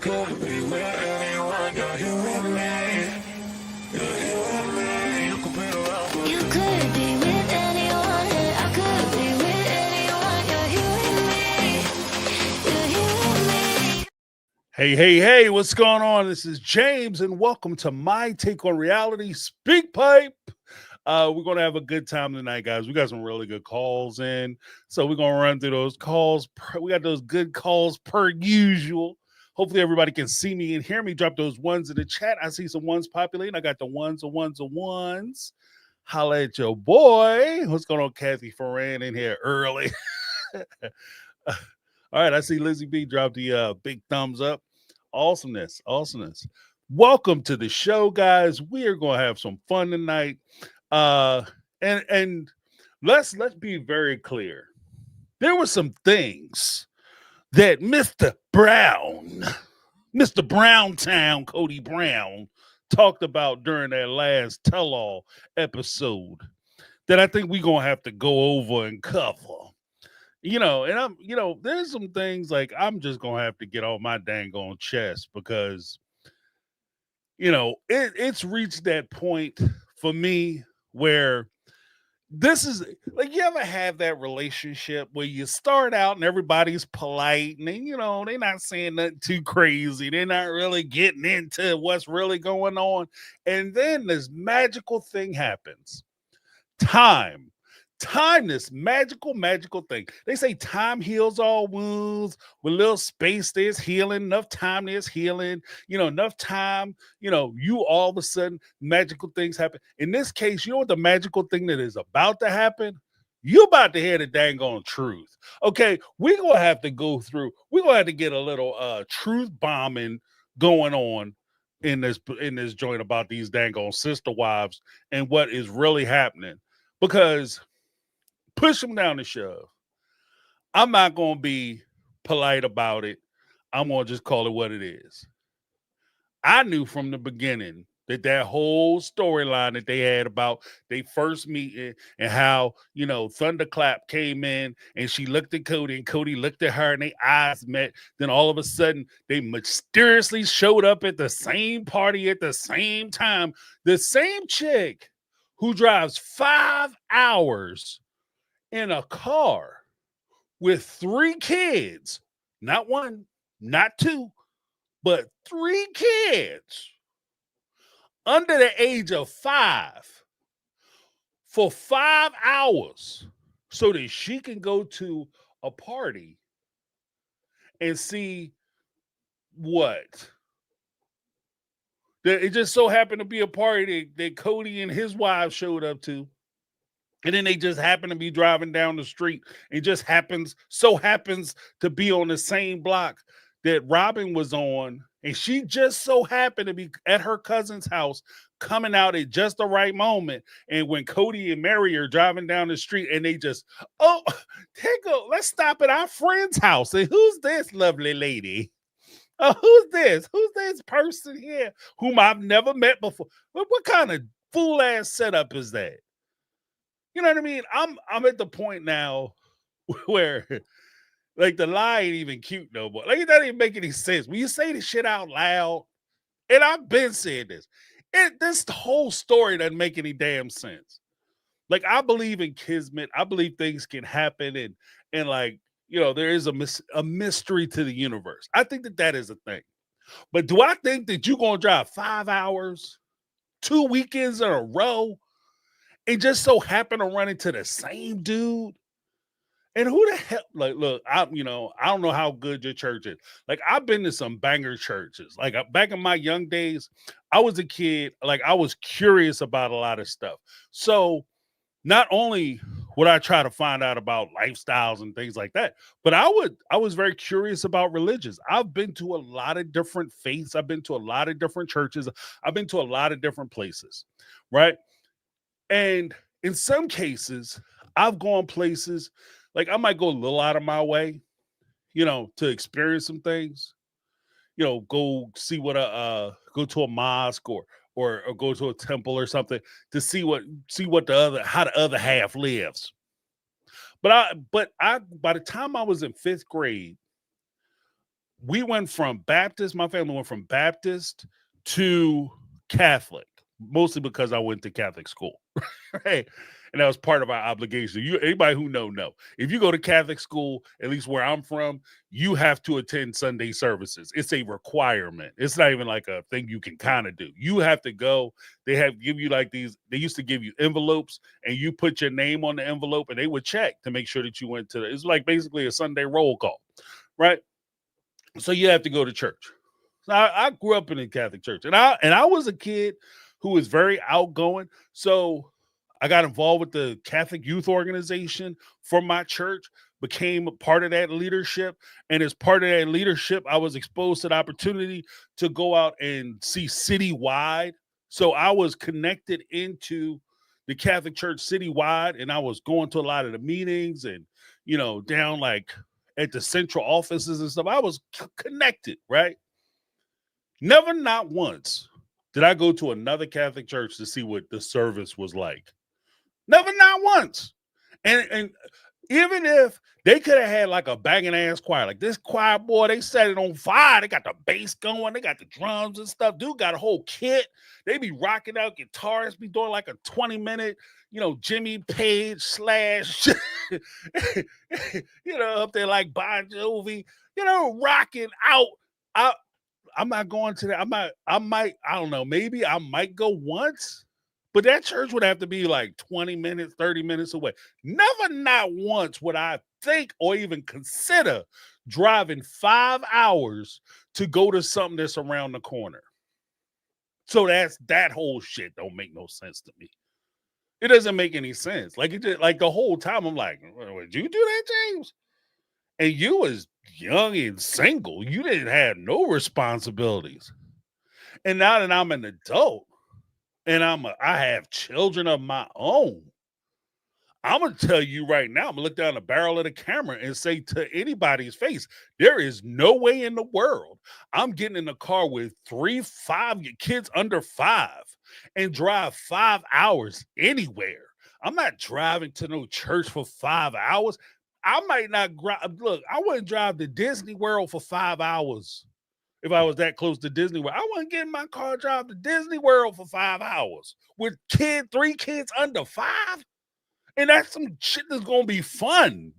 could be with anyone, you're here with me. You're here with me. You could be around for You could be with anyone, and I could be with anyone. You're here with me. You're here with me. Hey, what's going on? This is James, and welcome to my take on reality, Speakpipe. We're going to have a good time tonight, guys. We got some really good calls in, so we're going to run through those calls. We got those good calls per usual. Hopefully, everybody can see me and hear me. Drop those ones in the chat. I see some ones populating. I got the ones. Holla at your boy. What's going on, Kathy Ferran in here early? All right, I see Lizzie B drop the big thumbs up. Awesomeness. Welcome to the show, guys. We are going to have some fun tonight. And let's be very clear. There were some things that Mr. Browntown, Cody Brown, talked about during that last tell-all episode that I think we're going to have to go over and cover. And there's some things like I'm just going to have to get off my dang on chest because, it's reached that point for me where this is like, you ever have that relationship where you start out and everybody's polite and then, they're not saying nothing too crazy. They're not really getting into what's really going on. And then this magical thing happens. Time, this magical thing. They say time heals all wounds. With little space, there's healing. Enough time, there's healing. Enough time, you all of a sudden, magical things happen. In this case, you know what the magical thing that is about to happen? You about to hear the dang on truth. Okay, we're going to have to go through. We're going to have to get a little truth bombing going on in this joint about these dang on sister wives and what is really happening. Because push them down the shove. I'm not going to be polite about it. I'm going to just call it what it is. I knew from the beginning that whole storyline that they had about their first meeting and how, Thunderclap came in and she looked at Cody and Cody looked at her and their eyes met. Then all of a sudden they mysteriously showed up at the same party at the same time. The same chick who drives 5 hours in a car with 3 kids, not 1, not 2, but 3 kids under the age of 5 for 5 hours so that she can go to a party and see what? It just so happened to be a party that Cody and his wife showed up to. And then they just happen to be driving down the street. It just happens to be on the same block that Robin was on. And she just so happened to be at her cousin's house coming out at just the right moment. And when Cody and Mary are driving down the street and they just, let's stop at our friend's house. And who's this lovely lady? Oh, who's this? Who's this person here whom I've never met before? What kind of fool ass setup is that? You know what I mean? I'm at the point now where like the lie ain't even cute no more. Like it doesn't even make any sense. When you say this shit out loud, and I've been saying this, this whole story doesn't make any damn sense. Like I believe in kismet. I believe things can happen and like, there is a mystery to the universe. I think that is a thing. But do I think that you're going to drive 5 hours, 2 weekends in a row, and just so happen to run into the same dude? And who the hell, like, look, I don't know how good your church is. Like, I've been to some banger churches. Like, back in my young days, I was a kid. Like, I was curious about a lot of stuff. So, not only would I try to find out about lifestyles and things like that, but I was very curious about religions. I've been to a lot of different faiths. I've been to a lot of different churches. I've been to a lot of different places, right? And in some cases, I've gone places, like I might go a little out of my way, to experience some things, go see what go to a mosque or go to a temple or something to see how the other half lives. But I by the time I was in 5th grade, we went from Baptist, my family went from Baptist to Catholic, mostly because I went to Catholic school, right? And that was part of our obligation. Anybody who know. If you go to Catholic school, at least where I'm from, you have to attend Sunday services. It's a requirement. It's not even like a thing you can kind of do. You have to go. They give you like these. They used to give you envelopes, and you put your name on the envelope, and they would check to make sure that you went to. It's like basically a Sunday roll call, right? So you have to go to church. So I grew up in a Catholic church, and I was a kid who was very outgoing. So I got involved with the Catholic youth organization from my church, became a part of that leadership. And as part of that leadership, I was exposed to the opportunity to go out and see citywide. So I was connected into the Catholic Church citywide, and I was going to a lot of the meetings and, down like at the central offices and stuff. I was connected, right? Never, not once, did I go to another Catholic church to see what the service was like. Never, not once. And even if they could have had like a banging ass choir, like this choir, boy, they set it on fire. They got the bass going, they got the drums and stuff. Dude got a whole kit. They be rocking out, guitarists be doing like a 20-minute, Jimmy Page / up there like Bon Jovi, rocking out. I'm not going to that. I don't know. Maybe I might go once. But that church would have to be like 20 minutes, 30 minutes away. Never, not once would I think or even consider driving 5 hours to go to something that's around the corner. So that whole shit don't make no sense to me. It doesn't make any sense. Like the whole time I'm like, would you do that, James? And you was young and single. You didn't have no responsibilities. And now that I'm an adult, and I have children of my own, I'm going to tell you right now, I'm going to look down the barrel of the camera and say to anybody's face, there is no way in the world I'm getting in a car with 5 kids under 5 and drive 5 hours anywhere. I'm not driving to no church for 5 hours. I might not look, I wouldn't drive to Disney World for 5 hours. If I was that close to Disney World, I wouldn't get in my car drive to Disney World for 5 hours with 3 kids under 5. And that's some shit that's going to be fun.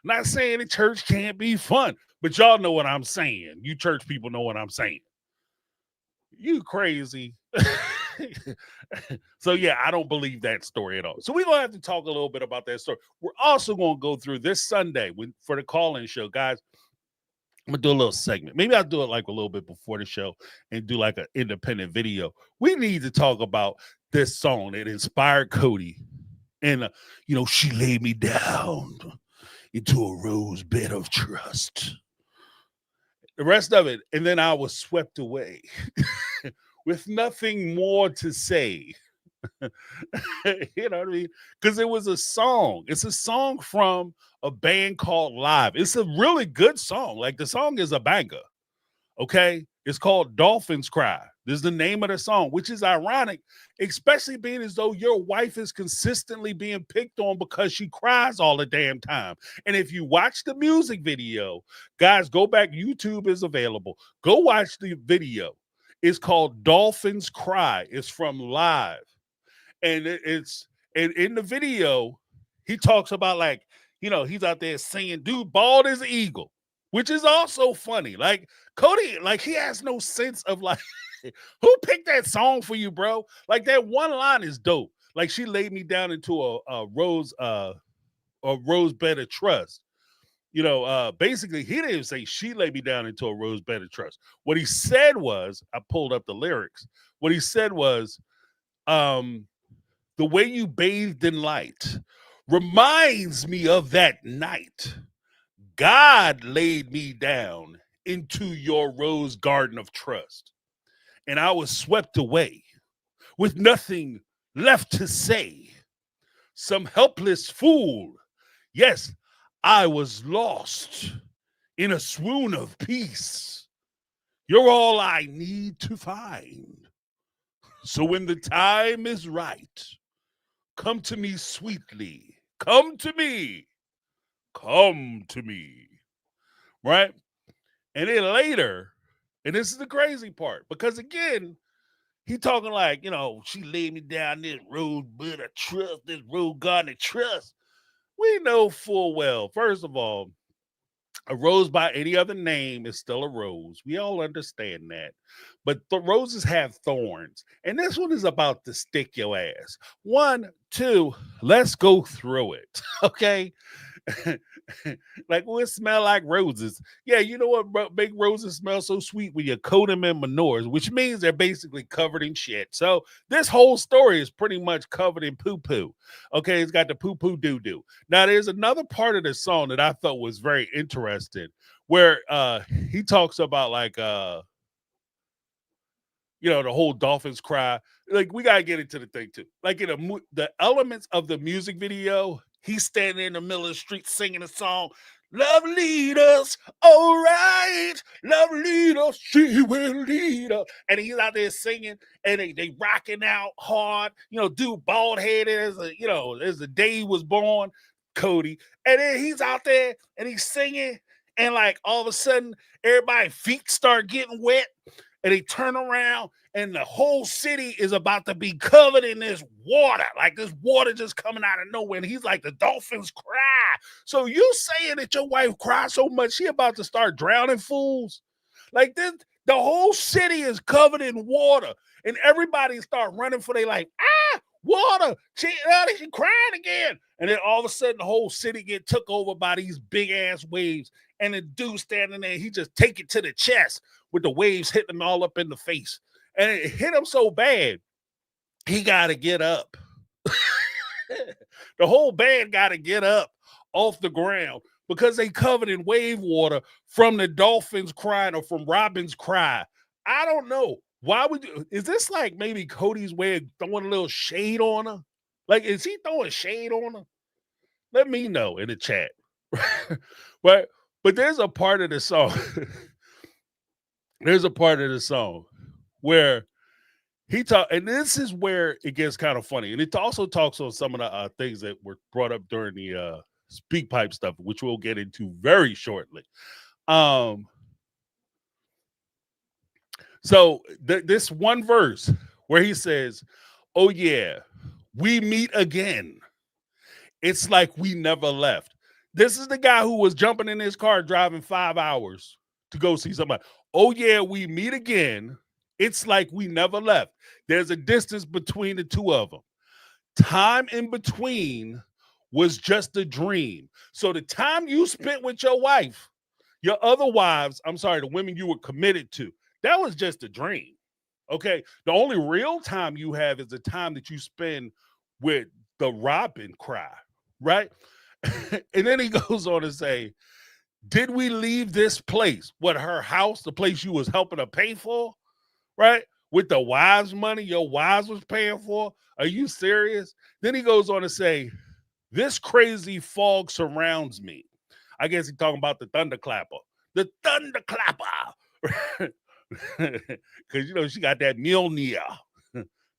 Not saying the church can't be fun, but y'all know what I'm saying. You church people know what I'm saying. You crazy. So yeah, I don't believe that story at all. So we're going to have to talk a little bit about that story. We're also going to go through this Sunday for the call-in show, guys. I'm gonna do a little segment. Maybe I'll do it like a little bit before the show and do like an independent video. We need to talk about this song that inspired Cody. And, she laid me down into a rose bed of trust. The rest of it. And then I was swept away with nothing more to say. You know what I mean? Because it was a song. It's a song from a band called Live. It's a really good song. Like the song is a banger. Okay. It's called Dolphins Cry. This is the name of the song, which is ironic, especially being as though your wife is consistently being picked on because she cries all the damn time. And if you watch the music video, guys, go back. YouTube is available. Go watch the video. It's called Dolphins Cry. It's from Live. And it's in the video, he talks about like, he's out there singing, dude, bald as an eagle, which is also funny. Like Cody, like he has no sense of like, who picked that song for you, bro? Like that one line is dope. Like she laid me down into a rose bed of trust. Basically he didn't say she laid me down into a rose bed of trust. What he said was, I pulled up the lyrics. What he said was, the way you bathed in light reminds me of that night. God laid me down into your rose garden of trust, and I was swept away with nothing left to say. Some helpless fool. Yes, I was lost in a swoon of peace. You're all I need to find. So when the time is right, come to me sweetly. Come to me. Come to me. right? And then later, and this is the crazy part, because again, he talking like, she laid me down this road, but I trust this road God I trust. We know full well, first of all, a rose by any other name is still a rose. We all understand that. But the roses have thorns. And this one is about to stick your ass. 1, 2, let's go through it. Okay. Like, will it smell like roses? Yeah, you know what make roses smell so sweet? When you coat them in manures, which means they're basically covered in shit. So this whole story is pretty much covered in poo-poo. Okay, it's got the poo-poo doo-doo. Now, there's another part of the song that I thought was very interesting, where he talks about like the whole Dolphins Cry. Like, we gotta get into the thing too. Like, in the elements of the music video, he's standing in the middle of the street singing a song. Love lead us, all right. Love lead us, she will lead us. And he's out there singing, and they rocking out hard. Dude bald headed as the day he was born, Cody. And then he's out there and he's singing, and like all of a sudden, everybody's feet start getting wet. And they turn around, and the whole city is about to be covered in this water. Like, this water just coming out of nowhere. And he's like, the Dolphins cry. So you saying that your wife cries so much, she about to start drowning fools? Like, this, the whole city is covered in water. And everybody start running for their life. Water. She crying again. And then all of a sudden, the whole city get took over by these big-ass waves. And the dude standing there, he just take it to the chest with the waves hitting him all up in the face. And it hit him so bad, he got to get up. The whole band got to get up off the ground because they covered in wave water from the Dolphins crying or from Robin's cry. I don't know. Why would you? Is this like maybe Cody's way of throwing a little shade on her? Like, is he throwing shade on her? Let me know in the chat. But there's a part of the song. There's a part of the song where he talk, and this is where it gets kind of funny. And it also talks on some of the things that were brought up during the Speakpipe stuff, which we'll get into very shortly. So this one verse where he says, "Oh yeah, we meet again. It's like we never left." This is the guy who was jumping in his car driving 5 hours to go see somebody. Oh yeah, we meet again. It's like we never left. There's a distance between the two of them. Time in between was just a dream. So the time you spent with your wife, your other wives, the women you were committed to, that was just a dream. Okay. The only real time you have is the time that you spend with the Robin cry, right? And then he goes on to say, did we leave this place? What, her house, the place you was helping her pay for, right? With the wives' money your wives was paying for? Are you serious? Then he goes on to say, this crazy fog surrounds me. I guess he's talking about the thunderclapper. The thunderclapper. Because, she got that Mjolnir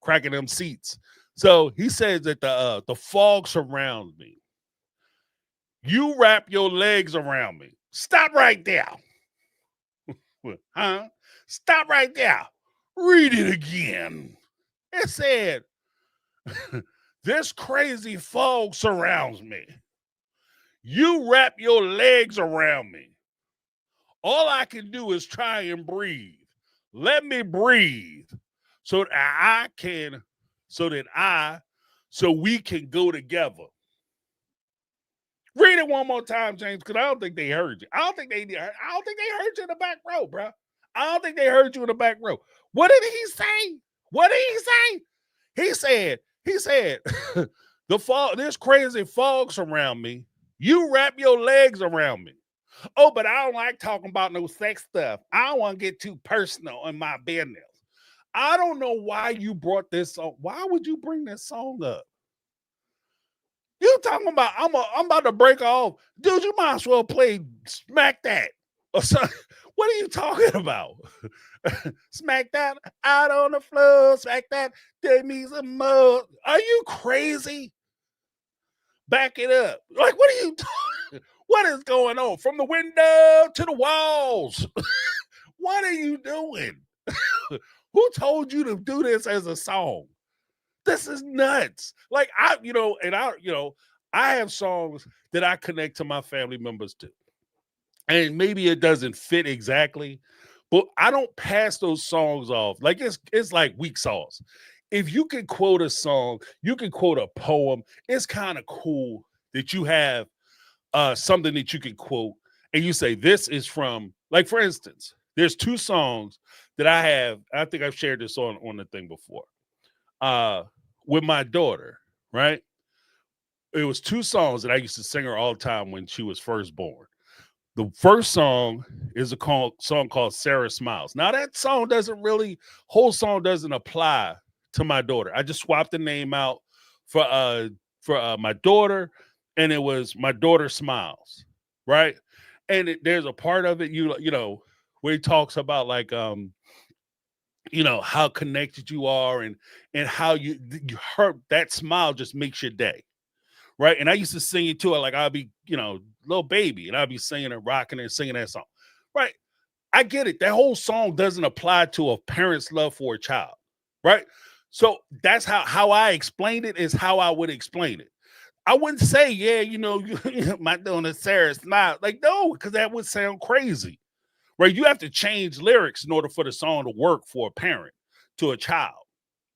cracking them seats. So he says that the fog surrounds me. You wrap your legs around me. Stop right there. Huh? Stop right there. Read it again. It said, this crazy fog surrounds me. You wrap your legs around me. All I can do is try and breathe. Let me breathe so we can go together. Read it one more time, James, because I don't think they heard you. I don't think they heard you in the back row, bro. I don't think they heard you in the back row. What did he say? What did he say? He said, the fog, this crazy fog surround me. You wrap your legs around me. Oh, but I don't like talking about no sex stuff. I don't want to get too personal in my business. I don't know why you brought this song. Why would you bring this song up? You talking about I'm about to break off. Dude, you might as well play Smack That or something. What are you talking about? Smack that out on the floor. Smack that. Take me some more. Are you crazy? Back it up. Like, what are you talking? What is going on? From the window to the walls. What are you doing? Who told you to do this as a song? This is nuts. Like I have songs that I connect to my family members to. And maybe it doesn't fit exactly, but I don't pass those songs off. Like it's like weak sauce. If you can quote a song, you can quote a poem. It's kind of cool that you have something that you can quote and you say this is from, like, for instance, there's two songs that I have. I think I've shared this on the thing before. With my daughter, right? It was two songs that I used to sing her all the time when she was first born. The first song is a song called Sarah Smiles. Now that song whole song doesn't apply to my daughter. I just swapped the name out for my daughter, and it was My Daughter Smiles, right? And there's a part of it you know where he talks about like how connected you are and how you hurt that smile just makes your day. Right. And I used to sing it to her like I'll be, little baby, and I'll be singing and rocking and singing that song. Right. I get it. That whole song doesn't apply to a parent's love for a child. Right. So that's how I explained it, is how I would explain it. I wouldn't say, yeah, my daughter Sarah Smile. Like, no, because that would sound crazy. Right. You have to change lyrics in order for the song to work for a parent to a child.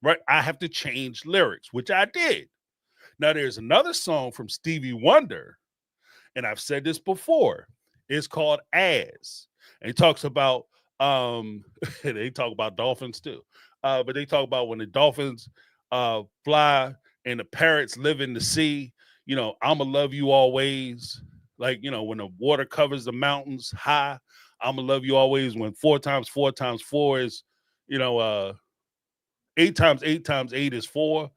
Right. I have to change lyrics, which I did. Now, there's another song from Stevie Wonder, and I've said this before. It's called As. And he talks about, they talk about dolphins too. But they talk about when the dolphins fly and the parrots live in the sea, I'ma love you always. Like, when the water covers the mountains high, I'ma love you always. When 4 times 4 times 4 is, 8 times 8 times 8 is 4.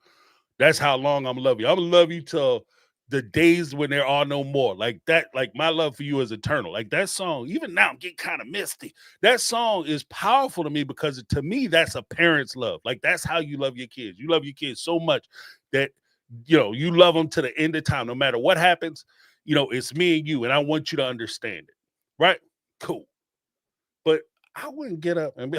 That's how long I'm gonna love you. I'm gonna love you till the days when there are no more. Like that, like my love for you is eternal. Like that song, even now I'm getting kind of misty. That song is powerful to me because to me, that's a parent's love. Like that's how you love your kids. You love your kids so much that you love them to the end of time. No matter what happens, it's me and you, and I want you to understand it. Right? Cool. But I wouldn't get up and be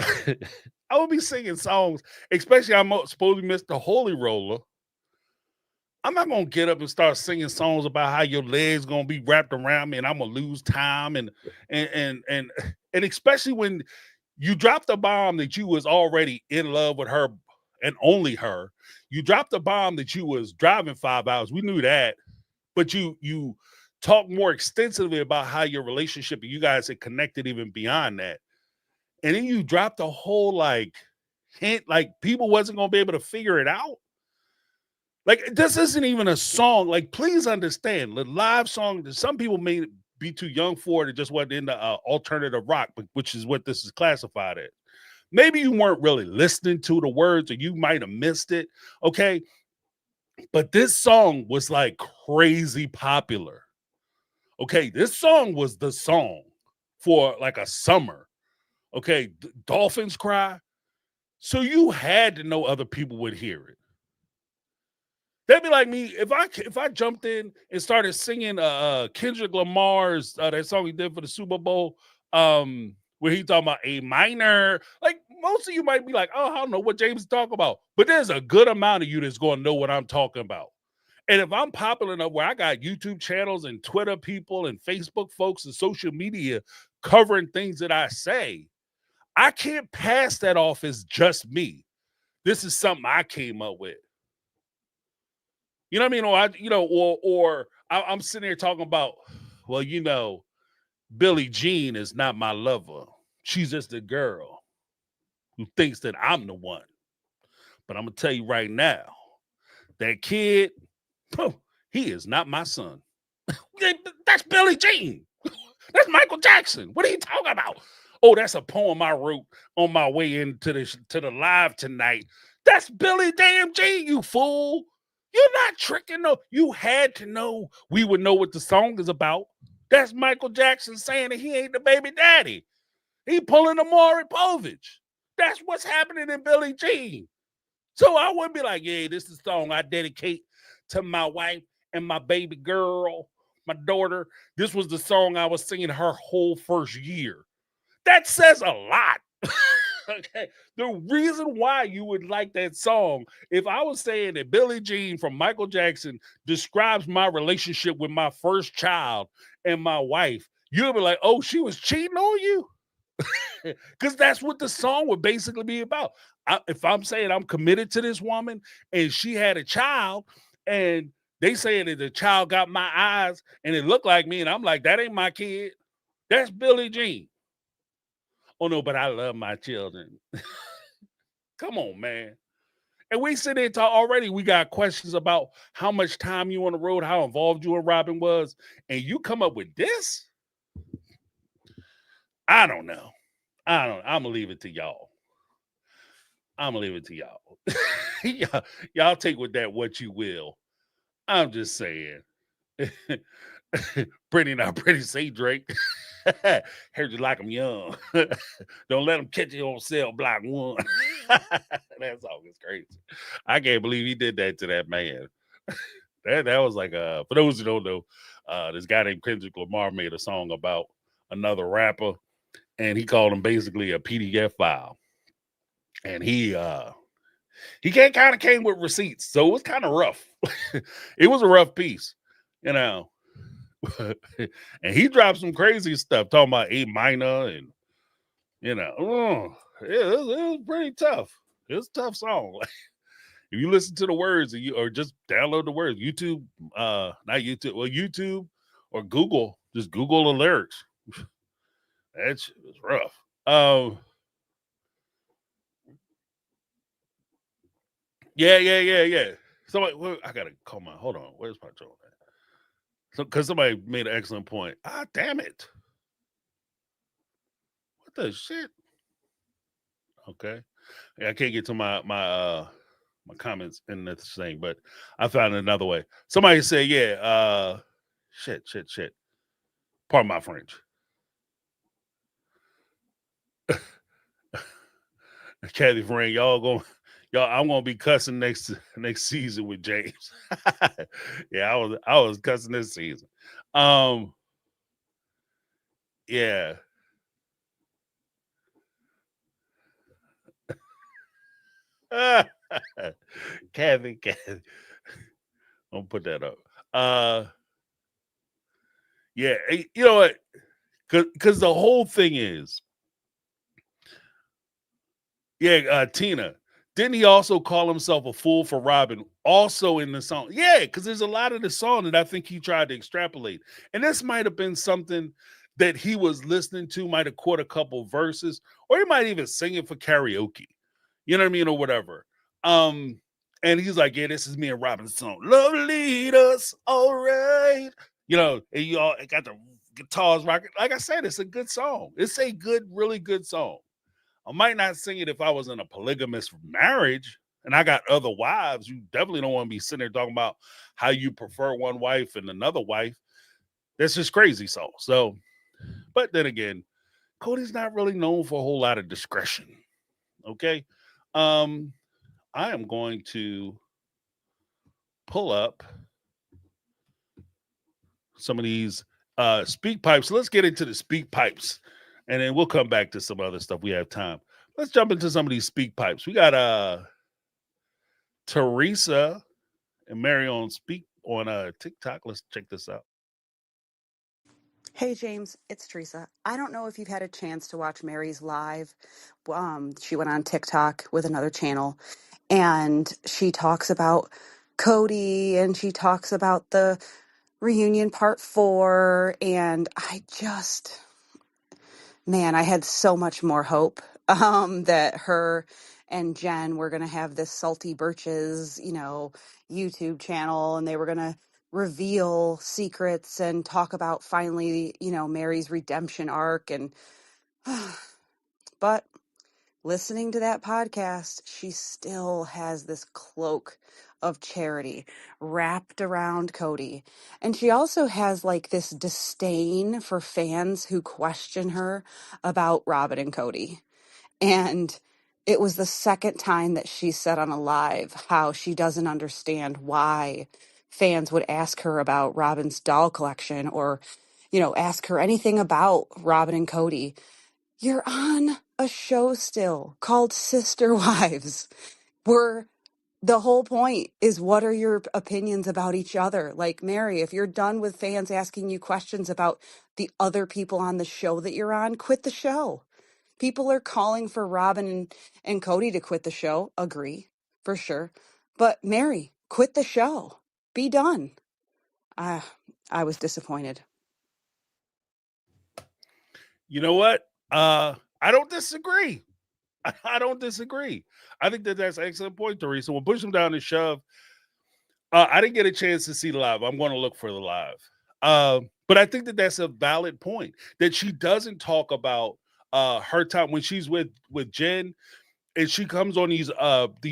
I would be singing songs, especially I'm supposed to miss the Holy Roller. I'm not gonna get up and start singing songs about how your legs gonna be wrapped around me and I'm gonna lose time and especially when you dropped the bomb that you was already in love with her and only her. You dropped the bomb that you was driving 5 hours. We knew that, but you talk more extensively about how your relationship and you guys had connected even beyond that. And then you dropped a whole like hint, like people wasn't gonna be able to figure it out. Like, this isn't even a song. Like, please understand, the live song, some people may be too young for it. It just wasn't into alternative rock, which is what this is classified as. Maybe you weren't really listening to the words or you might have missed it. Okay. But this song was like crazy popular. Okay. This song was the song for like a summer. Okay. Dolphins Cry. So you had to know other people would hear it. That'd be like me if I jumped in and started singing Kendrick Lamar's that song he did for the Super Bowl, where he talking about A minor. Like most of you might be like, oh, I don't know what James is talking about, but there's a good amount of you that's going to know what I'm talking about. And if I'm popular enough where I got YouTube channels and Twitter people and Facebook folks and social media covering things that I say, I can't pass that off as just me. This is something I came up with. You know what I mean? Or I'm sitting here talking about, well, Billie Jean is not my lover. She's just a girl who thinks that I'm the one. But I'm going to tell you right now, that kid, he is not my son. That's Billie Jean. That's Michael Jackson. What are you talking about? Oh, that's a poem I wrote on my way into the live tonight. That's Billie damn Jean, you fool. You're not tricking. No, you had to know we would know what the song is about. That's Michael Jackson saying that he ain't the baby daddy. He pulling a Maury Povich. That's what's happening in Billie Jean. So I wouldn't be like, yeah, this is the song I dedicate to my wife and my baby girl. my daughter, this was the song I was singing her whole first year. That says a lot. Okay. The reason why you would like that song, if I was saying that Billie Jean from Michael Jackson describes my relationship with my first child and my wife, you'll be like, oh, she was cheating on you? Because that's what the song would basically be about. If I'm saying I'm committed to this woman and she had a child and they saying that the child got my eyes and it looked like me, and I'm like, that ain't my kid. That's Billie Jean. Oh no, but I love my children. Come on, man. And we sit there talk already. We got questions about how much time you on the road, how involved you and Robin was, and you come up with this. I don't know. I'm gonna leave it to y'all. Y'all take with that what you will. I'm just saying. Pretty not pretty, say Drake. Heard you like them young. Don't let them catch you on cell block 1. That song is crazy. I can't believe he did that to that man. That was like for those who don't know, this guy named Kendrick Lamar made a song about another rapper, and he called him basically a PDF file. And he kind of came with receipts, so it was kind of rough. It was a rough piece, you know. And he dropped some crazy stuff talking about A minor, and it was pretty tough. It was a tough song. Like, if you listen to the words or just download the words, YouTube, not YouTube, well, YouTube or Google, just Google the lyrics. That shit was rough. Yeah. Somebody, I gotta call my. Hold on, where's my Joe? So, because somebody made an excellent point. Ah, damn it! What the shit? Okay, yeah, I can't get to my comments in this thing, but I found another way. Somebody said, yeah, shit. Pardon my French. Kathy Frank, y'all, I'm gonna be cussing next season with James. Yeah, I was cussing this season. Yeah. Kathy. Don't put that up. Yeah, you know what? Because the whole thing is, yeah, Tina. Didn't he also call himself a fool for Robin? Also in the song, yeah, because there's a lot of the song that I think he tried to extrapolate, and this might have been something that he was listening to, might have caught a couple verses, or he might even sing it for karaoke. You know what I mean, or whatever. And he's like, yeah, this is me and Robin's song. Love lead us, all right. You know, and you all got the guitars rocking. Like I said, it's a good song. It's a good, really good song. I might not sing it if I was in a polygamous marriage and I got other wives. You definitely don't want to be sitting there talking about how you prefer one wife and another wife. That's just crazy. So, but then again, Cody's not really known for a whole lot of discretion. Okay. I am going to pull up some of these speak pipes. Let's get into the speak pipes, and then we'll come back to some other stuff. We have time. Let's jump into some of these speak pipes. We got Teresa and Mary on speak on TikTok. Let's check this out. Hey, James, it's Teresa. I don't know if you've had a chance to watch Mary's live. She went on TikTok with another channel, and she talks about Cody, and she talks about the reunion part 4. And man, I had so much more hope that her and Jen were going to have this Salty Birches, YouTube channel, and they were going to reveal secrets and talk about finally, Mary's redemption arc. And but listening to that podcast, she still has this cloak of charity wrapped around Cody. And she also has like this disdain for fans who question her about Robin and Cody. And it was the second time that she said on a live how she doesn't understand why fans would ask her about Robin's doll collection or, ask her anything about Robin and Cody. You're on a show still called Sister Wives. The whole point is, what are your opinions about each other? Like, Mary, if you're done with fans asking you questions about the other people on the show that you're on, quit the show. People are calling for Robin and Cody to quit the show. Agree, for sure. But Mary, quit the show. Be done. I was disappointed. You know what? I don't disagree. I don't disagree. I think that's an excellent point, Teresa. We'll push them down and shove. I didn't get a chance to see the live. I'm going to look for the live. But I think that's a valid point, that she doesn't talk about her time when she's with Jen, and she comes on these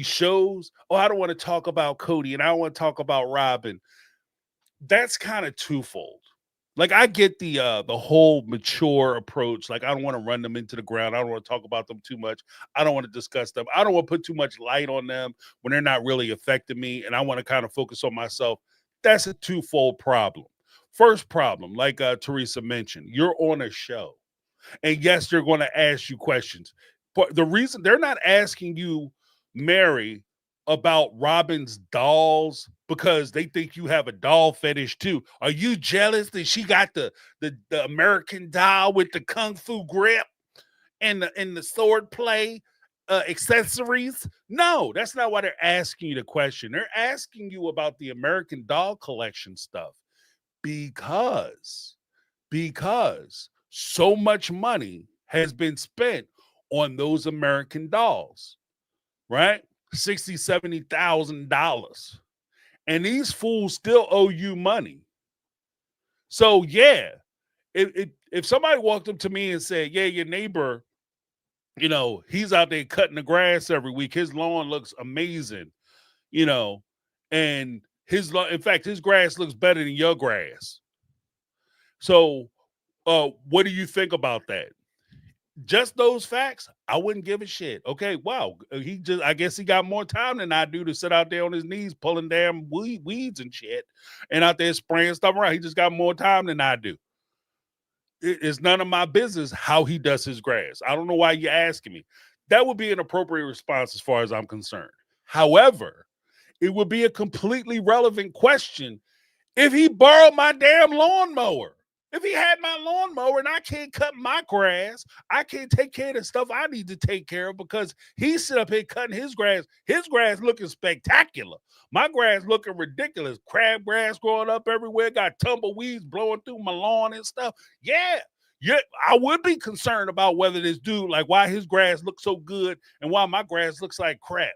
shows. Oh, I don't want to talk about Cody, and I don't want to talk about Robin. That's kind of twofold. Like, I get the whole mature approach. Like, I don't want to run them into the ground. I don't want to talk about them too much. I don't want to discuss them. I don't want to put too much light on them when they're not really affecting me, and I want to kind of focus on myself. That's a twofold problem. First problem, like Teresa mentioned, you're on a show, and yes, they're going to ask you questions. But the reason they're not asking you, Mary, about Robin's dolls because they think you have a doll fetish too. Are you jealous that she got the American doll with the kung fu grip and the sword play accessories? No, that's not why they're asking you the question. They're asking you about the American doll collection stuff because so much money has been spent on those American dolls, right? $60,000, $70,000. And these fools still owe you money. So yeah, if somebody walked up to me and said, yeah, your neighbor, he's out there cutting the grass every week. His lawn looks amazing, and in fact, his grass looks better than your grass. So what do you think about that? Just those facts, I wouldn't give a shit. Okay, wow. I guess he got more time than I do to sit out there on his knees pulling damn weeds and shit and out there spraying stuff around. He just got more time than I do. It's none of my business how he does his grass. I don't know why you're asking me. That would be an appropriate response as far as I'm concerned. However, it would be a completely relevant question if he borrowed my damn lawnmower. If he had my lawnmower and I can't cut my grass, I can't take care of the stuff I need to take care of because he's sitting up here cutting his grass looking spectacular. My grass looking ridiculous. Crabgrass growing up everywhere, got tumbleweeds blowing through my lawn and stuff. Yeah, I would be concerned about whether this dude, like, why his grass looks so good and why my grass looks like crap.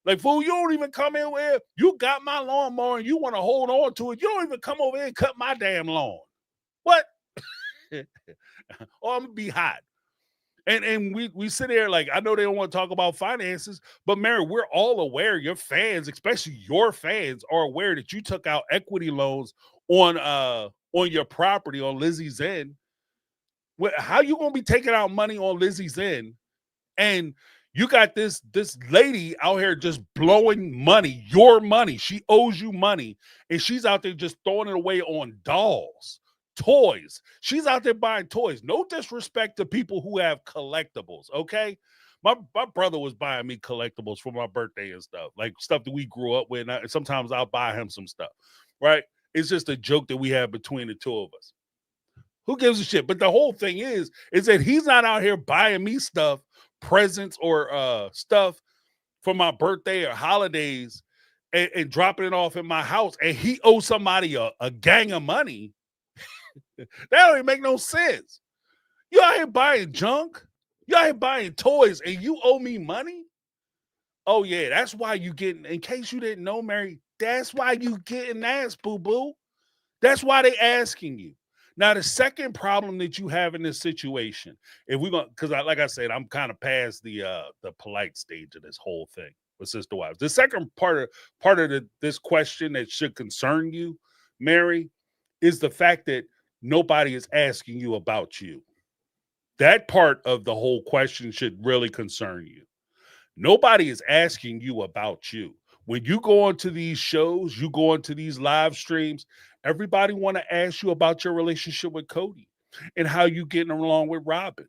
Like, fool, you don't even come in where you got my lawnmower and you want to hold on to it. You don't even come over here and cut my damn lawn. What? Oh, I'm gonna be hot. And we sit there like, I know they don't want to talk about finances, but Mary, we're all aware, your fans, especially your fans, are aware that you took out equity loans on your property on Lizzie's Inn. How you gonna be taking out money on Lizzie's Inn and you got this lady out here just blowing money, your money. She owes you money, and she's out there just throwing it away on dolls, toys. She's out there buying toys. No disrespect to people who have collectibles, okay? My brother was buying me collectibles for my birthday and stuff, like stuff that we grew up with. And sometimes I'll buy him some stuff, right? It's just a joke that we have between the two of us. Who gives a shit? But the whole thing is that he's not out here buying me stuff, presents or stuff for my birthday or holidays and dropping it off in my house, and he owes somebody a gang of money. That don't even make no sense. You out here buying junk, you out here buying toys, and you owe me money? Oh yeah, that's why you getting, in case you didn't know, Mary, that's why you getting asked, boo-boo. That's why they asking you. Now, the second problem that you have in this situation, if we're going, because like I said, I'm kind of past the polite stage of this whole thing with sister wives. The second part of this question that should concern you, Mary, is the fact that nobody is asking you about you. That part of the whole question should really concern you. Nobody is asking you about you. When you go onto these shows, you go into these live streams, everybody want to ask you about your relationship with Cody and how you getting along with Robin.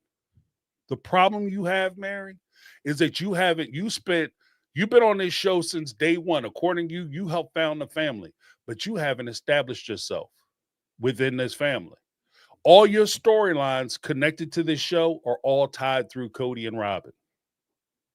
The problem you have, Mary, is that you've been on this show since day one. According to you, you helped found the family, but you haven't established yourself within this family. All your storylines connected to this show are all tied through Cody and Robin.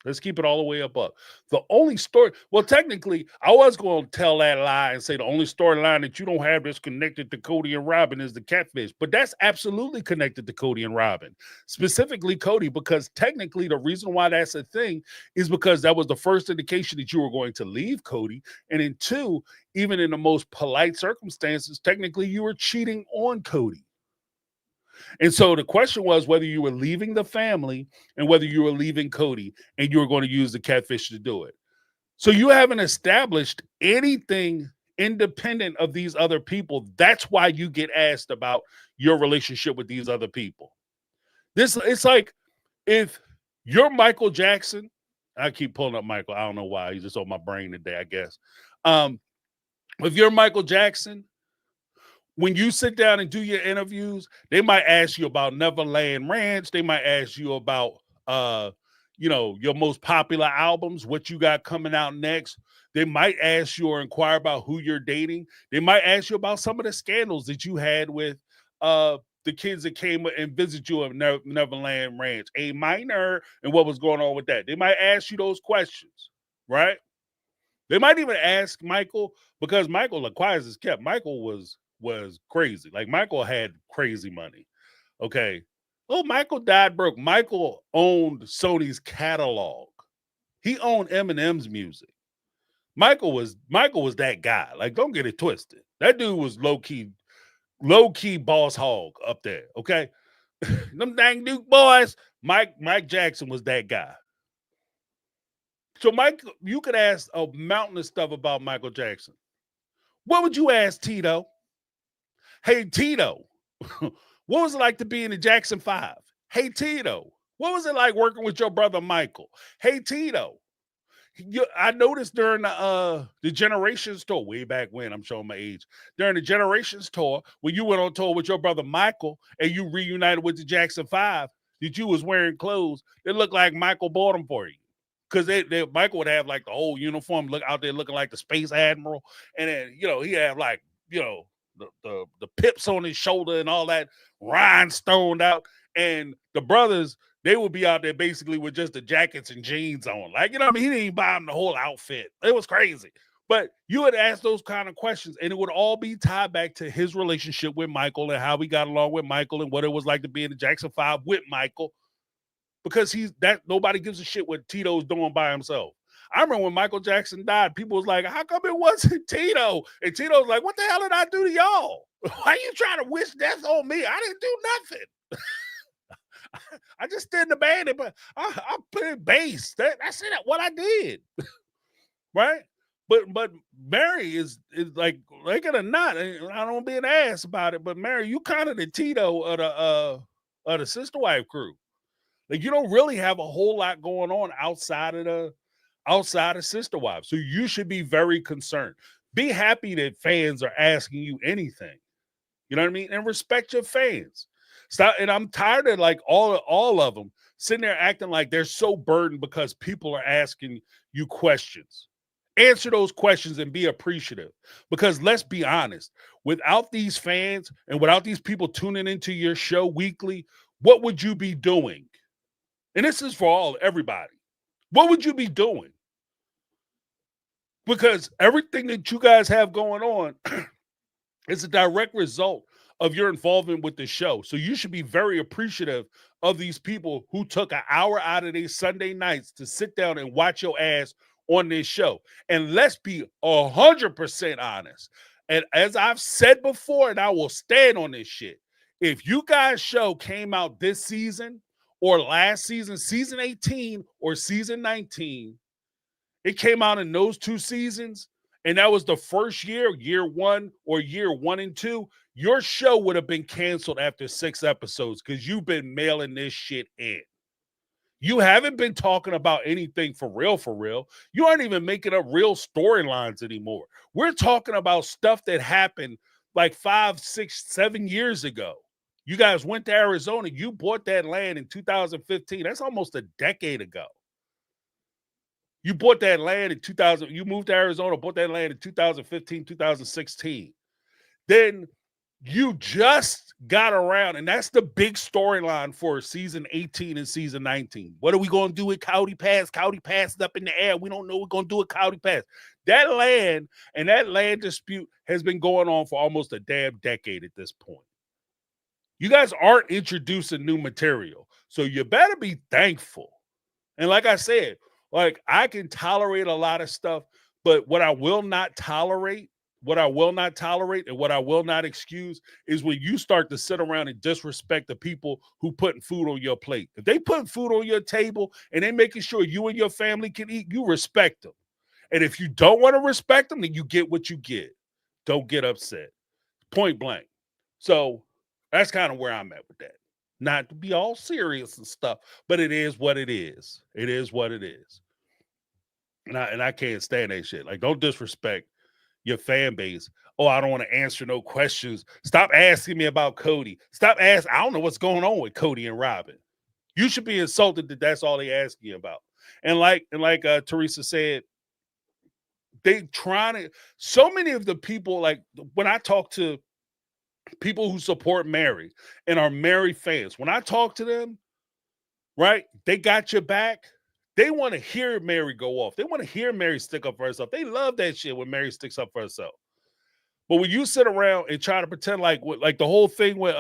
Let's keep it all the way up. The only story, well, technically, I was going to tell that lie and say the only storyline that you don't have that's connected to Cody and Robin is the catfish. But that's absolutely connected to Cody and Robin, specifically Cody, because technically the reason why that's a thing is because that was the first indication that you were going to leave Cody. And then two, even in the most polite circumstances, technically you were cheating on Cody. And so the question was whether you were leaving the family and whether you were leaving Cody and you were going to use the catfish to do it. So you haven't established anything independent of these other people. That's why you get asked about your relationship with these other people. It's like if you're Michael Jackson, I keep pulling up Michael. I don't know why. He's just on my brain today, I guess. If you're Michael Jackson, when you sit down and do your interviews, they might ask you about Neverland Ranch. They might ask you about, your most popular albums, what you got coming out next. They might ask you or inquire about who you're dating. They might ask you about some of the scandals that you had with the kids that came and visited you at Neverland Ranch, A Minor, and what was going on with that. They might ask you those questions, right? They might even ask Michael, because Michael, like, quiet as kept, Michael was crazy. Like, Michael had crazy money. Okay. Oh, Michael died broke. Michael owned Sony's catalog. He owned Eminem's music. Michael was that guy. Like, don't get it twisted. That dude was low-key boss hog up there. Okay. Them dang Duke boys. Mike Jackson was that guy. So Mike, you could ask a mountain of stuff about Michael Jackson. What would you ask Tito? Hey, Tito, what was it like to be in the Jackson 5? Hey, Tito, what was it like working with your brother Michael? Hey, Tito, I noticed during the Generations tour, way back when, I'm showing my age, during the Generations tour, when you went on tour with your brother Michael and you reunited with the Jackson 5, that you was wearing clothes that looked like Michael bought them for you. Because Michael would have like the whole uniform look out there looking like the Space Admiral. And then, he had like, the pips on his shoulder and all that rhinestoned out. And the brothers, they would be out there basically with just the jackets and jeans on. Like, he didn't even buy them the whole outfit. It was crazy. But you would ask those kind of questions, and it would all be tied back to his relationship with Michael and how we got along with Michael and what it was like to be in the Jackson 5 with Michael. Because nobody gives a shit what Tito's doing by himself. I remember when Michael Jackson died, people was like, how come it wasn't Tito? And Tito's like, what the hell did I do to y'all? Why are you trying to wish death on me? I didn't do nothing. I just stood in the band, but I played bass. That's it. What I did. Right? But Mary is like it or not. I don't be an ass about it, but Mary, you kind of the Tito of the Sister Wife crew. Like, you don't really have a whole lot going on outside of Sister Wives. So you should be very concerned. Be happy that fans are asking you anything. You know what I mean? And respect your fans. Stop. And I'm tired of like all of them sitting there acting like they're so burdened because people are asking you questions. Answer those questions and be appreciative. Because let's be honest, without these fans and without these people tuning into your show weekly, what would you be doing? And this is for everybody. What would you be doing? Because everything that you guys have going on is a direct result of your involvement with the show. So you should be very appreciative of these people who took an hour out of their Sunday nights to sit down and watch your ass on this show. And let's be 100% honest. And as I've said before, and I will stand on this shit, if you guys' show came out this season, or last season, season 18 or season 19, it came out in those 2 seasons, and that was the first year 1 or year 1 and 2, your show would have been canceled after 6 episodes because you've been mailing this shit in. You haven't been talking about anything for real, for real. You aren't even making up real storylines anymore. We're talking about stuff that happened like 5, 6, 7 years ago. You guys went to Arizona. You bought that land in 2015. That's almost a decade ago. You bought that land in 2000. You moved to Arizona, bought that land in 2015, 2016. Then you just got around, and that's the big storyline for season 18 and season 19. What are we going to do with Cody Pass? Cody Pass is up in the air. We don't know what we're going to do with Cody Pass. That land and that land dispute has been going on for almost a damn decade at this point. You guys aren't introducing new material, so you better be thankful. And like I said, like I can tolerate a lot of stuff, but what I will not tolerate and what I will not excuse is when you start to sit around and disrespect the people who putting food on your plate. If they putting food on your table and they making sure you and your family can eat, you respect them. And if you don't want to respect them, then you get what you get. Don't get upset. Point blank. So that's kind of where I'm at with that. Not to be all serious and stuff, but it is what it is. It is what it is. And I can't stand that shit. Like, don't disrespect your fan base. Oh, I don't want to answer no questions. Stop asking me about Cody. Stop asking. I don't know what's going on with Cody and Robin. You should be insulted that that's all they ask you about. And like Teresa said, they trying to. So many of the people, like when I talk to people who support Mary and are Mary fans, when I talk to them, right, they got your back. They want to hear Mary go off. They want to hear Mary stick up for herself. They love that shit when Mary sticks up for herself. But when you sit around and try to pretend like the whole thing with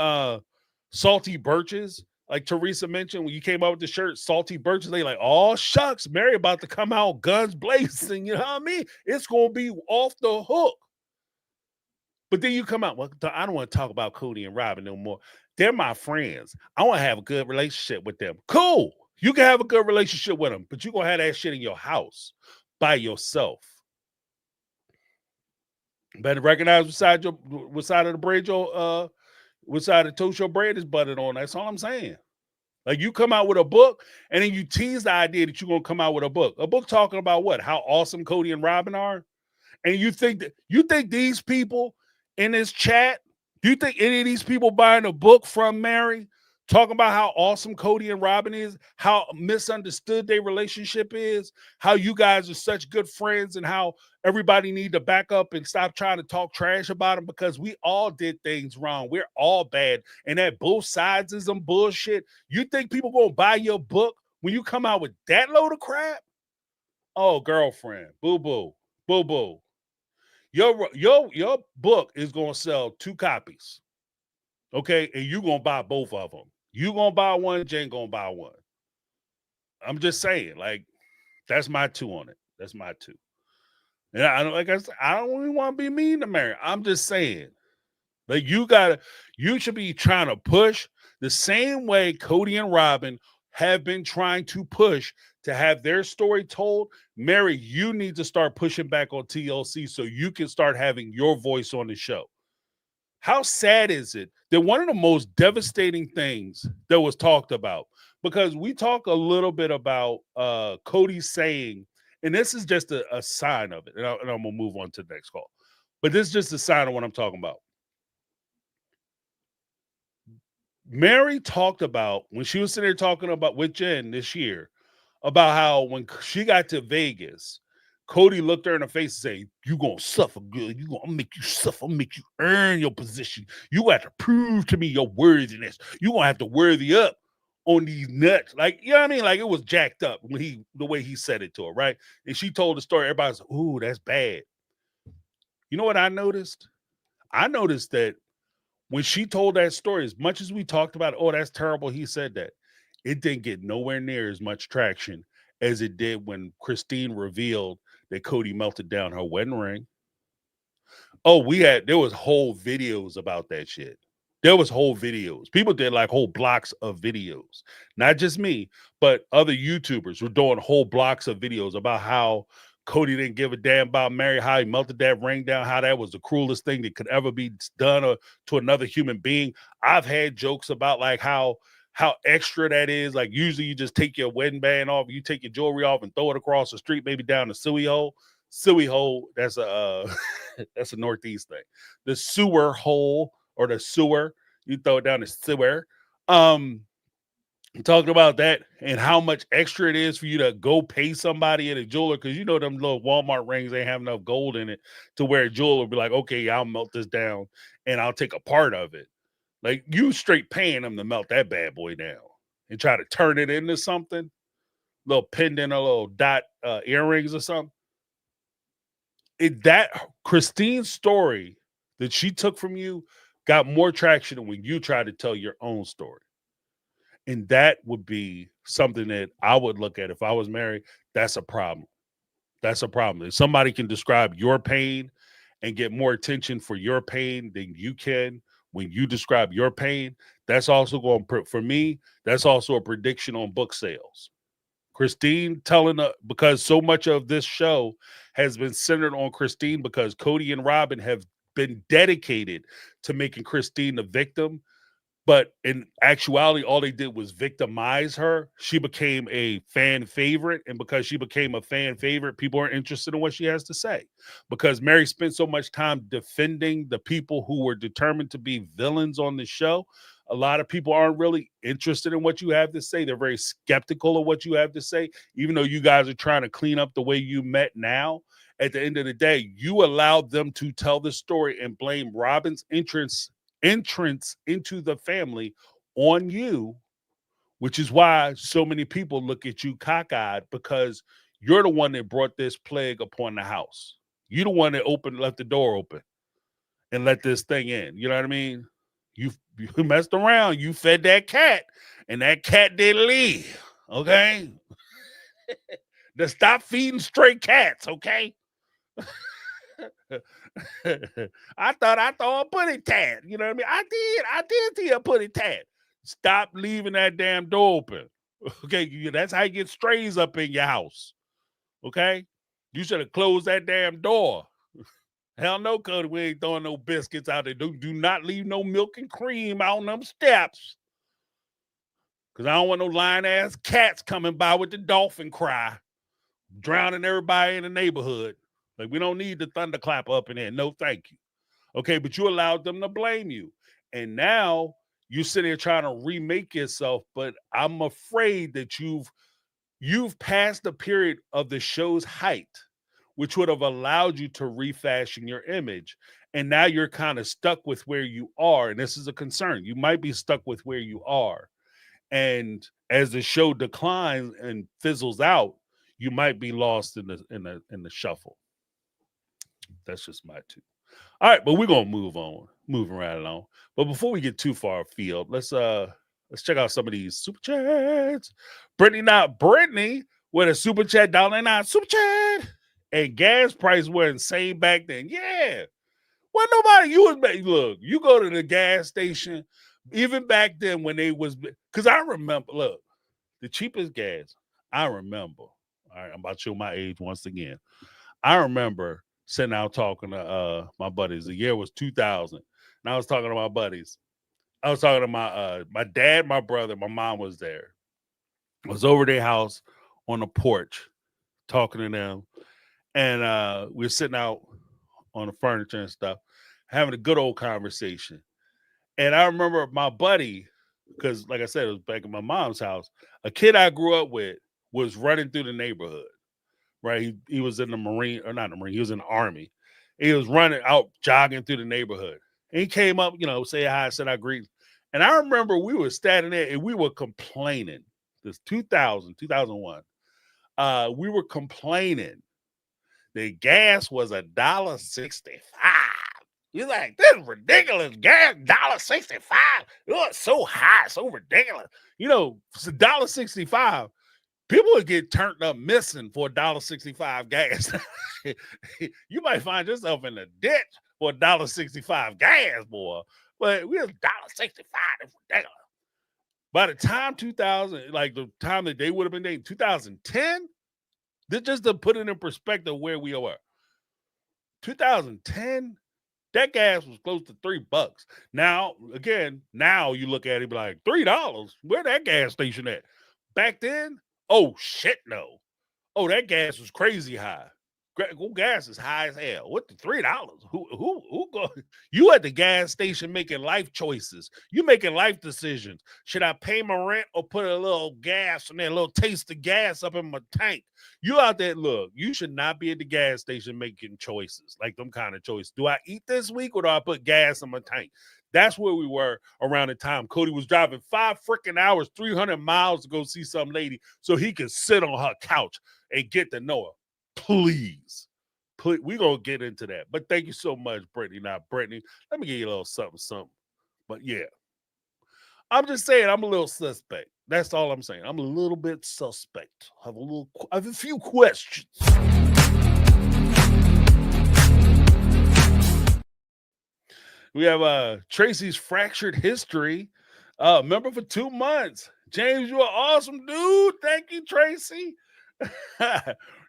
Salty Birches, like Teresa mentioned, when you came out with the shirt, Salty Birches, they like, oh, shucks, Mary about to come out guns blazing. You know what I mean? It's going to be off the hook. But then you come out, well, I don't want to talk about Cody and Robin no more. They're my friends. I want to have a good relationship with them. Cool. You can have a good relationship with them, but you're going to have that shit in your house by yourself. Better recognize what side of the bread what side of the toast your bread is buttered on. That's all I'm saying. Like, you come out with a book, and then you tease the idea that you're going to come out with a book talking about what? How awesome Cody and Robin are? And you think these people in this chat, do you think any of these people buying a book from Mary talking about how awesome Cody and Robin is, how misunderstood their relationship is, how you guys are such good friends, and how everybody need to back up and stop trying to talk trash about them because we all did things wrong. We're all bad. And that both sides is some bullshit. You think people gonna buy your book when you come out with that load of crap? Oh, girlfriend, boo-boo, boo-boo. Your book is gonna sell 2 copies. Okay, and you're gonna buy both of them. You gonna buy one, Jen gonna buy one. I'm just saying, like, that's my 2 on it. That's my 2. And I don't even want to be mean to Mary. I'm just saying, like, you should be trying to push the same way Cody and Robin have been trying to push to have their story told. Mary, you need to start pushing back on TLC so you can start having your voice on the show. How sad is it that one of the most devastating things that was talked about, because we talk a little bit about Cody saying, and this is just a sign of it, and I'm going to move on to the next call, but this is just a sign of what I'm talking about. Mary talked about, when she was sitting there talking about with Jen this year, about how when she got to Vegas, Cody looked her in the face and said, "You gonna suffer good. I'm gonna make you suffer. I'm gonna make you earn your position. You have to prove to me your worthiness. You gonna have to worthy up on these nuts." Like, you know what I mean? Like, it was jacked up when the way he said it to her, right? And she told the story. Everybody's like, "Ooh, that's bad." You know what I noticed? I noticed that when she told that story, as much as we talked about, oh, that's terrible, he said that, it didn't get nowhere near as much traction as it did when Christine revealed that Cody melted down her wedding ring. Oh, there was whole videos about that shit. There was whole videos. People did like whole blocks of videos. Not just me, but other YouTubers were doing whole blocks of videos about how Cody didn't give a damn about Mary, how he melted that ring down, how that was the cruelest thing that could ever be done to another human being. I've had jokes about like how how extra that is. Like usually you just take your wedding band off, you take your jewelry off and throw it across the street, maybe down the suey hole. Suey hole, that's a that's a Northeast thing. The sewer hole or the sewer, you throw it down the sewer. Talking about that and how much extra it is for you to go pay somebody at a jeweler, because you know them little Walmart rings ain't have enough gold in it to where a jeweler will be like, okay, I'll melt this down and I'll take a part of it. Like you straight paying them to melt that bad boy down and try to turn it into something, little pendant, a little dot earrings or something. That Christine's story that she took from you got more traction than when you tried to tell your own story. And that would be something that I would look at if I was married. That's a problem. That's a problem. If somebody can describe your pain and get more attention for your pain than you can when you describe your pain, that's also going to, for me, that's also a prediction on book sales. Christine telling, because so much of this show has been centered on Christine because Cody and Robin have been dedicated to making Christine the victim. But in actuality, all they did was victimize her. She became a fan favorite. And because she became a fan favorite, people are interested in what she has to say. Because Mary spent so much time defending the people who were determined to be villains on the show, a lot of people aren't really interested in what you have to say. They're very skeptical of what you have to say, even though you guys are trying to clean up the way you met now. At the end of the day, you allowed them to tell the story and blame Robin's entrance into the family on you, which is why so many people look at you cockeyed, because you're the one that brought this plague upon the house. You're the one that left the door open and let this thing in. You know what I mean? You messed around. You fed that cat, and that cat didn't leave. Okay? To stop feeding stray cats, okay? I thought I throw a putty tat. You know what I mean? I did see a putty tat. Stop leaving that damn door open. Okay, that's how you get strays up in your house. Okay? You should have closed that damn door. Hell no, Cody, we ain't throwing no biscuits out there. Do not leave no milk and cream out on them steps. Because I don't want no lying-ass cats coming by with the dolphin cry, drowning everybody in the neighborhood. Like, we don't need the thunderclap up in there. No, thank you. Okay, but you allowed them to blame you. And now you sit there trying to remake yourself, but I'm afraid that you've passed the period of the show's height, which would have allowed you to refashion your image. And now you're kind of stuck with where you are. And this is a concern. You might be stuck with where you are. And as the show declines and fizzles out, you might be lost in the shuffle. That's just my two. All right, but we're gonna moving right along. But before we get too far afield, let's check out some of these super chats. Brittany with a super chat, $1.99 super chat. And gas prices were insane back then. Yeah. Well, nobody, look, you go to the gas station, even back then when they was, because I remember, look, the cheapest gas, I remember. All right, I'm about to show my age once again. I remember sitting out talking to my buddies. The year was 2000. And I was talking to my buddies. I was talking to my dad, my brother, my mom was there. I was over their house on the porch talking to them. And we were sitting out on the furniture and stuff, having a good old conversation. And I remember my buddy, because like I said, it was back in my mom's house, a kid I grew up with was running through the neighborhood. Right, he was in the Marine, or not the Marine, he was in the Army. He was running out, jogging through the neighborhood. And he came up, say hi, said I greet. And I remember we were standing there and we were complaining. This 2001. We were complaining the gas was $1.65. You're like, this is ridiculous. Gas $1.65. It was so high, so ridiculous. It's $1.65. People would get turned up missing for $1.65 gas. You might find yourself in a ditch for $1.65 gas, boy. But we was $1.65. It's ridiculous. By the time 2000, like the time that they would have been dating, 2010, this just to put it in perspective where we were. 2010, That gas was close to $3. Now, again, now you look at it be like, $3? Where that gas station at? Back then, oh shit, no. Oh, that gas was crazy high. Gas is high as hell. What the $3? Who go? You at the gas station making life choices. You making life decisions. Should I pay my rent or put a little gas in there, a little taste of gas up in my tank? You out there, look, you should not be at the gas station making choices, like them kind of choices. Do I eat this week or do I put gas in my tank? That's where we were around the time Cody was driving 5 freaking hours, 300 miles to go see some lady so he could sit on her couch and get to know her. Please, we're going to get into that. But thank you so much, Brittany. Now, Brittany, let me give you a little something. But yeah, I'm just saying I'm a little suspect. That's all I'm saying. I'm a little bit suspect. I have a few questions. We have Tracy's fractured history. Member for 2 months. James, you're an awesome dude. Thank you, Tracy.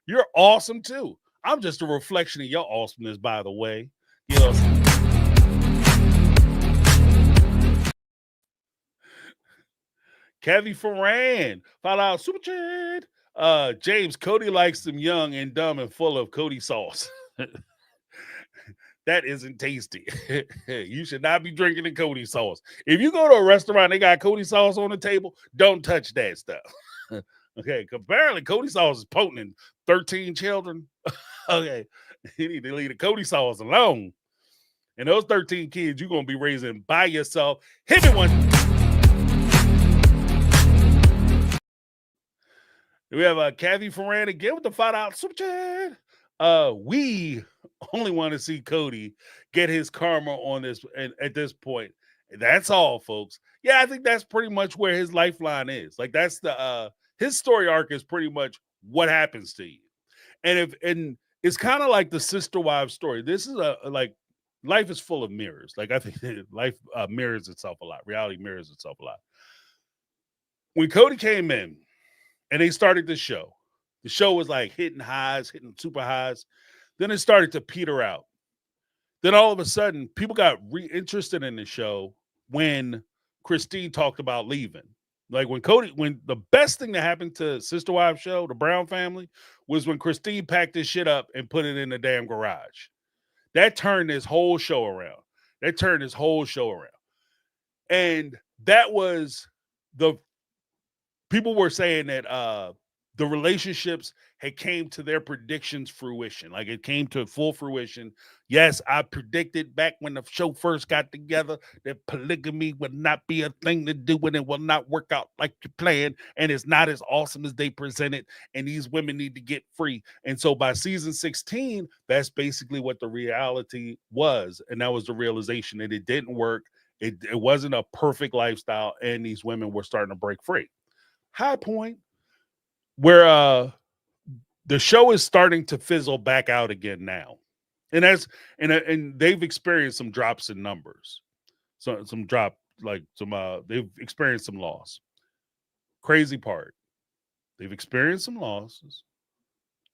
You're awesome too. I'm just a reflection of your awesomeness, by the way. You know, Kevy Ferran, follow out super chat. James, Cody likes them young and dumb and full of Cody sauce. That isn't tasty. You should not be drinking the Cody sauce. If you go to a restaurant, they got Cody sauce on the table, don't touch that stuff. Okay, apparently Cody sauce is potent in 13 children. Okay, you need to leave the Cody sauce alone. And those 13 kids you're going to be raising by yourself. Hit me one. We have Kathy Ferran again with the $5 super chat. We only want to see Cody get his karma on this at this point. That's all, folks. Yeah, I think that's pretty much where his lifeline is. Like that's the his story arc is pretty much what happens to you. And it's kind of like the sister wives story. This is like life is full of mirrors. Like I think life mirrors itself a lot. Reality mirrors itself a lot. When Cody came in and they started the show was like hitting super highs. Then it started to peter out. Then all of a sudden, people got interested in the show when Christine talked about leaving. Like when the best thing that happened to Sister Wives show, the Brown family, was when Christine packed this shit up and put it in the damn garage. That turned this whole show around. And that was people were saying that the relationships had came to their predictions fruition. Like it came to full fruition. Yes, I predicted back when the show first got together that polygamy would not be a thing to do and it will not work out like you planned. And it's not as awesome as they presented. And these women need to get free. And so by season 16, that's basically what the reality was. And that was the realization that it didn't work. It wasn't a perfect lifestyle. And these women were starting to break free. High point where the show is starting to fizzle back out again now, and they've experienced some drops in numbers, so they've experienced some loss. Crazy part, they've experienced some losses.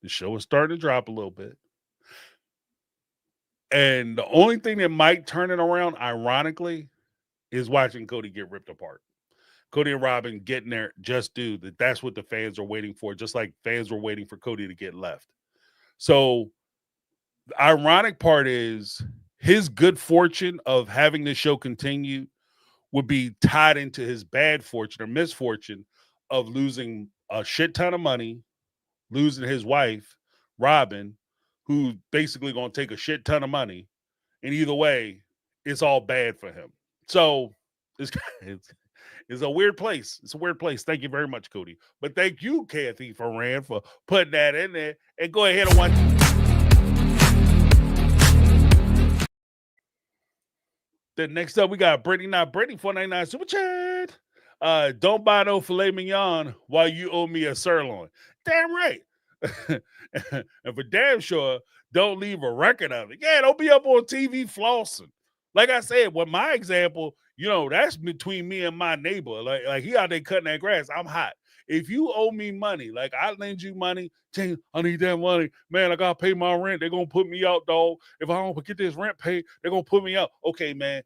The show is starting to drop a little bit, and the only thing that might turn it around, ironically, is watching Cody get ripped apart. Cody and Robin getting there just due that's what the fans are waiting for, just like fans were waiting for Cody to get left. So the ironic part is his good fortune of having the show continue would be tied into his bad fortune or misfortune of losing a shit ton of money, losing his wife, Robin, who's basically going to take a shit ton of money. And either way, it's all bad for him. So it's a weird place. It's a weird place. Thank you very much, Cody. But thank you, Kathy Ferran, for putting that in there. And go ahead and watch. Then next up, we got Brittany, not Brittany, 499 super chat. Don't buy no filet mignon while you owe me a sirloin. Damn right. And for damn sure, don't leave a record of it. Yeah, don't be up on TV flossing. Like I said, with my example, that's between me and my neighbor. Like he out there cutting that grass. I'm hot. if you owe me money, like I lend you money, James, I need that money. Man, I gotta pay my rent. They're gonna put me out, dog. If I don't get this rent paid, they're gonna put me out. Okay, man.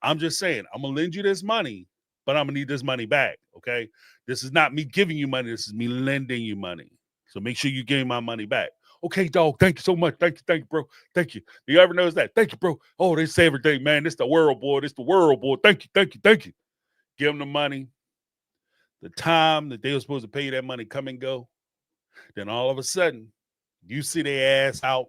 I'm just saying, I'm gonna lend you this money, but I'm gonna need this money back. Okay. This is not me giving you money, this is me lending you money. So make sure you give me my money back. Okay, dog. Thank you so much. Thank you, bro. Thank you. Do you ever notice that? Thank you, bro. Oh, they say everything, man. This the world, boy. This the world, boy. Thank you. Give them the money. The time that they were supposed to pay you that money come and go. Then all of a sudden, you see their ass out,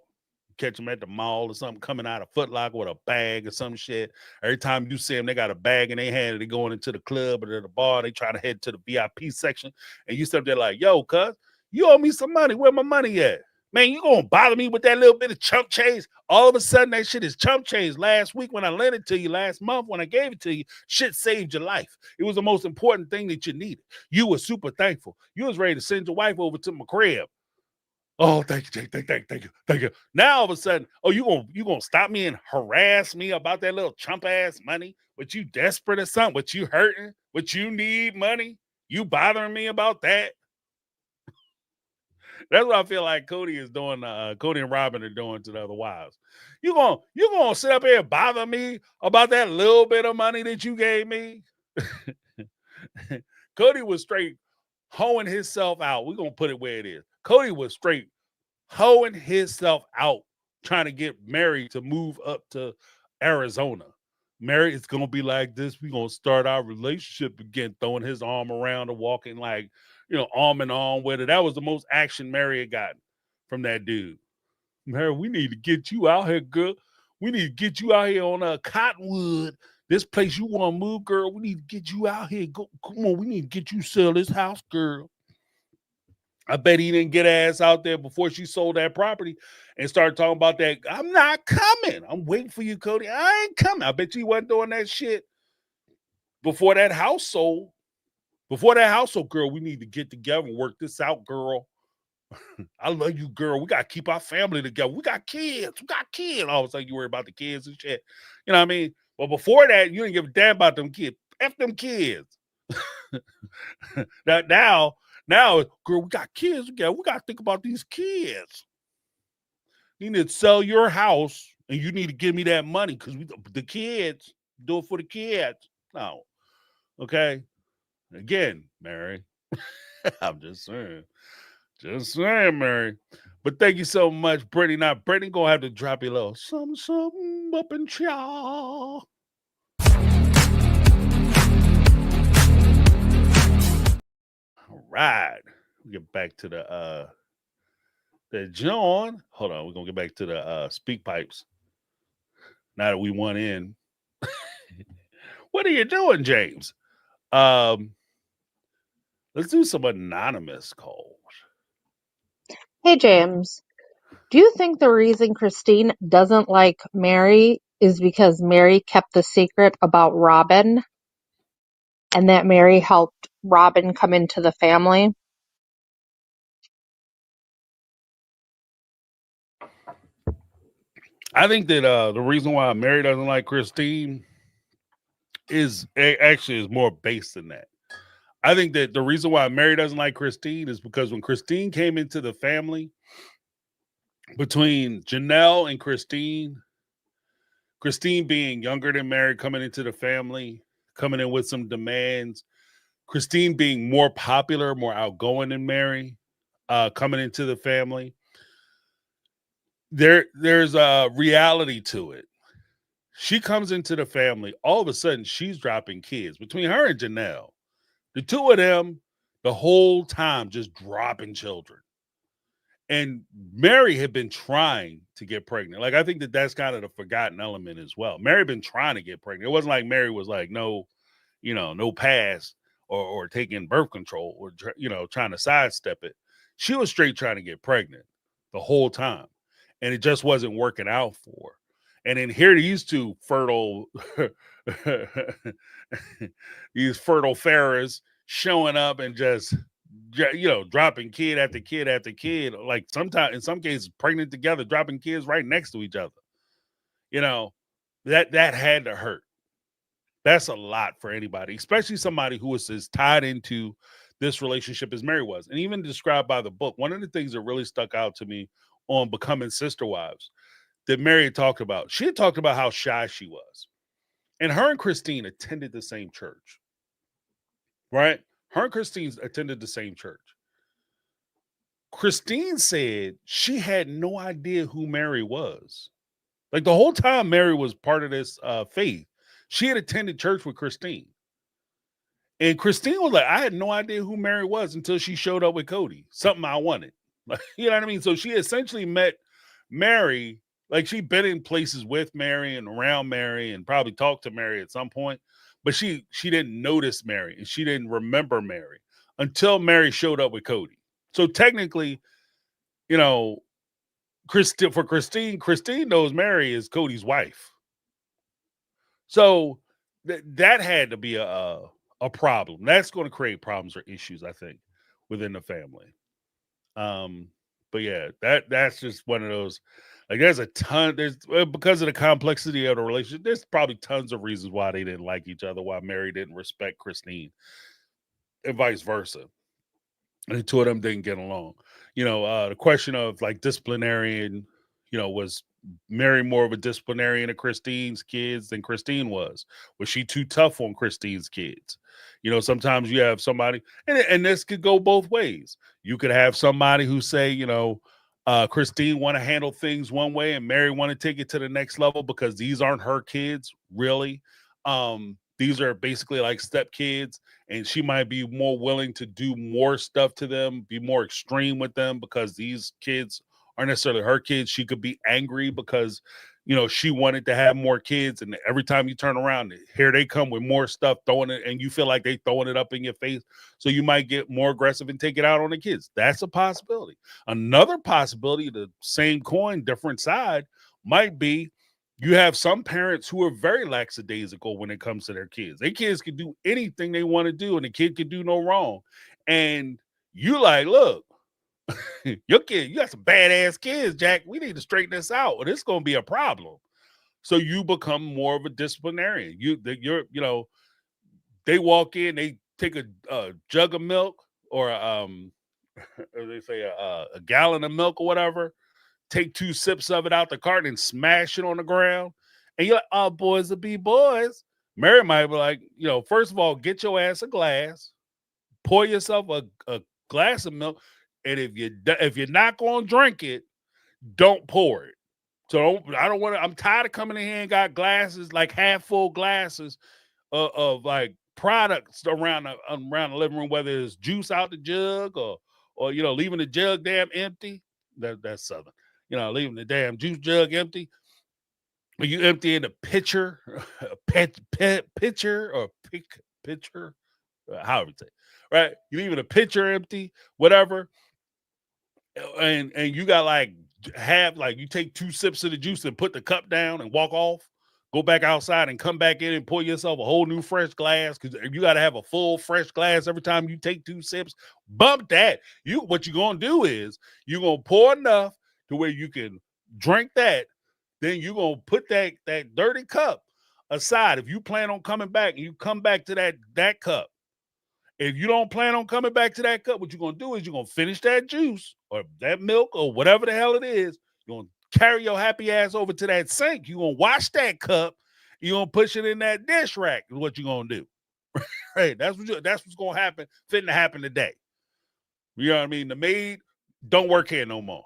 catch them at the mall or something, coming out of Foot Locker with a bag or some shit. Every time you see them, they got a bag in their hand. They going into the club or to the bar. They trying to head to the VIP section. And you sit there like, yo, cuz, you owe me some money. Where my money at? Man, you gonna bother me with that little bit of chump change? All of a sudden, that shit is chump change. Last week when I lent it to you, last month when I gave it to you, shit saved your life. It was the most important thing that you needed. You were super thankful. You was ready to send your wife over to my crib. Oh, thank you, Jake. Thank you. Now all of a sudden, oh, you gonna stop me and harass me about that little chump ass money? But you desperate or something? But you hurting? But you need money? You bothering me about that? That's what I feel like Cody is doing. Cody and Robin are doing to the other wives. You gonna sit up here and bother me about that little bit of money that you gave me? Cody was straight hoeing himself out. We're gonna put it where it is. Cody was straight hoeing himself out trying to get Mary to move up to Arizona. Mary, it's gonna be like this. We're gonna start our relationship again, throwing his arm around and walking like, arm in arm with her. That was the most action Mary had gotten from that dude. Mary, we need to get you out here, girl. We need to get you out here on Cottonwood. This place you want to move, girl. We need to get you out here. Go, come on, we need to get you sell this house, girl. I bet he didn't get ass out there before she sold that property and started talking about that. I'm not coming. I'm waiting for you, Cody. I ain't coming. I bet you wasn't doing that shit before that house sold. Before that house sold, girl, we need to get together and work this out, girl. I love you, girl. We got to keep our family together. We got kids. All of a sudden, you worry about the kids and shit. You know what I mean? But before that, you didn't give a damn about them kids. F them kids. Now, girl, we got kids. We got to think about these kids. You need to sell your house, and you need to give me that money because the kids, do it for the kids. No. Okay? Again, Mary. I'm just saying. Just saying, Mary. But thank you so much, Brittany. Now, Brittany gonna have to drop you a little something up in y'all. All right. We get back to the John. Hold on, we're gonna get back to the speak pipes. Now that we won in. What are you doing, James? Let's do some anonymous calls. Hey, James, do you think the reason Christine doesn't like Mary is because Mary kept the secret about Robin and that Mary helped Robin come into the family? I think that the reason why Mary doesn't like Christine is more based than that. I think that the reason why Mary doesn't like Christine is because when Christine came into the family, between Janelle and Christine being younger than Mary, coming into the family, coming in with some demands, Christine being more popular, more outgoing than Mary, coming into the family, there's a reality to it. She comes into the family, all of a sudden she's dropping kids. Between her and Janelle, the two of them, the whole time just dropping children. And Mary had been trying to get pregnant. Like, I think that that's kind of the forgotten element as well. Mary had been trying to get pregnant. It wasn't like Mary was like, no pass or taking birth control or, trying to sidestep it. She was straight trying to get pregnant the whole time. And it just wasn't working out for her. And then here these two fertile, these fertile pharaohs showing up and just, dropping kid after kid after kid, like sometimes in some cases pregnant together, dropping kids right next to each other. That had to hurt. That's a lot for anybody, especially somebody who is as tied into this relationship as Mary was. And even described by the book, one of the things that really stuck out to me on Becoming Sister Wives that Mary had talked about, she had talked about how shy she was. And her and Christine attended the same church, right? Her and Christine attended the same church. Christine said she had no idea who Mary was. Like the whole time Mary was part of this faith, she had attended church with Christine. And Christine was like, I had no idea who Mary was until she showed up with Cody, something I wanted. Like, you know what I mean? So she essentially met Mary, like she'd been in places with Mary and around Mary and probably talked to Mary at some point, but she didn't notice Mary and she didn't remember Mary until Mary showed up with Cody. So technically, you know, for Christine knows Mary is Cody's wife. So that had to be a problem. That's going to create problems or issues, I think, within the family. But yeah, that's just one of those. Like, there's a ton. Because of the complexity of the relationship, there's probably tons of reasons why they didn't like each other, why Mary didn't respect Christine, and vice versa. And the two of them didn't get along. The question of like disciplinarian, was Mary more of a disciplinarian of Christine's kids than Christine was? Was she too tough on Christine's kids? Sometimes you have somebody, and this could go both ways. You could have somebody who say, Christine want to handle things one way and Mary want to take it to the next level because these aren't her kids, really. These are basically like step kids, and she might be more willing to do more stuff to them, be more extreme with them because these kids aren't necessarily her kids. She could be angry because, she wanted to have more kids, and every time you turn around, here they come with more stuff, throwing it, and you feel like they throwing it up in your face. So you might get more aggressive and take it out on the kids. That's a possibility. Another possibility, the same coin, different side, might be you have some parents who are very lackadaisical when it comes to their kids. Their kids can do anything they want to do, and the kid can do no wrong. And you like, look, your kid, you got some badass kids, Jack. We need to straighten this out, or it's going to be a problem. So you become more of a disciplinarian. They walk in, they take a jug of milk, or they say a gallon of milk or whatever. Take 2 sips of it out the carton and smash it on the ground. And you're like, oh, boys will be boys. Mary might be like, first of all, get your ass a glass, pour yourself a glass of milk. And if you're not going to drink it, don't pour it. So I'm tired of coming in here and got glasses, like half full glasses of like products around the living room, whether it's juice out the jug or leaving the jug damn empty. That's Southern. Leaving the damn juice jug empty. Or you empty in a pitcher, pitcher, however you say, right? You leaving a pitcher empty, whatever. And you got you take 2 sips of the juice and put the cup down and walk off, go back outside and come back in and pour yourself a whole new fresh glass, because you got to have a full fresh glass every time you take 2 sips. Bump that. What you're going to do is you're going to pour enough to where you can drink that. Then you're going to put that dirty cup aside. If you plan on coming back and you come back to that cup, if you don't plan on coming back to that cup, what you're going to do is you're going to finish that juice or that milk or whatever the hell it is. You're going to carry your happy ass over to that sink. You're going to wash that cup. You're going to push it in that dish rack is what you're going to do. Right? That's what's going to happen, fitting to happen today. You know what I mean? The maid don't work here no more.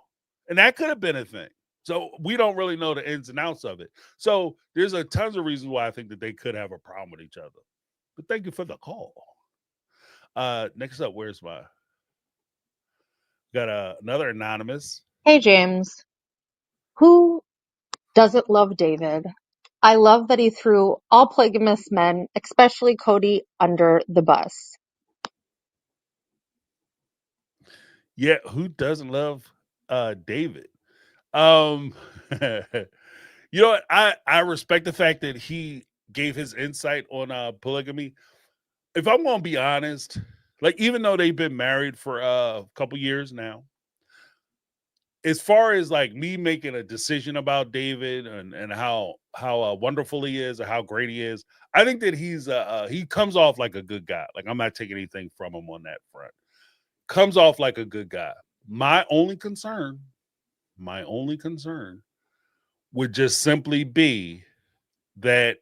And that could have been a thing. So we don't really know the ins and outs of it. So there's a tons of reasons why I think that they could have a problem with each other. But thank you for the call. Next up, where's my got another anonymous. Hey, James. Who doesn't love David? I love that he threw all polygamous men, especially Cody, under the bus. Yeah, who doesn't love David? You know what? I respect the fact that he gave his insight on polygamy. If I'm gonna be honest, like, even though they've been married for a couple years now, as far as like me making a decision about David and how wonderful he is or how great he is, I think that he comes off like a good guy. Like I'm not taking anything from him on that front. Comes off like a good guy. My only concern would just simply be that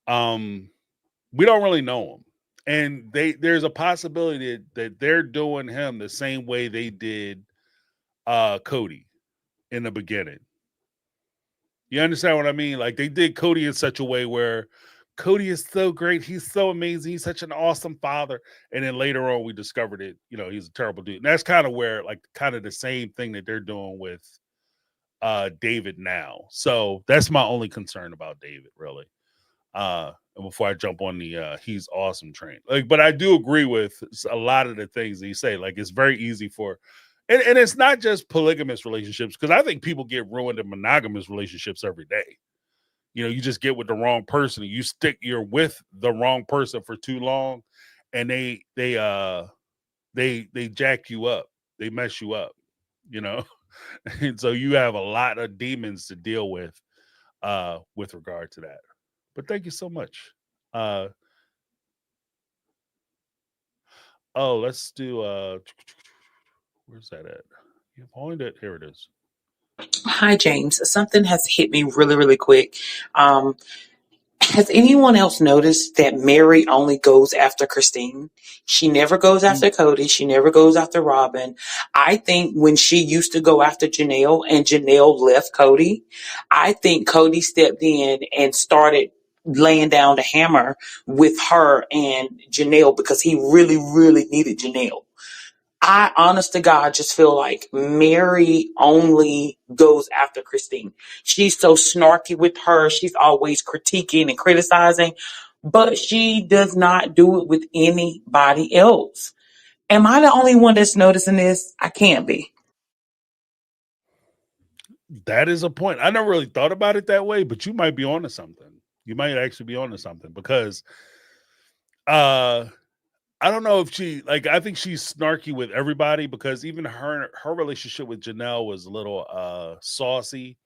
we don't really know him. And there's a possibility that they're doing him the same way they did Cody in the beginning. You understand what I mean? Like they did Cody in such a way where Cody is so great, he's so amazing, he's such an awesome father. And then later on we discovered it, he's a terrible dude. And that's kind of where like kind of the same thing that they're doing with David now. So that's my only concern about David, really. And before I jump on the he's awesome train. Like, but I do agree with a lot of the things that you say. Like it's very easy for and it's not just polygamous relationships, because I think people get ruined in monogamous relationships every day. You just get with the wrong person and you're with the wrong person for too long, and they jack you up, they mess you up, and so you have a lot of demons to deal with regard to that. But thank you so much. Let's do where's that at? You find it. Here it is. Hi, James. Something has hit me really, really quick. Has anyone else noticed that Mary only goes after Christine? She never goes after Cody. She never goes after Robin. I think when she used to go after Janelle and Janelle left Cody, I think Cody stepped in and started laying down the hammer with her and Janelle because he really, really needed Janelle. I, honest to God, just feel like Mary only goes after Christine. She's so snarky with her. She's always critiquing and criticizing, but she does not do it with anybody else. Am I the only one that's noticing this? I can't be. That is a point. I never really thought about it that way, but you might be onto something. You might actually be onto something because I don't know if I think she's snarky with everybody, because even her relationship with Janelle was a little saucy,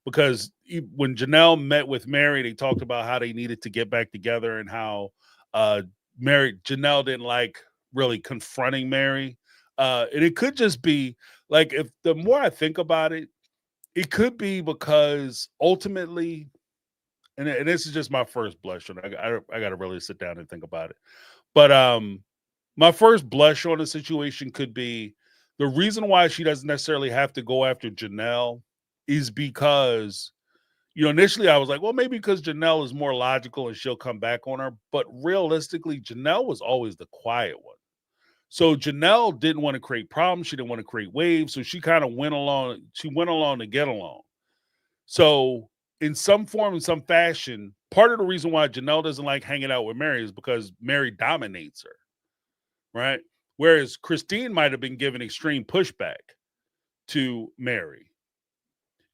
because when Janelle met with Mary, they talked about how they needed to get back together and how Janelle didn't like really confronting Mary. And it could just be like, if the more I think about it, it could be because ultimately, and this is just my first blush, and I got to really sit down and think about it. But my first blush on the situation could be the reason why she doesn't necessarily have to go after Janelle is because, initially I was like, well, maybe because Janelle is more logical and she'll come back on her. But realistically, Janelle was always the quiet one. So Janelle didn't want to create problems. She didn't want to create waves. So she kind of went along. She went along to get along. So in some form, in some fashion, part of the reason why Janelle doesn't like hanging out with Mary is because Mary dominates her, right? Whereas Christine might have been given extreme pushback to Mary.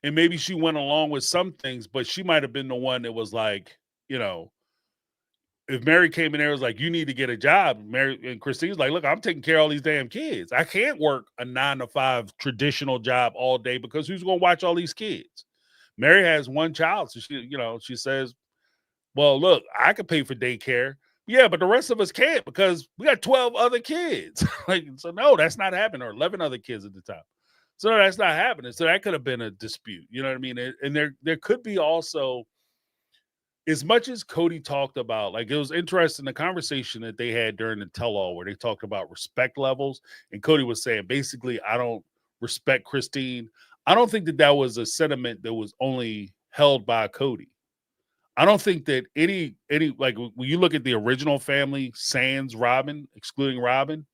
And maybe she went along with some things, but she might have been the one that was like, if Mary came in there and was like, you need to get a job, Mary and Christine's like, look, I'm taking care of all these damn kids. I can't work a 9-to-5 traditional job all day because who's going to watch all these kids? Mary has one child. So she says, well, look, I could pay for daycare. Yeah, but the rest of us can't because we got 12 other kids. So no, that's not happening, or 11 other kids at the time. So no, that's not happening. So that could have been a dispute. You know what I mean? And there could be also, as much as Cody talked about, like, it was interesting, the conversation that they had during the tell-all where they talked about respect levels. And Cody was saying, basically, I don't respect Christine. I don't think that was a sentiment that was only held by Cody. I don't think that any like when you look at the original family, sans Robin, excluding Robin,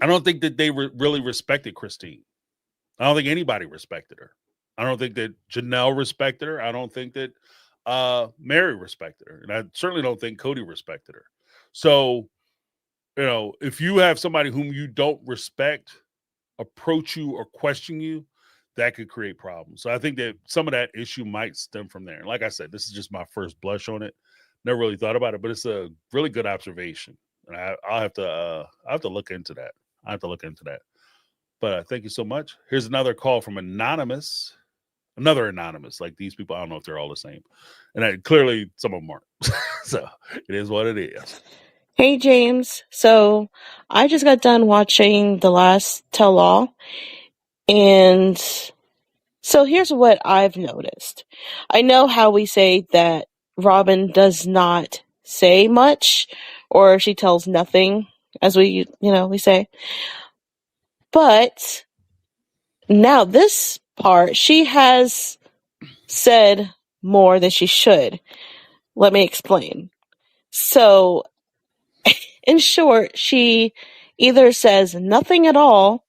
I don't think that they really respected Christine. I don't think anybody respected her. I don't think that Janelle respected her. I don't think that Mary respected her. And I certainly don't think Cody respected her. So, if you have somebody whom you don't respect approach you or question you, that could create problems. So I think that some of that issue might stem from there. And like I said, this is just my first blush on it. Never really thought about it, but it's a really good observation. And I'll have to look into that. I have to look into that. But thank you so much. Here's another call from anonymous. Another anonymous. Like these people, I don't know if they're all the same. And clearly some of them aren't. So it is what it is. Hey, James. So I just got done watching The Last Tell All. And so here's what I've noticed. I know how we say that Robin does not say much, or she tells nothing, as we say. But now this part, she has said more than she should. Let me explain. So, in short, she either says nothing at all,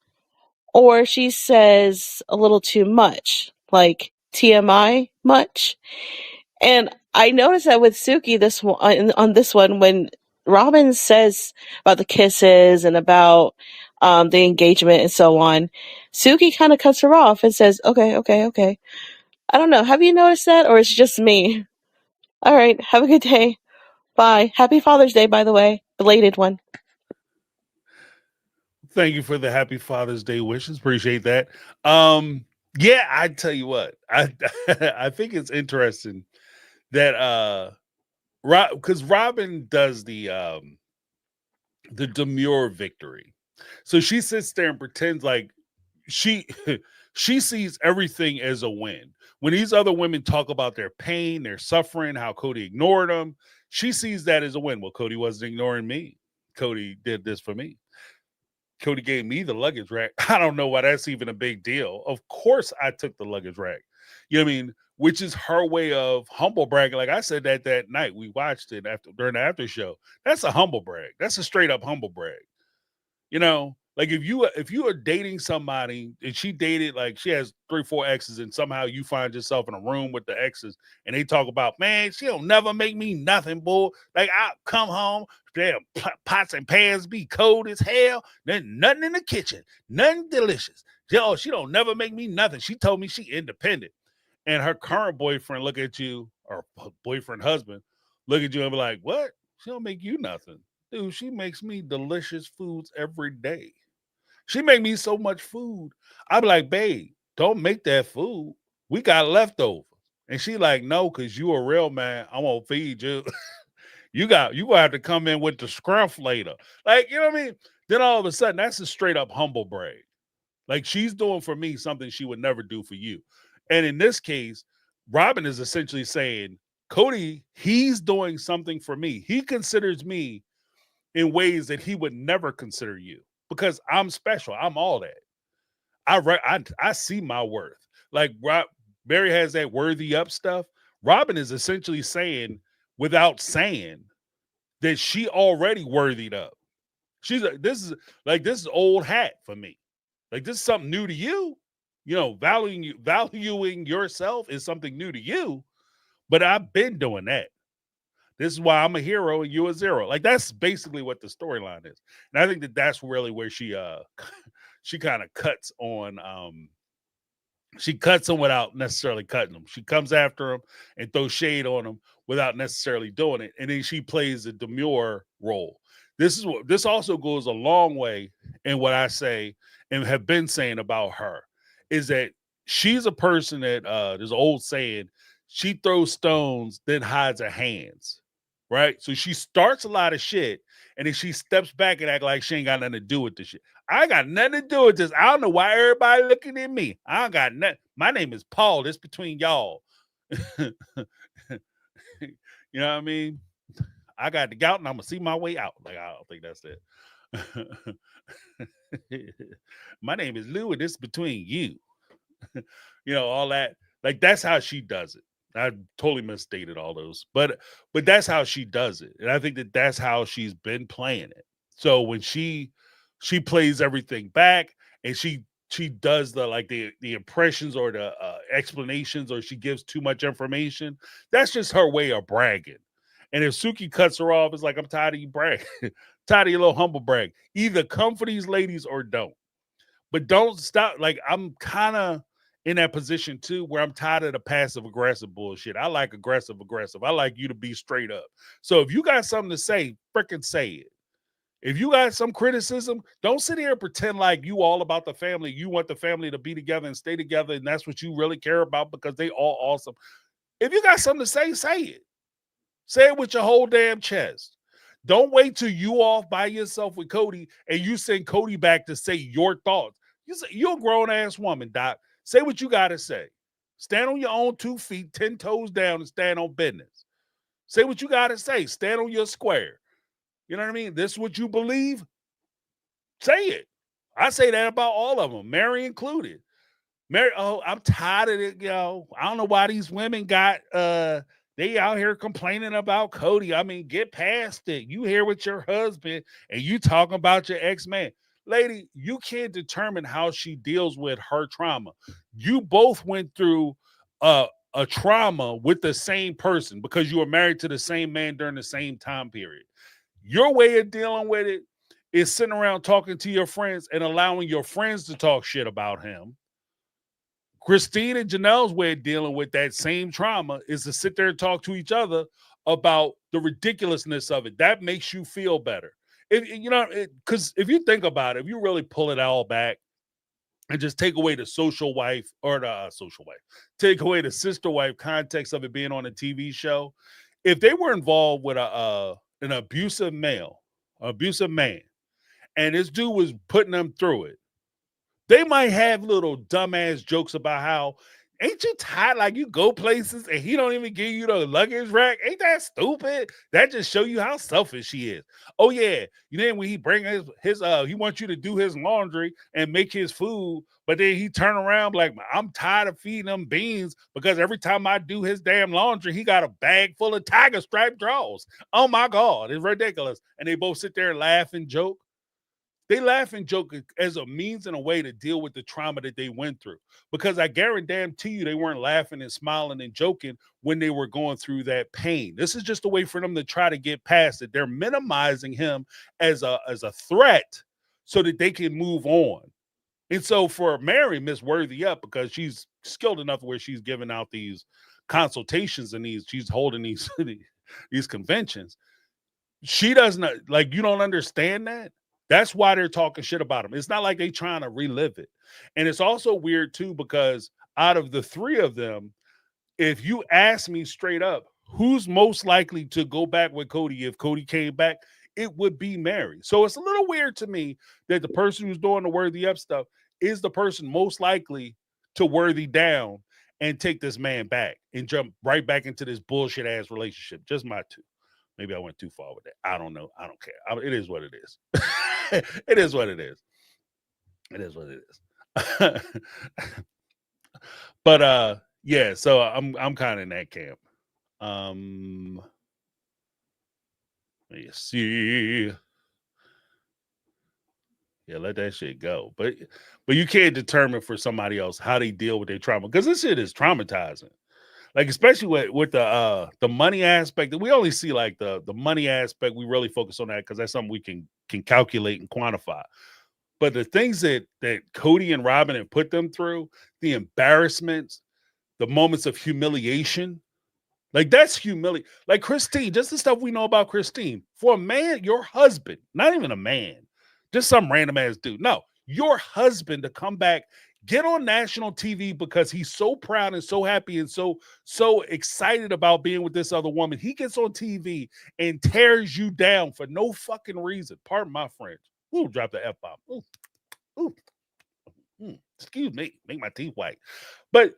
or she says a little too much, like TMI much. And I noticed that with Suki this one, on this one, when Robin says about the kisses and about the engagement and so on, Suki kind of cuts her off and says, okay. I don't know. Have you noticed that, or it's just me? All right. Have a good day. Bye. Happy Father's Day, by the way. Belated one. Thank you for the happy Father's Day wishes. Appreciate that. Yeah, I tell you what, I I think it's interesting that because Robin does the demure victory. So she sits there and pretends like she she sees everything as a win. When these other women talk about their pain, their suffering, how Cody ignored them, she sees that as a win. Well, Cody wasn't ignoring me. Cody did this for me. Cody gave me the luggage rack. I don't know why that's even a big deal. Of course I took the luggage rack. You know what I mean? Which is her way of humble bragging. Like I said that night we watched it during the after show. That's a humble brag. That's a straight up humble brag. You know, like if you are dating somebody and she dated, like she has 3-4 exes, and somehow you find yourself in a room with the exes and they talk about, man, she'll never make me nothing, boy. Like I come home, damn pots and pans be cold as hell. There's nothing in the kitchen, nothing delicious. She don't never make me nothing. She told me she independent. And her current boyfriend look at you, or boyfriend husband look at you and be like, what? She don't make you nothing. Dude, she makes me delicious foods every day. She make me so much food. I be like, babe, don't make that food. We got leftovers. And she like, no, because you a real man. I'm gonna feed you. you gonna have to come in with the scruff later. Like, you know what I mean? Then all of a sudden, that's a straight up humble brag. Like she's doing for me something she would never do for you. And in this case, Robin is essentially saying, Cody, he's doing something for me. He considers me in ways that he would never consider you because I'm special. I'm all that. I see my worth. Like Barry has that worthy up stuff. Robin is essentially saying, without saying, that she already worthied up. She's like, this is old hat for me. Like this is something new to you. You know, valuing yourself is something new to you. But I've been doing that. This is why I'm a hero and you a zero. Like that's basically what the storyline is. And I think that that's really where she she kind of cuts on she cuts them without necessarily cutting them. She comes after them and throws shade on them without necessarily doing it. And then she plays a demure role. This also goes a long way in what I say and have been saying about her is that she's a person that there's an old saying, she throws stones, then hides her hands. Right? So she starts a lot of shit and then she steps back and act like she ain't got nothing to do with this shit. I got nothing to do with this. I don't know why everybody looking at me. I don't got nothing. My name is Paul. This between y'all. You know what I mean? I got the gout and I'm gonna see my way out. Like, I don't think that's it. My name is Lou and this is between you. You know, all that. Like, that's how she does it. I totally misstated all those, but that's how she does it. And I think that that's how she's been playing it. So when she plays everything back and she does the impressions or the explanations, or she gives too much information, that's just her way of bragging. And if Suki cuts her off, it's like, I'm tired of you bragging. Tired of your little humble brag. Either come for these ladies or don't. But don't stop. Like, I'm kind of in that position too, where I'm tired of the passive aggressive bullshit. I like aggressive. I like you to be straight up. So if you got something to say, freaking say it. If you got some criticism, don't sit here and pretend like you all about the family. You want the family to be together and stay together, and that's what you really care about because they all awesome. If you got something to say it. Say it with your whole damn chest. Don't wait till you off by yourself with Cody and you send Cody back to say your thoughts. You're a grown-ass woman, Doc. Say what you got to say. Stand on your own 2 feet, 10 toes down, and stand on business. Say what you got to say. Stand on your square. You know what I mean? This is what you believe? Say it. I say that about all of them, Mary included. Mary, oh, I'm tired of it, yo. I don't know why these women got they out here complaining about Cody. I mean, get past it. You here with your husband and you talking about your ex-man. Lady, you can't determine how she deals with her trauma. You both went through a trauma with the same person because you were married to the same man during the same time period. Your way of dealing with it is sitting around talking to your friends and allowing your friends to talk shit about him. Christine and Janelle's way of dealing with that same trauma is to sit there and talk to each other about the ridiculousness of it. That makes you feel better. Because if you think about it, if you really pull it all back and just take away the social wife or the social wife, take away the sister wife context of it being on a TV show, if they were involved with an abusive man, and this dude was putting them through it, they might have little dumbass jokes about how, ain't you tired? Like you go places and he don't even give you the luggage rack. Ain't that stupid? That just show you how selfish he is. Oh yeah, then when he bring his he wants you to do his laundry and make his food, but then he turn around like, I'm tired of feeding them beans because every time I do his damn laundry, he got a bag full of tiger stripe drawers. Oh my God, it's ridiculous. And they both sit there and laugh and joke. They laugh and joke as a means and a way to deal with the trauma that they went through. Because I guarantee you they weren't laughing and smiling and joking when they were going through that pain. This is just a way for them to try to get past it. They're minimizing him as a threat so that they can move on. And so for Mary, Miss Worthy up because she's skilled enough where she's giving out these consultations and she's holding these conventions. She doesn't, like, you don't understand that. That's why they're talking shit about him. It's not like they're trying to relive it. And it's also weird, too, because out of the three of them, if you ask me straight up, who's most likely to go back with Cody if Cody came back, it would be Mary. So it's a little weird to me that the person who's doing the worthy up stuff is the person most likely to worthy down and take this man back and jump right back into this bullshit ass relationship. Just my two. Maybe I went too far with that. I don't know. I don't care. It is what it is. It is what it is. It is what it is. But yeah, so I'm kind of in that camp. Let me see. Yeah, let that shit go. But you can't determine for somebody else how they deal with their trauma because this shit is traumatizing. Like, especially with the money aspect, we only see like the money aspect. We really focus on that because that's something we can calculate and quantify. But the things that Cody and Robin have put them through, the embarrassments, the moments of humiliation, like that's humiliating. Like Christine, just the stuff we know about Christine. For a man, your husband, not even a man, just some random ass dude. No, your husband to come back, get on national TV because he's so proud and so happy and so excited about being with this other woman. He gets on TV and tears you down for no fucking reason. Pardon my French. Ooh, drop the F-bomb. Ooh. Excuse me. Make my teeth white. But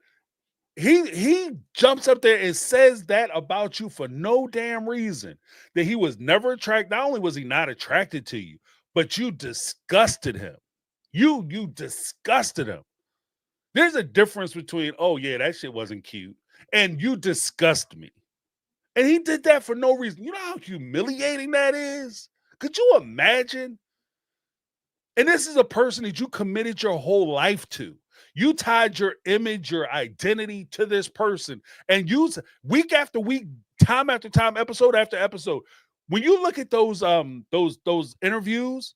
he jumps up there and says that about you for no damn reason. That he was never attracted. Not only was he not attracted to you, but you disgusted him. You disgusted him. There's a difference between, oh yeah, that shit wasn't cute, and you disgust me. And he did that for no reason. You know how humiliating that is? Could you imagine? And this is a person that you committed your whole life to. You tied your image, your identity to this person, and use week after week, time after time, episode after episode. When you look at those interviews,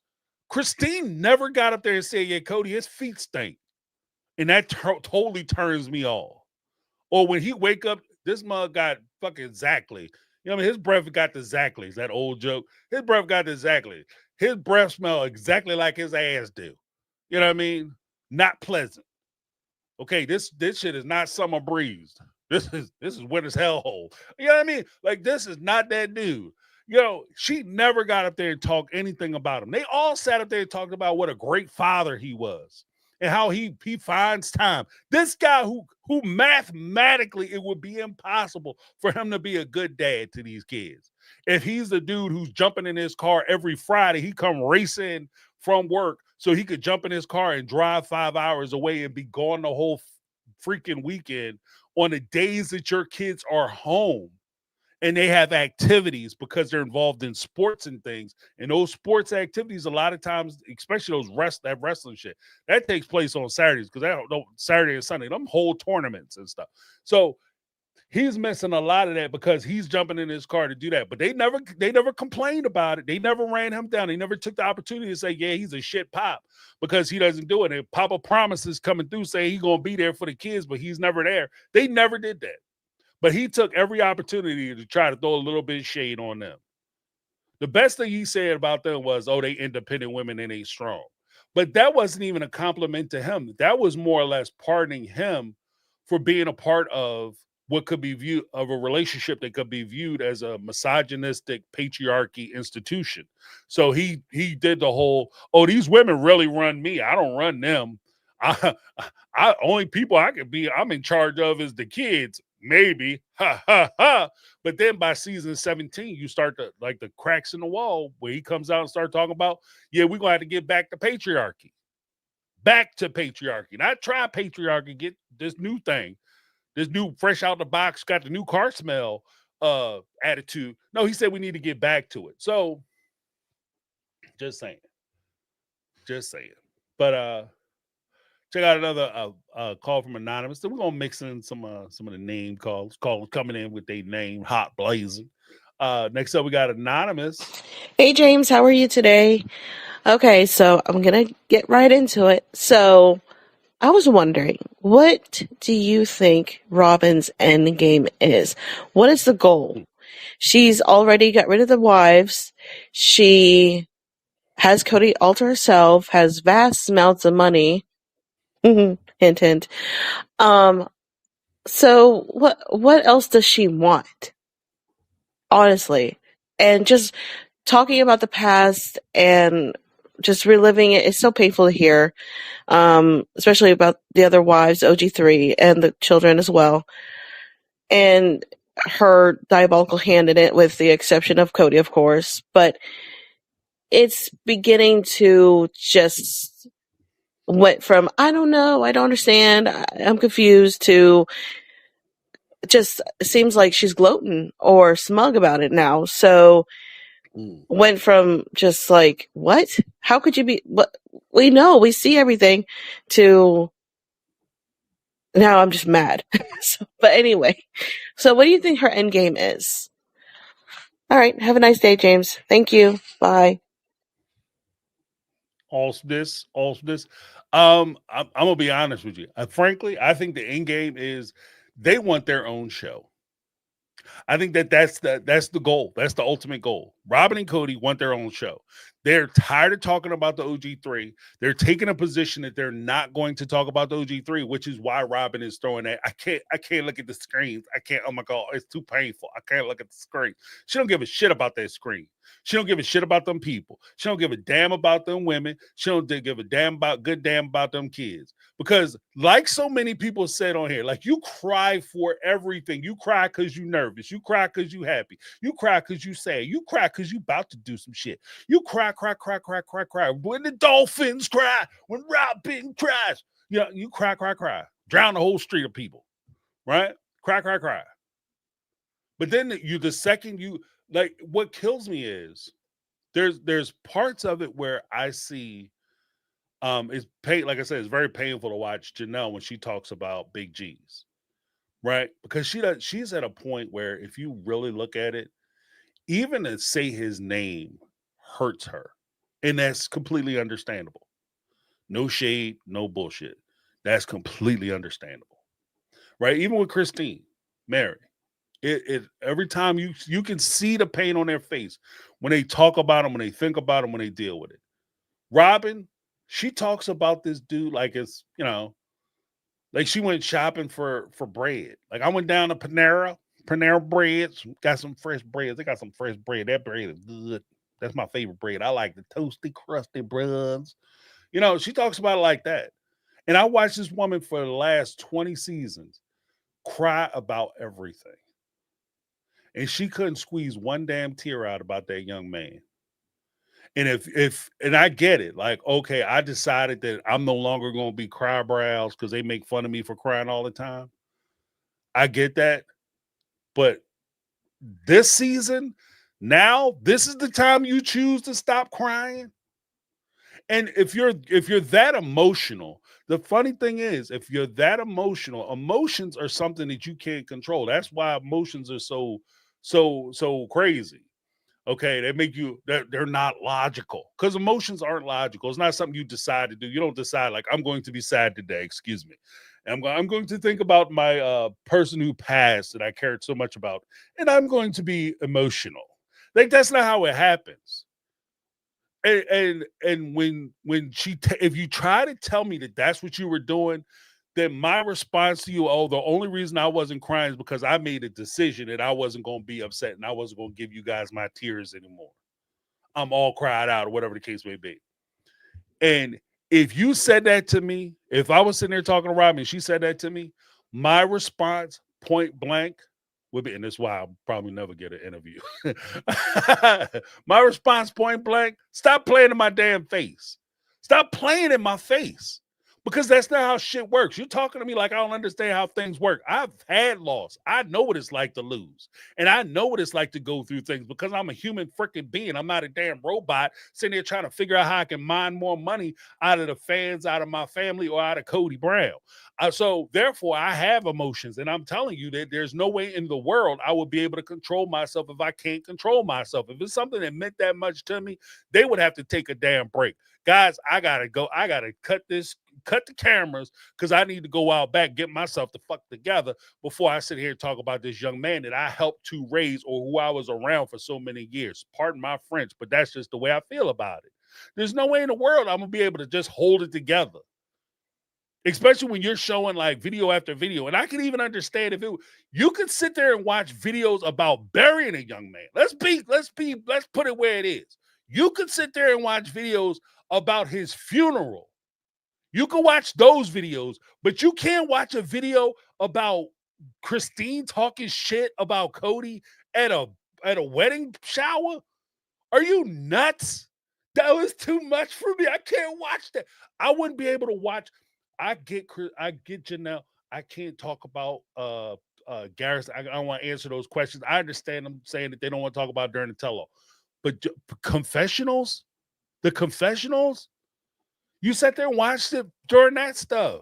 Christine never got up there and said, "Yeah, Cody, his feet stink," and that totally turns me off. Or when he wake up, this mug got fucking exactly. You know what I mean? His breath got the Zackleys, that old joke. His breath got the Zackleys. his breath smell exactly like his ass do. You know what I mean? Not pleasant. Okay, this shit is not summer breeze. This is winter's hellhole. You know what I mean? Like, this is not that dude. She never got up there and talked anything about him. They all sat up there and talked about what a great father he was and how he finds time. This guy who mathematically it would be impossible for him to be a good dad to these kids. If he's the dude who's jumping in his car every Friday, he come racing from work so he could jump in his car and drive 5 hours away and be gone the whole freaking weekend on the days that your kids are home and they have activities because they're involved in sports and things. And those sports activities, a lot of times, especially that wrestling shit, that takes place on Saturdays because Saturday and Sunday, them whole tournaments and stuff. So he's missing a lot of that because he's jumping in his car to do that. But they never complained about it. They never ran him down. They never took the opportunity to say, yeah, he's a shit pop because he doesn't do it. And Papa promises coming through saying he's going to be there for the kids, but he's never there. They never did that. But he took every opportunity to try to throw a little bit of shade on them. The best thing he said about them was, oh, they independent women and they strong. But that wasn't even a compliment to him. That was more or less pardoning him for being a part of what could be viewed of a relationship that could be viewed as a misogynistic patriarchy institution. So he did the whole, oh, these women really run me. I don't run them. I only people I'm in charge of is the kids. Maybe, ha ha ha. But then by season 17, you start to like the cracks in the wall where he comes out and start talking about, yeah, we're gonna have to get back to patriarchy. Back to patriarchy. Not try patriarchy, get this new thing, this new fresh out the box, got the new car smell attitude. No, he said we need to get back to it. So just saying. But check out another call from Anonymous. Then we're gonna mix in some of the name calls coming in with their name hot blazing. Next up we got Anonymous. Hey James, how are you today? Okay, so I'm gonna get right into it. So I was wondering, what do you think Robin's end game is? What is the goal? She's already got rid of the wives. She has Cody all to herself, has vast amounts of money. hint, hint. So what else does she want? Honestly. And just talking about the past and just reliving it is so painful to hear. Especially about the other wives, OG3, and the children as well. And her diabolical hand in it, with the exception of Cody, of course. But it's beginning to just went from, I don't know, I don't understand, I'm confused, to just seems like she's gloating or smug about it now. So went from just like, what? How could you be? What? We know, we see everything, to now I'm just mad. But anyway, so what do you think her end game is? All right. Have a nice day, James. Thank you. Bye. Awesomeness. I'm gonna be honest with you. Frankly, I think the end game is they want their own show. I think that's the goal. That's the ultimate goal. Robin and Cody want their own show. They're tired of talking about the OG3. They're taking a position that they're not going to talk about the OG3, which is why Robin is throwing that. I can't look at the screens. I can't. Oh my God, it's too painful. I can't look at the screen. She don't give a shit about that screen. She don't give a shit about them people. She don't give a damn about them women. She don't give a damn about them kids. Because like so many people said on here, like, you cry for everything. You cry because you nervous. You cry because you happy. You cry because you sad. You cry because you about to do some shit. You cry. When the Dolphins cry, when Robin cries, you cry. Drown the whole street of people, right? Cry. But then the second you, like, what kills me is there's parts of it where I see it's pain. Like I said, it's very painful to watch Janelle when she talks about Big G's, right? Because she's at a point where if you really look at it, even to say his name hurts her. And that's completely understandable. No shade, no bullshit. That's completely understandable. Right? Even with Christine, Mary, it every time you can see the pain on their face when they talk about him, when they think about him, when they deal with it. Robin, she talks about this dude like it's, like she went shopping for bread. Like I went down to Panera Breads, got some fresh breads. They got some fresh bread. That bread is good. That's my favorite bread. I like the toasty, crusty breads. She talks about it like that. And I watched this woman for the last 20 seasons cry about everything. And she couldn't squeeze one damn tear out about that young man. And and I get it, like, okay, I decided that I'm no longer going to be cry brows because they make fun of me for crying all the time. I get that. But this season, now this is the time you choose to stop crying. And if you're that emotional, the funny thing is, if you're that emotional, emotions are something that you can't control. That's why emotions are so crazy. Okay, they make you, they're not logical because emotions aren't logical. It's not something you decide to do. You don't decide like, I'm going to be sad today, excuse me. And I'm going to think about my person who passed that I cared so much about, and I'm going to be emotional. Like that's not how it happens. And when if you try to tell me that that's what you were doing, then my response to you, the only reason I wasn't crying is because I made a decision that I wasn't going to be upset and I wasn't going to give you guys my tears anymore. I'm all cried out or whatever the case may be. And if you said that to me, if I was sitting there talking to Robin and she said that to me, my response point blank would be, and that's why I'll probably never get an interview. My response point blank, stop playing in my damn face. Stop playing in my face. Because that's not how shit works. You're talking to me like I don't understand how things work. I've had loss. I know what it's like to lose. And I know what it's like to go through things because I'm a human freaking being. I'm not a damn robot sitting there trying to figure out how I can mine more money out of the fans, out of my family, or out of Cody Brown. So therefore, I have emotions. And I'm telling you that there's no way in the world I would be able to control myself if I can't control myself. If it's something that meant that much to me, they would have to take a damn break. Guys, I got to go. I got to cut the cameras because I need to go out back, get myself the fuck together before I sit here and talk about this young man that I helped to raise or who I was around for so many years. Pardon my French, but that's just the way I feel about it. There's no way in the world I'm going to be able to just hold it together. Especially when you're showing like video after video. And I can even understand if you could sit there and watch videos about burying a young man. Let's put it where it is. You could sit there and watch videos about his funeral. You can watch those videos, but you can't watch a video about Christine talking shit about Cody at a wedding shower. Are you nuts? That was too much for me. I can't watch that. I wouldn't be able to watch. I get Janelle. I can't talk about Garrison. I don't want to answer those questions. I understand them saying that they don't want to talk about during the tell-all. But confessionals? The confessionals? You sat there and watched it during that stuff.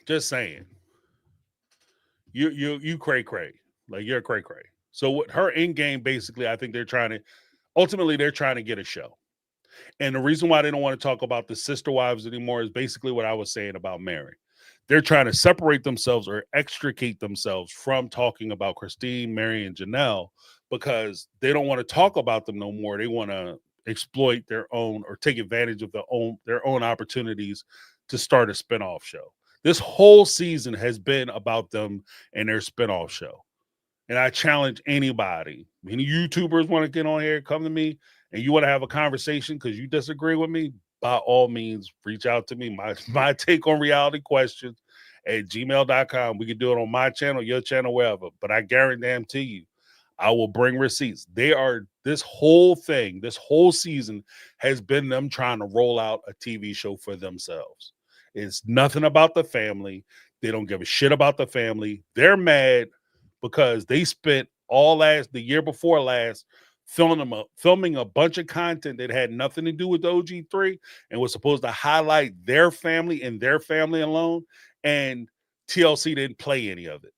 Just saying. You cray. Like you're cray. So what her end game, basically, I think they're trying to get a show. And the reason why they don't want to talk about the sister wives anymore is basically what I was saying about Mary. They're trying to separate themselves or extricate themselves from talking about Christine, Mary, and Janelle because they don't want to talk about them no more. They want to exploit their own or take advantage of their own opportunities to start a spinoff show. This whole season has been about them and their spinoff show. And I challenge anybody, any YouTubers want to get on here, come to me, and you want to have a conversation because you disagree with me, by all means, reach out to me. My take on reality questions at gmail.com. We can do it on my channel, your channel, wherever. But I guarantee you, I will bring receipts. This whole season has been them trying to roll out a TV show for themselves. It's nothing about the family. They don't give a shit about the family. They're mad because they spent the year before last filming a bunch of content that had nothing to do with OG3 and was supposed to highlight their family and their family alone. And TLC didn't play any of it.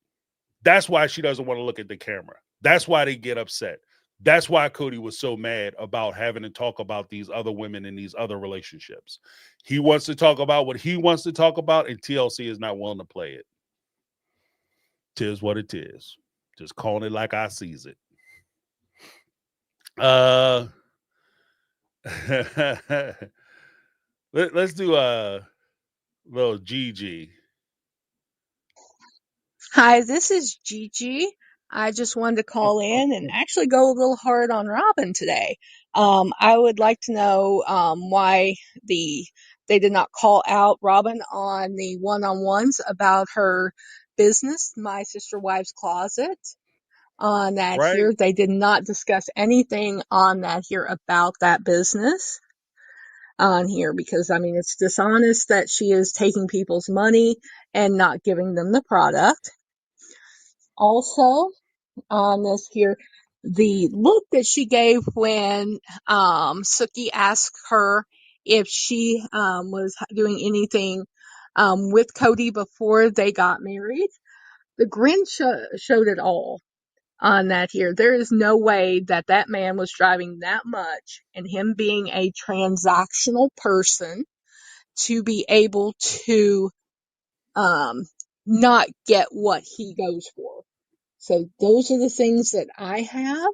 That's why she doesn't want to look at the camera. That's why they get upset. That's why Cody was so mad about having to talk about these other women in these other relationships. He wants to talk about what he wants to talk about, and TLC is not willing to play it. Tis what it is. Just calling it like I sees it. Uh, let's do a little Gigi. Hi, this is Gigi. I just wanted to call in and actually go a little hard on Robin today. I would like to know why they did not call out Robin on the one-on-ones about her business, My Sister Wives Closet. On that Right? here, they did not discuss anything on that here about that business on here because I mean it's dishonest that she is taking people's money and not giving them the product. Also, on this here, the look that she gave when Sookie asked her if she was doing anything with Cody before they got married, the grin showed it all on that here. There is no way that that man was driving that much, and him being a transactional person to be able to not get what he goes for. So those are the things that I have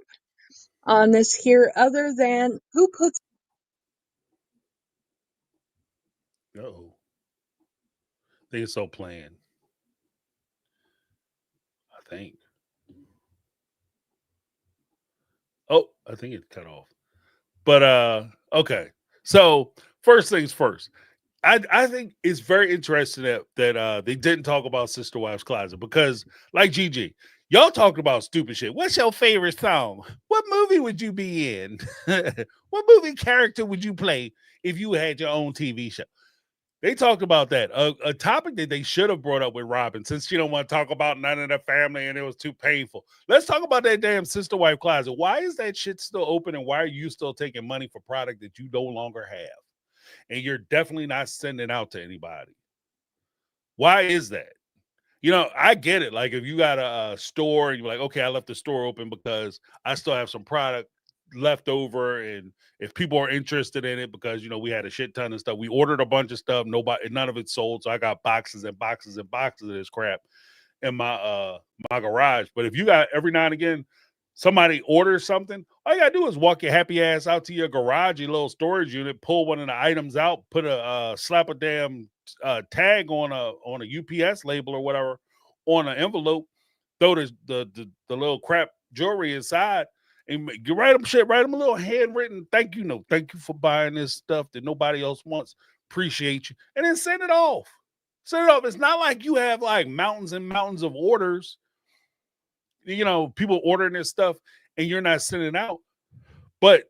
on this here, other than who puts. Oh, they are so planned. I think. Oh, I think it cut off. But okay. So first things first. I think it's very interesting that they didn't talk about Sister Wives Closet because, like Gigi, y'all talked about stupid shit. What's your favorite song? What movie would you be in? What movie character would you play if you had your own TV show? They talked about that. A topic that they should have brought up with Robin, since she don't want to talk about none of the family and it was too painful. Let's talk about that damn Sister Wife Closet. Why is that shit still open and why are you still taking money for product that you no longer have? And you're definitely not sending out to anybody. Why is that? You know, I get it. Like if you got a store and you're like, okay, I left the store open because I still have some product left over, and if people are interested in it, because you know we had a shit ton of stuff, we ordered a bunch of stuff, none of it sold, so I got boxes and boxes and boxes of this crap in my garage. But if you got every now and again somebody orders something, all you gotta do is walk your happy ass out to your garage, your little storage unit, pull one of the items out, put a slap a damn tag on a UPS label or whatever on an envelope, throw the little crap jewelry inside, and you write them a little handwritten thank you note. Thank you for buying this stuff that nobody else wants. Appreciate you, and then send it off. Send it off. It's not like you have like mountains and mountains of orders. You know, people ordering this stuff, and you're not sending it out. But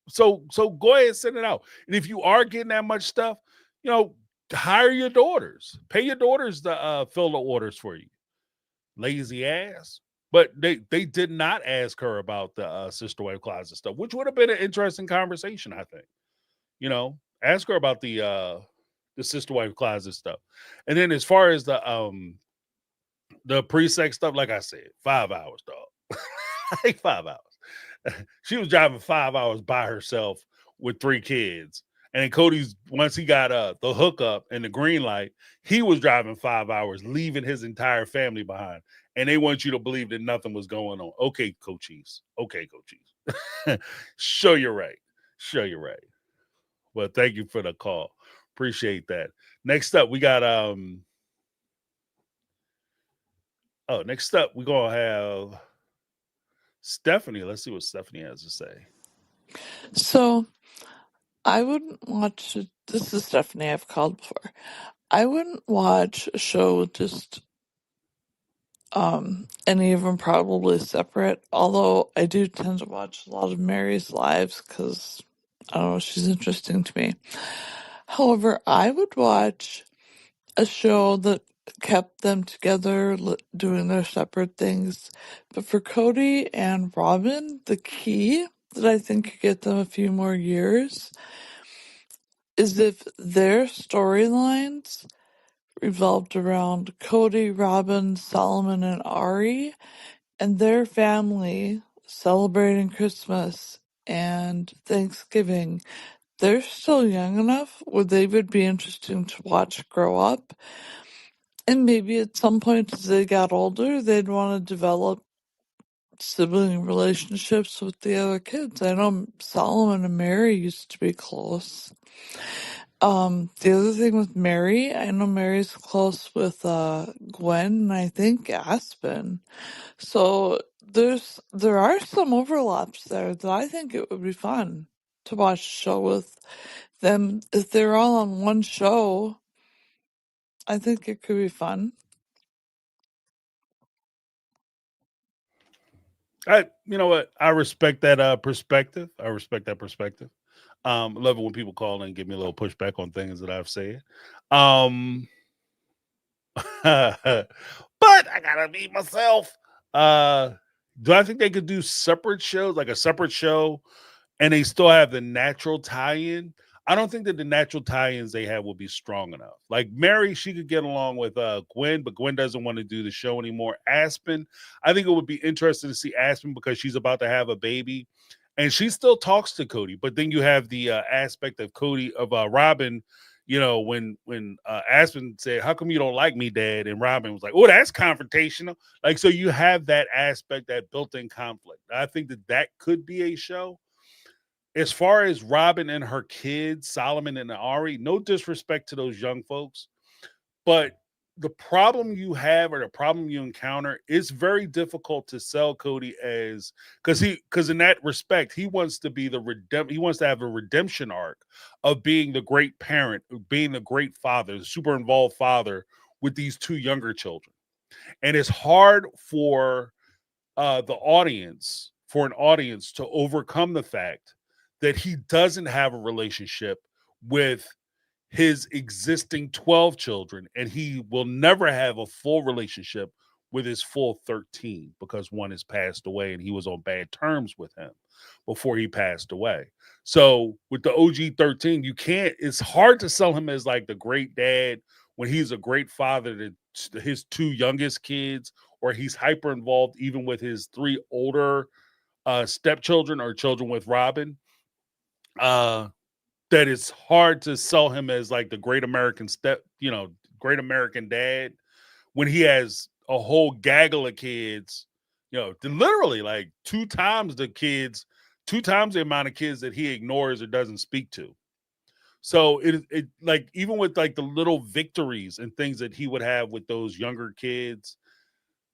so go ahead and send it out. And if you are getting that much stuff, you know, hire your daughters, pay your daughters to fill the orders for you. Lazy ass. But they did not ask her about the Sister Wife Closet stuff, which would have been an interesting conversation, I think. You know, ask her about the Sister Wife Closet stuff. And then as far as the pre-sex stuff, like I said, 5 hours, dog. Like 5 hours. She was driving 5 hours by herself with 3 kids. And then Cody's, once he got the hookup and the green light, he was driving 5 hours, leaving his entire family behind. And they want you to believe that nothing was going on. Okay, Coaches. Okay, Coaches. Sure, you're right. Sure, you're right. Well, thank you for the call. Appreciate that. Next up, we got next up, we're gonna have Stephanie. Let's see what Stephanie has to say. So I wouldn't watch. This is Stephanie. I've called before. I wouldn't watch a show with just any of them probably separate. Although I do tend to watch a lot of Mary's lives because I don't know, she's interesting to me. However, I would watch a show that kept them together, doing their separate things. But for Cody and Robin, the key that I think could get them a few more years is if their storylines revolved around Cody, Robin, Solomon, and Ari, and their family celebrating Christmas and Thanksgiving. They're still young enough where they would be interesting to watch grow up. And maybe at some point as they got older, they'd want to develop sibling relationships with the other kids. I know Solomon and Mary used to be close. The other thing with Mary, I know Mary's close with Gwen and I think Aspen. So there are some overlaps there that I think it would be fun to watch a show with them. If they're all on one show, I think it could be fun. You know what? I respect that perspective. I respect that perspective. I love it when people call and give me a little pushback on things that I've said. Um, but I gotta be myself. Uh, do I think they could do separate shows, like a separate show, and they still have the natural tie-in? I don't think that the natural tie-ins they have will be strong enough. Like Mary, she could get along with Gwen, but Gwen doesn't want to do the show anymore. Aspen, I think it would be interesting to see Aspen because she's about to have a baby, and she still talks to Cody. But then you have the aspect of Cody of Robin. You know, when Aspen said, "How come you don't like me, Dad?" and Robin was like, "Oh, that's confrontational." Like, so you have that aspect, that built-in conflict. I think that that could be a show. As far as Robin and her kids, Solomon and Ari, no disrespect to those young folks, but the problem you have or the problem you encounter, it's very difficult to sell Cody as because in that respect, he wants to be he wants to have a redemption arc of being the great parent, of being the great father, the super involved father with these two younger children. And it's hard for for an audience to overcome the fact that he doesn't have a relationship with his existing 12 children and he will never have a full relationship with his full 13 because one has passed away and he was on bad terms with him before he passed away. So with the OG 13, it's hard to sell him as like the great dad when he's a great father to his two youngest kids, or he's hyper involved even with his three older stepchildren or children with Robin. That it's hard to sell him as like the great American great American dad when he has a whole gaggle of kids, literally like two times the amount of kids that he ignores or doesn't speak to. So it like even with like the little victories and things that he would have with those younger kids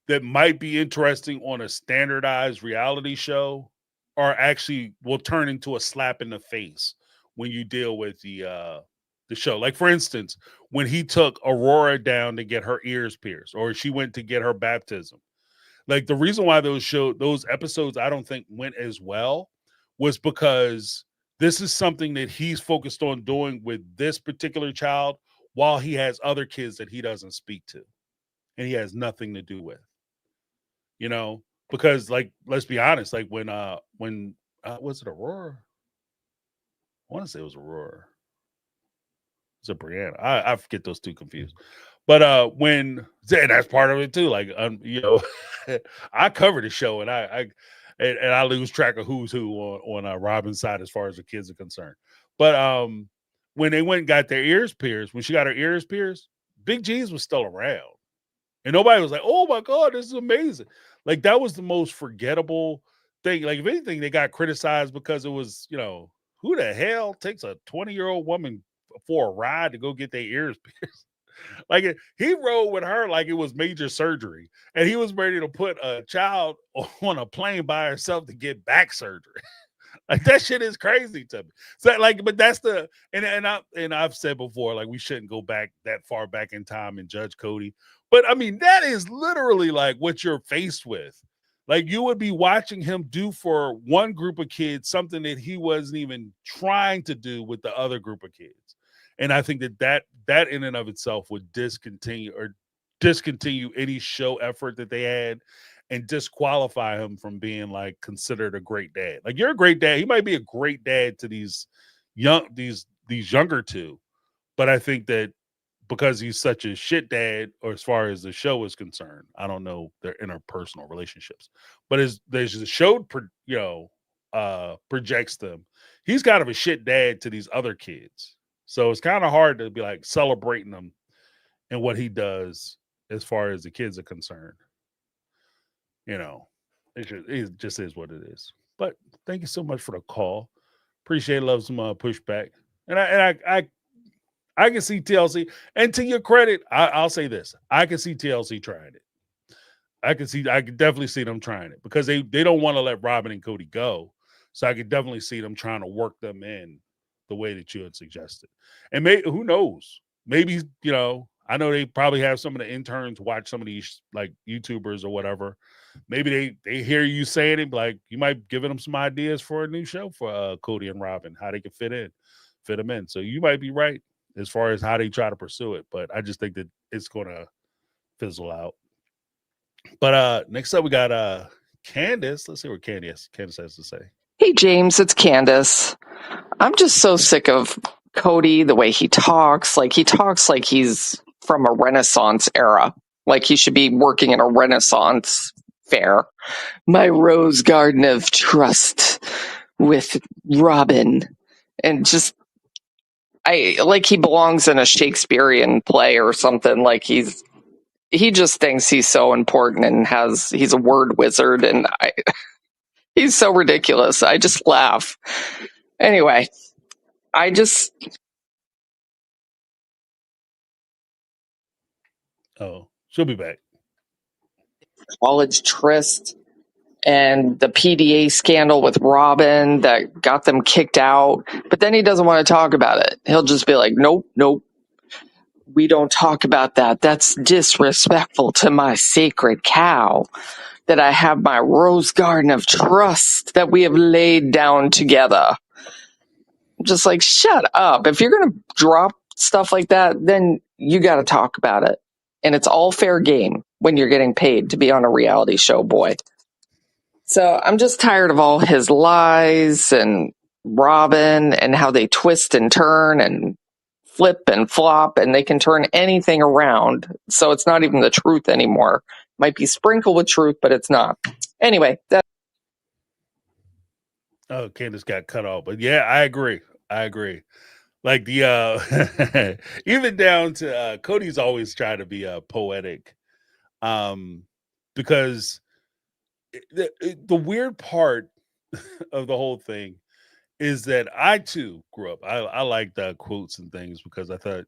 that might be interesting on a standardized reality show are actually will turn into a slap in the face when you deal with the show. Like for instance, when he took Aurora down to get her ears pierced, or she went to get her baptism. Like the reason why those episodes I don't think went as well was because this is something that he's focused on doing with this particular child while he has other kids that he doesn't speak to and he has nothing to do with, you know, because like let's be honest, like when was it Aurora? I want to say it was Aurora. It's a Brianna. I forget those two confused. But when and that's part of it too. Like I cover the show and I lose track of who's who on Robin's side as far as the kids are concerned. But when they went and got their ears pierced, when she got her ears pierced, Big G's was still around. And nobody was like, "Oh my God, this is amazing." Like that was the most forgettable thing. Like if anything, they got criticized because it was, who the hell takes a 20-year-old woman for a ride to go get their ears pierced? Like he rode with her like it was major surgery, and he was ready to put a child on a plane by herself to get back surgery. Like that shit is crazy to me. So like, but that's the I've said before, like we shouldn't go back that far back in time and judge Cody. But I mean, that is literally like what you're faced with. Like you would be watching him do for one group of kids something that he wasn't even trying to do with the other group of kids. And I think that in and of itself would discontinue any show effort that they had and disqualify him from being like considered a great dad. Like you're a great dad. He might be a great dad to these younger two, but I think that because he's such a shit dad, or as far as the show is concerned, I don't know their interpersonal relationships, but as the show projects them, he's kind of a shit dad to these other kids. So it's kind of hard to be like celebrating him and what he does as far as the kids are concerned. You know, It just is what it is. But thank you so much for the call. Appreciate love some pushback. And I can see TLC. And to your credit, I'll say this: I can see TLC trying it. I can definitely see them trying it because they don't want to let Robin and Cody go. So I could definitely see them trying to work them in the way that you had suggested. And who knows? Maybe, I know they probably have some of the interns watch some of these like YouTubers or whatever. Maybe they hear you saying it, like you might give them some ideas for a new show for Cody and Robin, how they can fit them in. So you might be right as far as how they try to pursue it. But I just think that it's going to fizzle out. But next up we got Candace. Let's see what Candace has to say. Hey, James, it's Candace. I'm just so sick of Cody, the way he talks. Like, he talks like he's from a Renaissance era. Like, he should be working in a Renaissance fair. My rose garden of trust with Robin. And just, like he belongs in a Shakespearean play or something. Like, he just thinks he's so important and he's a word wizard. And he's so ridiculous. I just laugh. Anyway, Oh, she'll be back. College tryst and the PDA scandal with Robin that got them kicked out. But then he doesn't want to talk about it. He'll just be like, nope, we don't talk about that. That's disrespectful to my sacred cow that I have my rose garden of trust that we have laid down together. Just like, shut up. If you're going to drop stuff like that, then you got to talk about it. And it's all fair game when you're getting paid to be on a reality show, boy. So I'm just tired of all his lies and Robin and how they twist and turn and flip and flop, and they can turn anything around. So it's not even the truth anymore. Might be sprinkled with truth, but it's not. Anyway, Oh, Candace got cut off. But yeah, I agree. Like the even down to Cody's always trying to be poetic. Because the weird part of the whole thing is that I too grew up. I liked quotes and things because I thought,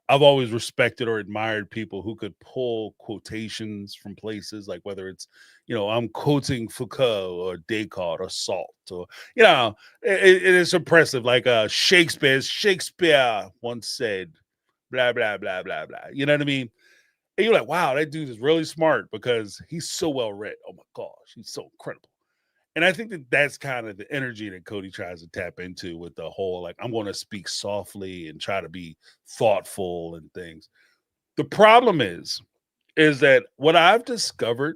I've always respected or admired people who could pull quotations from places, like whether it's, I'm quoting Foucault or Descartes or Salt, or, it is impressive. Like Shakespeare once said, blah, blah, blah, blah, blah. You know what I mean? And you're like, wow, that dude is really smart because he's so well read. Oh my gosh, he's so incredible. And I think that that's kind of the energy that Cody tries to tap into with the whole, like, I'm going to speak softly and try to be thoughtful and things. The problem is that what I've discovered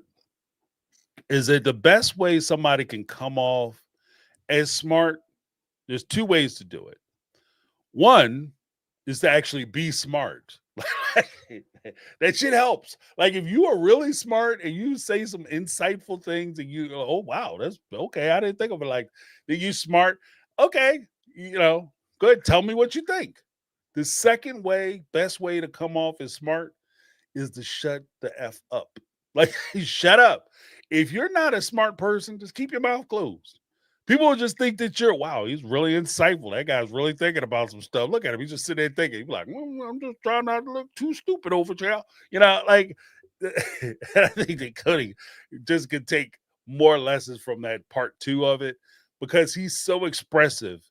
is that the best way somebody can come off as smart, there's two ways to do it. One is to actually be smart. That shit helps. Like if you are really smart and you say some insightful things and you go, oh wow, that's okay. I didn't think of it like that. You smart. Okay, go ahead, tell me what you think. The second way, best way to come off as smart is to shut the F up. Like shut up. If you're not a smart person, just keep your mouth closed. People will just think that wow, he's really insightful. That guy's really thinking about some stuff. Look at him. He's just sitting there thinking. He's like, I'm just trying not to look too stupid over here. Like, I think that Cody just could take more lessons from that part 2 of it because he's so expressive.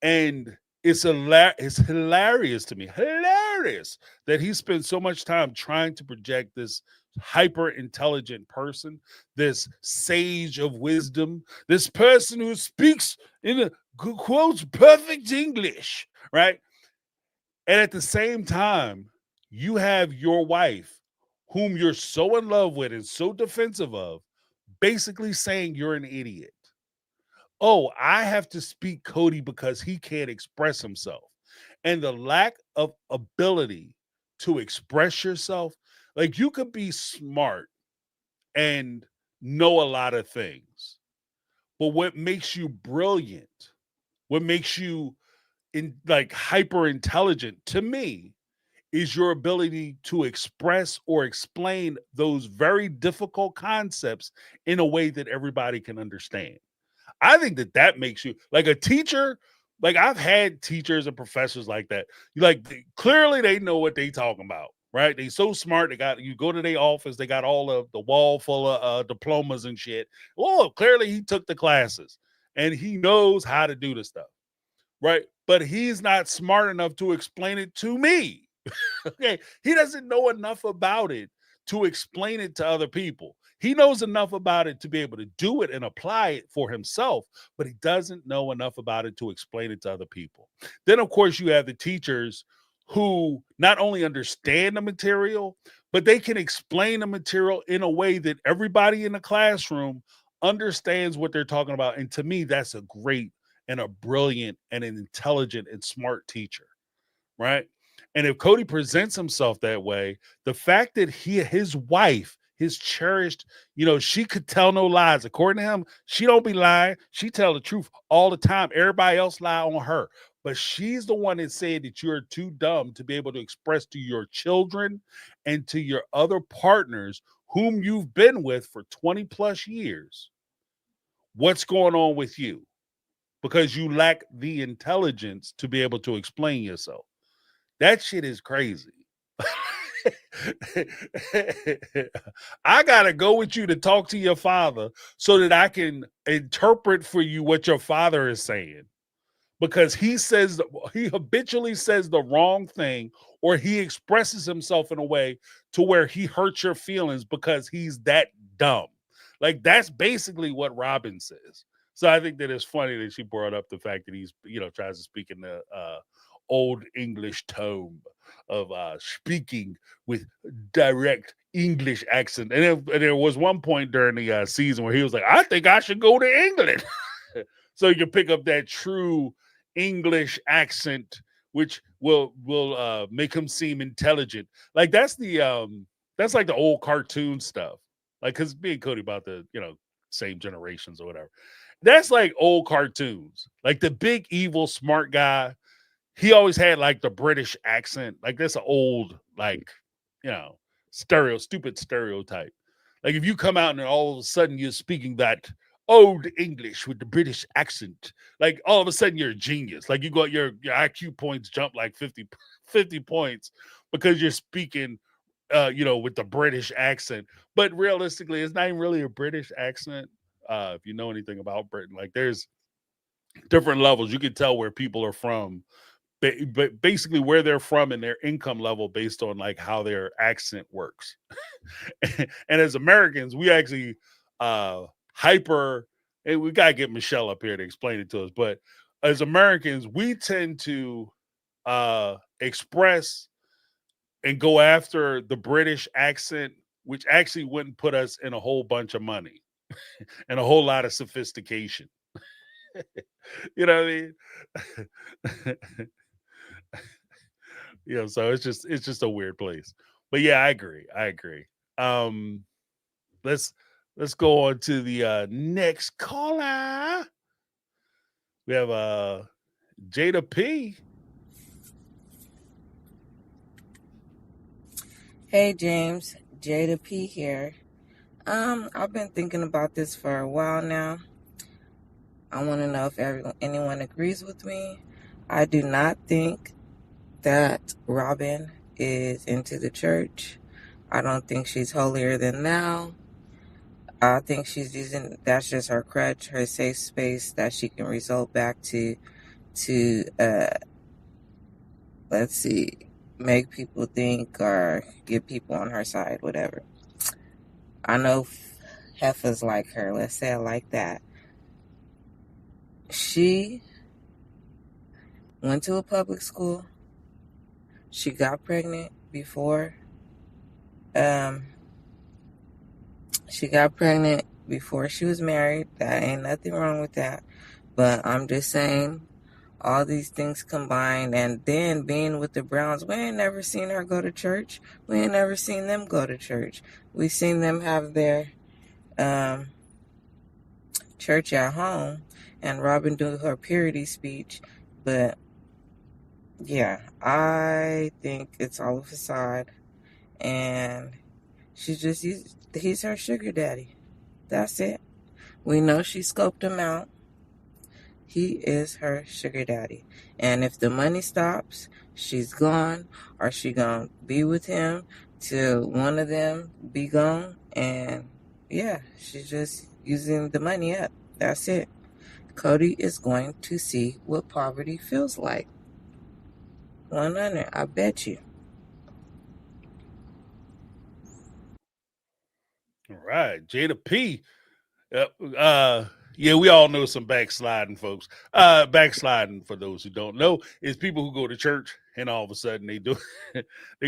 And it's hilarious to me. Hilarious that he spent so much time trying to project this hyper intelligent person, this sage of wisdom, this person who speaks in quotes perfect English, right? And at the same time, you have your wife, whom you're so in love with and so defensive of, basically saying you're an idiot. Oh, I have to speak Cody because he can't express himself. And the lack of ability to express yourself, like you could be smart and know a lot of things, but what makes you brilliant, what makes you hyper intelligent to me is your ability to express or explain those very difficult concepts in a way that everybody can understand. I think that that makes you like a teacher. Like I've had teachers and professors like that. Clearly they know what they talking about, right? They so smart. They got you go to their office. They got all of the wall full of diplomas and shit. Oh, clearly he took the classes and he knows how to do the stuff, right? But he's not smart enough to explain it to me. Okay, he doesn't know enough about it to explain it to other people. He knows enough about it to be able to do it and apply it for himself, but he doesn't know enough about it to explain it to other people. Then, of course, you have the teachers who not only understand the material, but they can explain the material in a way that everybody in the classroom understands what they're talking about. And to me, that's a great and a brilliant and an intelligent and smart teacher, right? And if Cody presents himself that way, the fact that his wife, his cherished, she could tell no lies. According to him, she don't be lying. She tell the truth all the time. Everybody else lie on her. But she's the one that said that you're too dumb to be able to express to your children and to your other partners whom you've been with for 20 plus years what's going on with you because you lack the intelligence to be able to explain yourself. That shit is crazy. I got to go with you to talk to your father so that I can interpret for you what your father is saying. Because he habitually says the wrong thing, or he expresses himself in a way to where he hurts your feelings because he's that dumb. Like that's basically what Robin says. So I think that it's funny that she brought up the fact that he's, tries to speak in the old English tone of speaking with direct English accent. And there was one point during the season where he was like, I think I should go to England. So you can pick up that true English accent, which will make him seem intelligent. Like that's like the old cartoon stuff. Like, because me and Cody about the, same generations or whatever. That's like old cartoons. Like the big evil smart guy, he always had like the British accent. Like that's an old, like, stupid stereotype. Like if you come out and all of a sudden you're speaking that old English with the British accent, like all of a sudden you're a genius. Like you got your IQ points jump like 50 points because you're speaking, with the British accent. But realistically, it's not even really a British accent. If you know anything about Britain, like there's different levels. You can tell where people are from, but basically where they're from and their income level based on like how their accent works. And as Americans, we actually hyper, and we gotta get Michelle up here to explain it to us. But as Americans, we tend to express and go after the British accent, which actually wouldn't put us in a whole bunch of money and a whole lot of sophistication. You know what I mean? So it's just a weird place. But yeah, I agree. Let's go on to the next caller. We have Jada P. Hey James, Jada P here. I've been thinking about this for a while now. I want to know if anyone agrees with me. I do not think that Robin is into the church. I don't think she's holier than thou. I think that's just her crutch, her safe space that she can result back to let's see, make people think or get people on her side, whatever. I know heifers like her, let's say it like that. She went to a public school. She got pregnant before. She got pregnant before she was married. That ain't nothing wrong with that. But I'm just saying, all these things combined, and then being with the Browns, we ain't never seen her go to church. We ain't never seen them go to church. We seen them have their church at home, and Robin do her purity speech. But Yeah, I think it's all a facade, and he's her sugar daddy. That's it. We know she scoped him out. He is her sugar daddy. And if the money stops, she's gone, or she gonna be with him till one of them be gone. And yeah, she's just using the money up. That's it. Cody is going to see what poverty feels like. 100, I bet you. All right, Jada P. Yeah, we all know some backsliding folks. Backsliding, for those who don't know, is people who go to church and all of a sudden they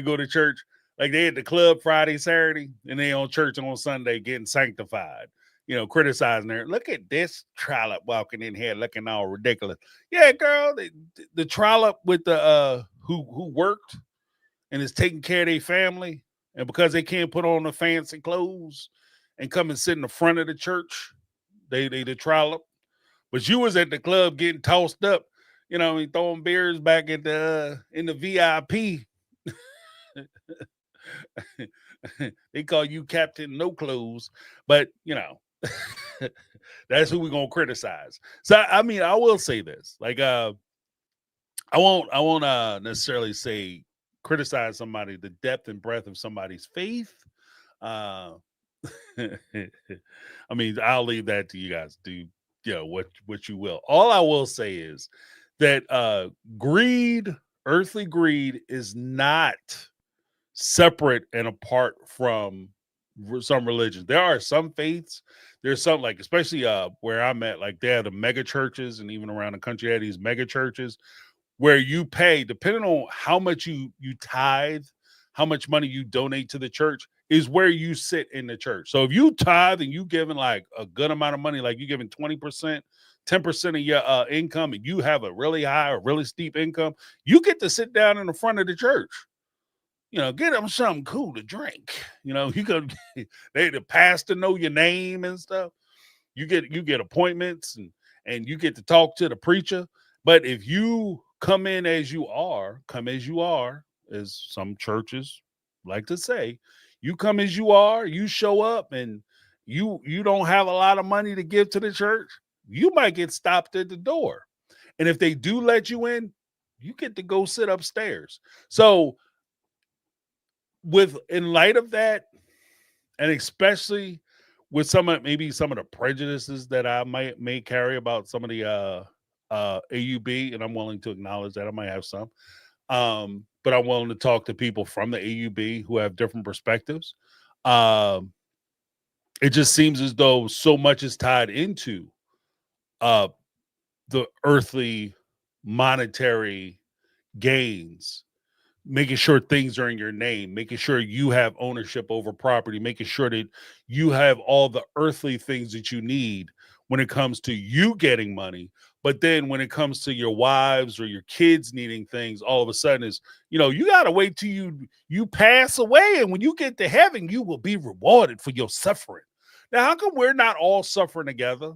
go to church like they at the club Friday, Saturday, and they on church on Sunday getting sanctified. You know, criticizing her. Look at this trollop walking in here looking all ridiculous. Yeah, girl, the trollop with the who worked and is taking care of their family, and because they can't put on the fancy clothes and come and sit in the front of the church, they the trollop. But you was at the club getting tossed up, you know, and throwing beers back at the in the VIP. They call you Captain No Clothes, but you know, that's who we're gonna criticize. So I mean, I will say this. Like I won't necessarily say criticize somebody, the depth and breadth of somebody's faith. Uh I mean, I'll leave that to you guys. Do what you will. All I will say is that greed, earthly greed, is not separate and apart from some religions. There are some faiths. There's some, like, especially where I'm at, like they have the mega churches, and even around the country, they have these mega churches where you pay, depending on how much you tithe, how much money you donate to the church, is where you sit in the church. So if you tithe and you giving like a good amount of money, like you giving 20%, 10% of your income, and you have a really high or really steep income, you get to sit down in the front of the church. You know, get them something cool to drink. You know, you could the pastor know your name and stuff. You get appointments, and you get to talk to the preacher. But if you come in as you are, as some churches like to say, you come as you are, you show up, and you don't have a lot of money to give to the church, you might get stopped at the door. And if they do let you in, you get to go sit upstairs. So in light of that, and especially with maybe some of the prejudices that I may carry about some of the AUB, and I'm willing to acknowledge that I might have some, but I'm willing to talk to people from the AUB who have different perspectives. It just seems as though so much is tied into the earthly monetary gains, making sure things are in your name, making sure you have ownership over property, making sure that you have all the earthly things that you need when it comes to you getting money. But then when it comes to your wives or your kids needing things, all of a sudden you got to wait till you pass away. And when you get to heaven, you will be rewarded for your suffering. Now, how come we're not all suffering together?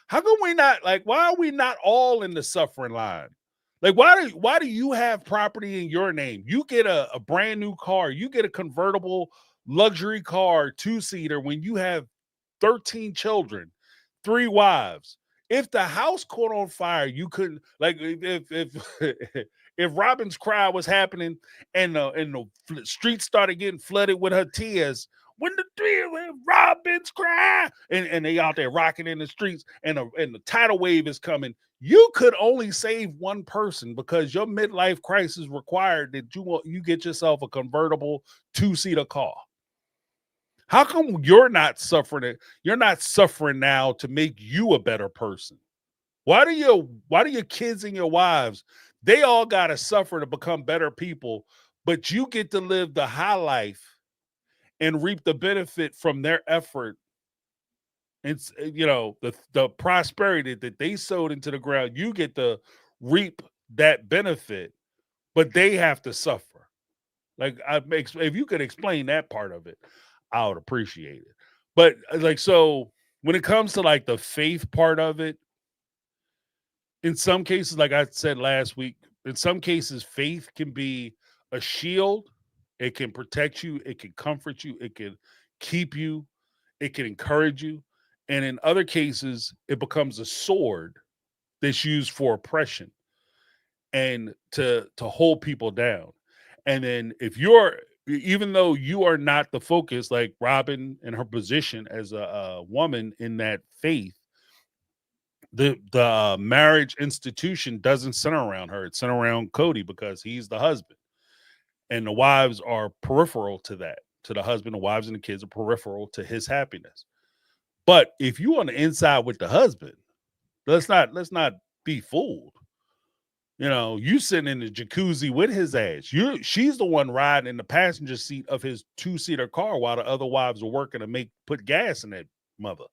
How come why are we not all in the suffering line? Like, why do you have property in your name? You get a brand new car, you get a convertible luxury car, 2-seater, when you have 13 children, 3 wives. If the house caught on fire, you couldn't, like, if Robin's Cry was happening and the streets started getting flooded with her tears, when Robin's Cry, and they out there rocking in the streets, and the tidal wave is coming, you could only save one person because your midlife crisis required that you get yourself a convertible 2-seater car. How come you're not suffering it? You're not suffering now to make you a better person. Why do your kids and your wives, they all got to suffer to become better people, but you get to live the high life and reap the benefit from their effort? It's the prosperity that they sowed into the ground. You get to reap that benefit, but they have to suffer. Like, if you could explain that part of it, I would appreciate it. But so when it comes to the faith part of it, in some cases, like I said last week, in some cases, faith can be a shield. It can protect you. It can comfort you. It can keep you. It can encourage you. And in other cases, it becomes a sword that's used for oppression and to hold people down. And then if you're, even though you are not the focus, like Robin in her position as a woman in that faith, the marriage institution doesn't center around her. It's centered around Cody because he's the husband, and the wives are peripheral to that. To the husband, the wives and the kids are peripheral to his happiness. But if you on the inside with the husband, let's not be fooled. You know, you sitting in the jacuzzi with his ass. She's the one riding in the passenger seat of his 2-seater car while the other wives are working to put gas in that mother.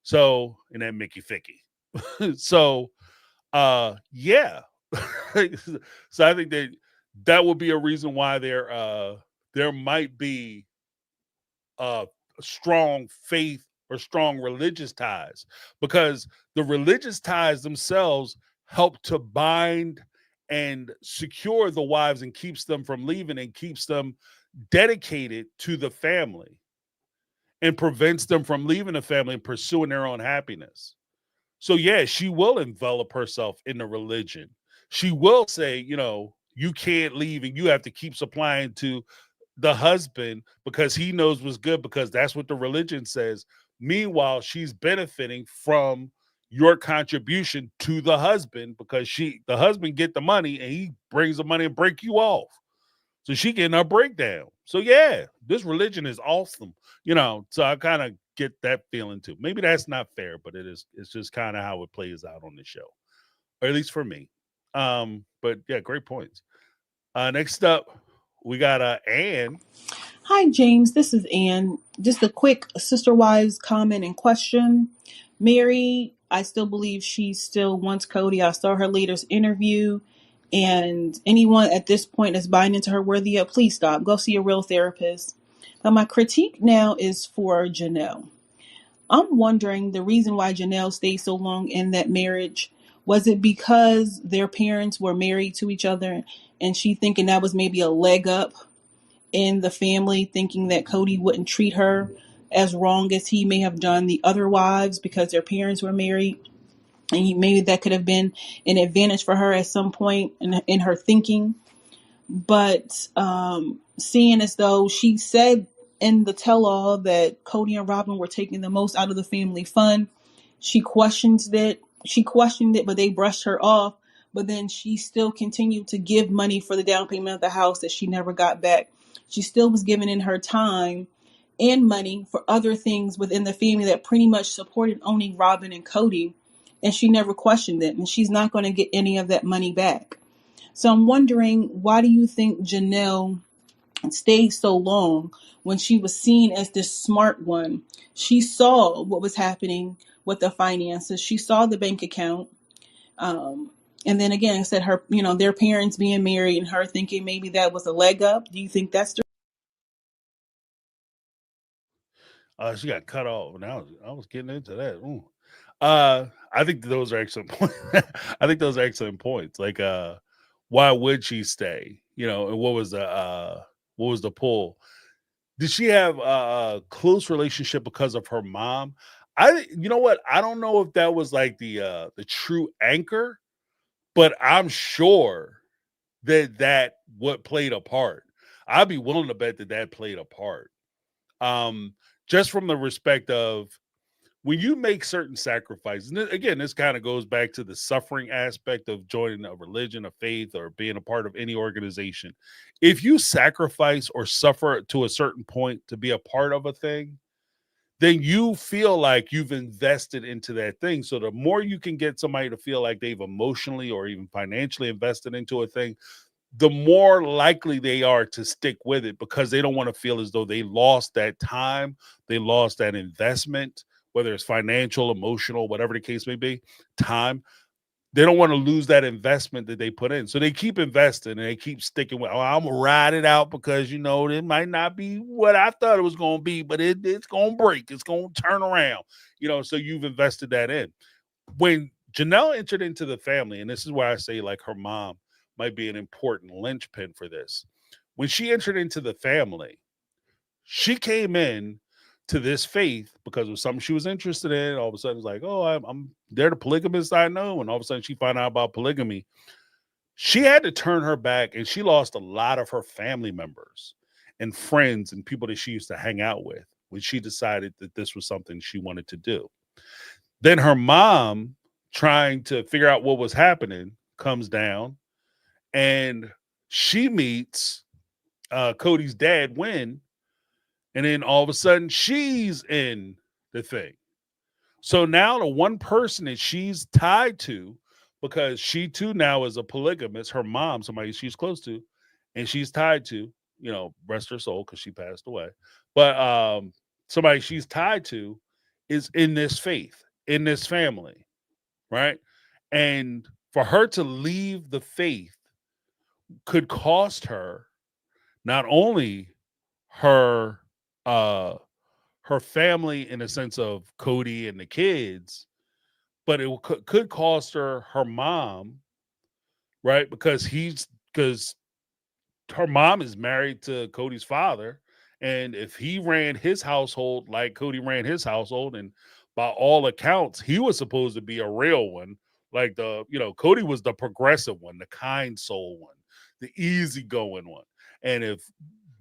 So, in that Mickey Ficky. So, yeah. So I think that would be a reason why there might be strong faith or strong religious ties, because the religious ties themselves help to bind and secure the wives and keeps them from leaving and keeps them dedicated to the family and prevents them from leaving the family and pursuing their own happiness. So yeah, she will envelop herself in the religion. She will say, you can't leave and you have to keep supplying to the husband because he knows what's good, because that's what the religion says. Meanwhile, she's benefiting from your contribution to the husband because the husband get the money and he brings the money and break you off. So she getting her breakdown. So yeah, this religion is awesome. So I kind of get that feeling too. Maybe that's not fair, but it's just kind of how it plays out on the show. Or at least for me. But yeah, great points. Next up, we got Anne. Hi, James. This is Ann. Just a quick sister wives comment and question. Mary, I still believe she still wants Cody. I saw her latest interview. And anyone at this point that's buying into her worthy of, please stop. Go see a real therapist. But my critique now is for Janelle. I'm wondering the reason why Janelle stayed so long in that marriage. Was it because their parents were married to each other and she thinking that was maybe a leg up in the family, thinking that Cody wouldn't treat her as wrong as he may have done the other wives because their parents were married? And maybe that could have been an advantage for her at some point in her thinking. But seeing as though she said in the tell-all that Cody and Robin were taking the most out of the family fund, she questioned it, but they brushed her off. But then she still continued to give money for the down payment of the house that she never got back. She still was giving in her time and money for other things within the family that pretty much supported only Robin and Cody. And she never questioned it. And she's not going to get any of that money back. So I'm wondering, why do you think Janelle stayed so long when she was seen as this smart one? She saw what was happening with the finances. She saw the bank account. And then again, I said their parents being married and her thinking maybe that was a leg up. Do you think that's the She got cut off, and I was getting into that. Ooh. I think those are excellent points. I think those are excellent points. Like, why would she stay? And what was the pull? Did she have a close relationship because of her mom? You know what? I don't know if that was like the true anchor, but I'm sure that what played a part. I'd be willing to bet that played a part. Just from the respect of when you make certain sacrifices, and again, this kind of goes back to the suffering aspect of joining a religion, a faith, or being a part of any organization. If you sacrifice or suffer to a certain point to be a part of a thing, then you feel like you've invested into that thing. So the more you can get somebody to feel like they've emotionally or even financially invested into a thing, the more likely they are to stick with it, because they don't want to feel as though they lost that time, they lost that investment, whether it's financial, emotional, whatever the case may be, time. They don't want to lose that investment that they put in. So they keep investing and they keep sticking with, I'm going to ride it out because, it might not be what I thought it was going to be, but it's going to break. It's going to turn around, so you've invested that in. When Janelle entered into the family, and this is why I say like her mom might be an important linchpin for this. When she entered into the family, she came in to this faith because it was something she was interested in. All of a sudden, it's like, oh, they're the polygamists I know. And all of a sudden, she found out about polygamy. She had to turn her back, and she lost a lot of her family members and friends and people that she used to hang out with when she decided that this was something she wanted to do. Then her mom, trying to figure out what was happening, comes down, and she meets Cody's dad, Win, and then all of a sudden she's in the thing. So now the one person that she's tied to, because she too now is a polygamist, her mom, somebody she's close to, and she's tied to, rest her soul because she passed away. But somebody she's tied to is in this faith, in this family, right? And for her to leave the faith could cost her not only her her family in a sense of Cody and the kids, but it could cost her mom, right? Because her mom is married to Cody's father, and if he ran his household like Cody ran his household, and by all accounts he was supposed to be a real one, like Cody was the progressive one, the kind soul one, the easygoing one. And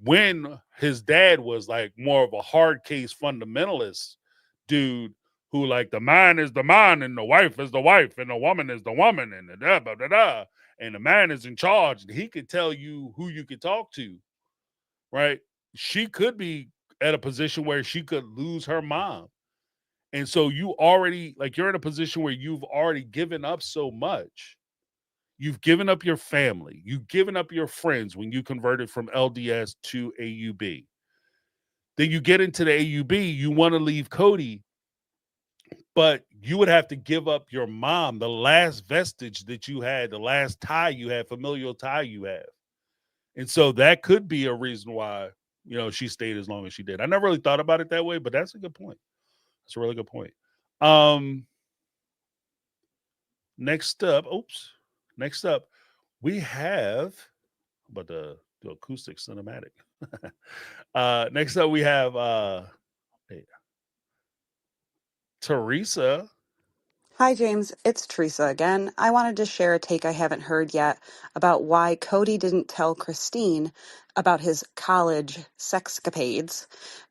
when his dad was like more of a hard case fundamentalist dude who like the man is the man and the wife is the wife and the woman is the woman and the da da da da, and the man is in charge and he could tell you who you could talk to, right? She could be at a position where she could lose her mom. And so you're in a position where you've already given up so much. You've given up your family. You've given up your friends when you converted from LDS to AUB. Then you get into the AUB, you want to leave Cody, but you would have to give up your mom, the last vestige that you had, the last tie you had, familial tie you have. And so that could be a reason why, she stayed as long as she did. I never really thought about it that way, but that's a good point. That's a really good point. Next up, we have about the acoustic cinematic. Next up, we have Teresa. Hi, James. It's Teresa again. I wanted to share a take I haven't heard yet about why Cody didn't tell Christine about his college sexcapades.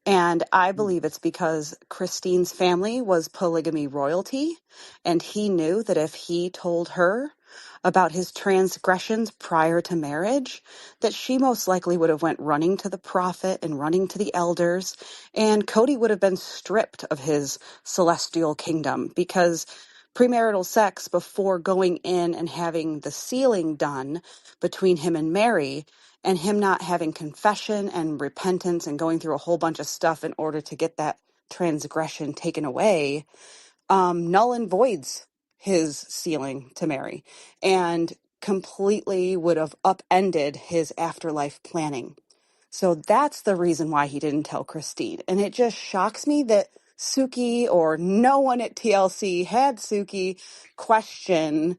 And I believe it's because Christine's family was polygamy royalty, and he knew that if he told her about his transgressions prior to marriage, that she most likely would have went running to the prophet and running to the elders, and Cody would have been stripped of his celestial kingdom because premarital sex before going in and having the sealing done between him and Mary, and him not having confession and repentance and going through a whole bunch of stuff in order to get that transgression taken away, null and voids his sealing to Mary and completely would have upended his afterlife planning. So that's the reason why he didn't tell Christine. And it just shocks me that Suki or no one at TLC had Suki question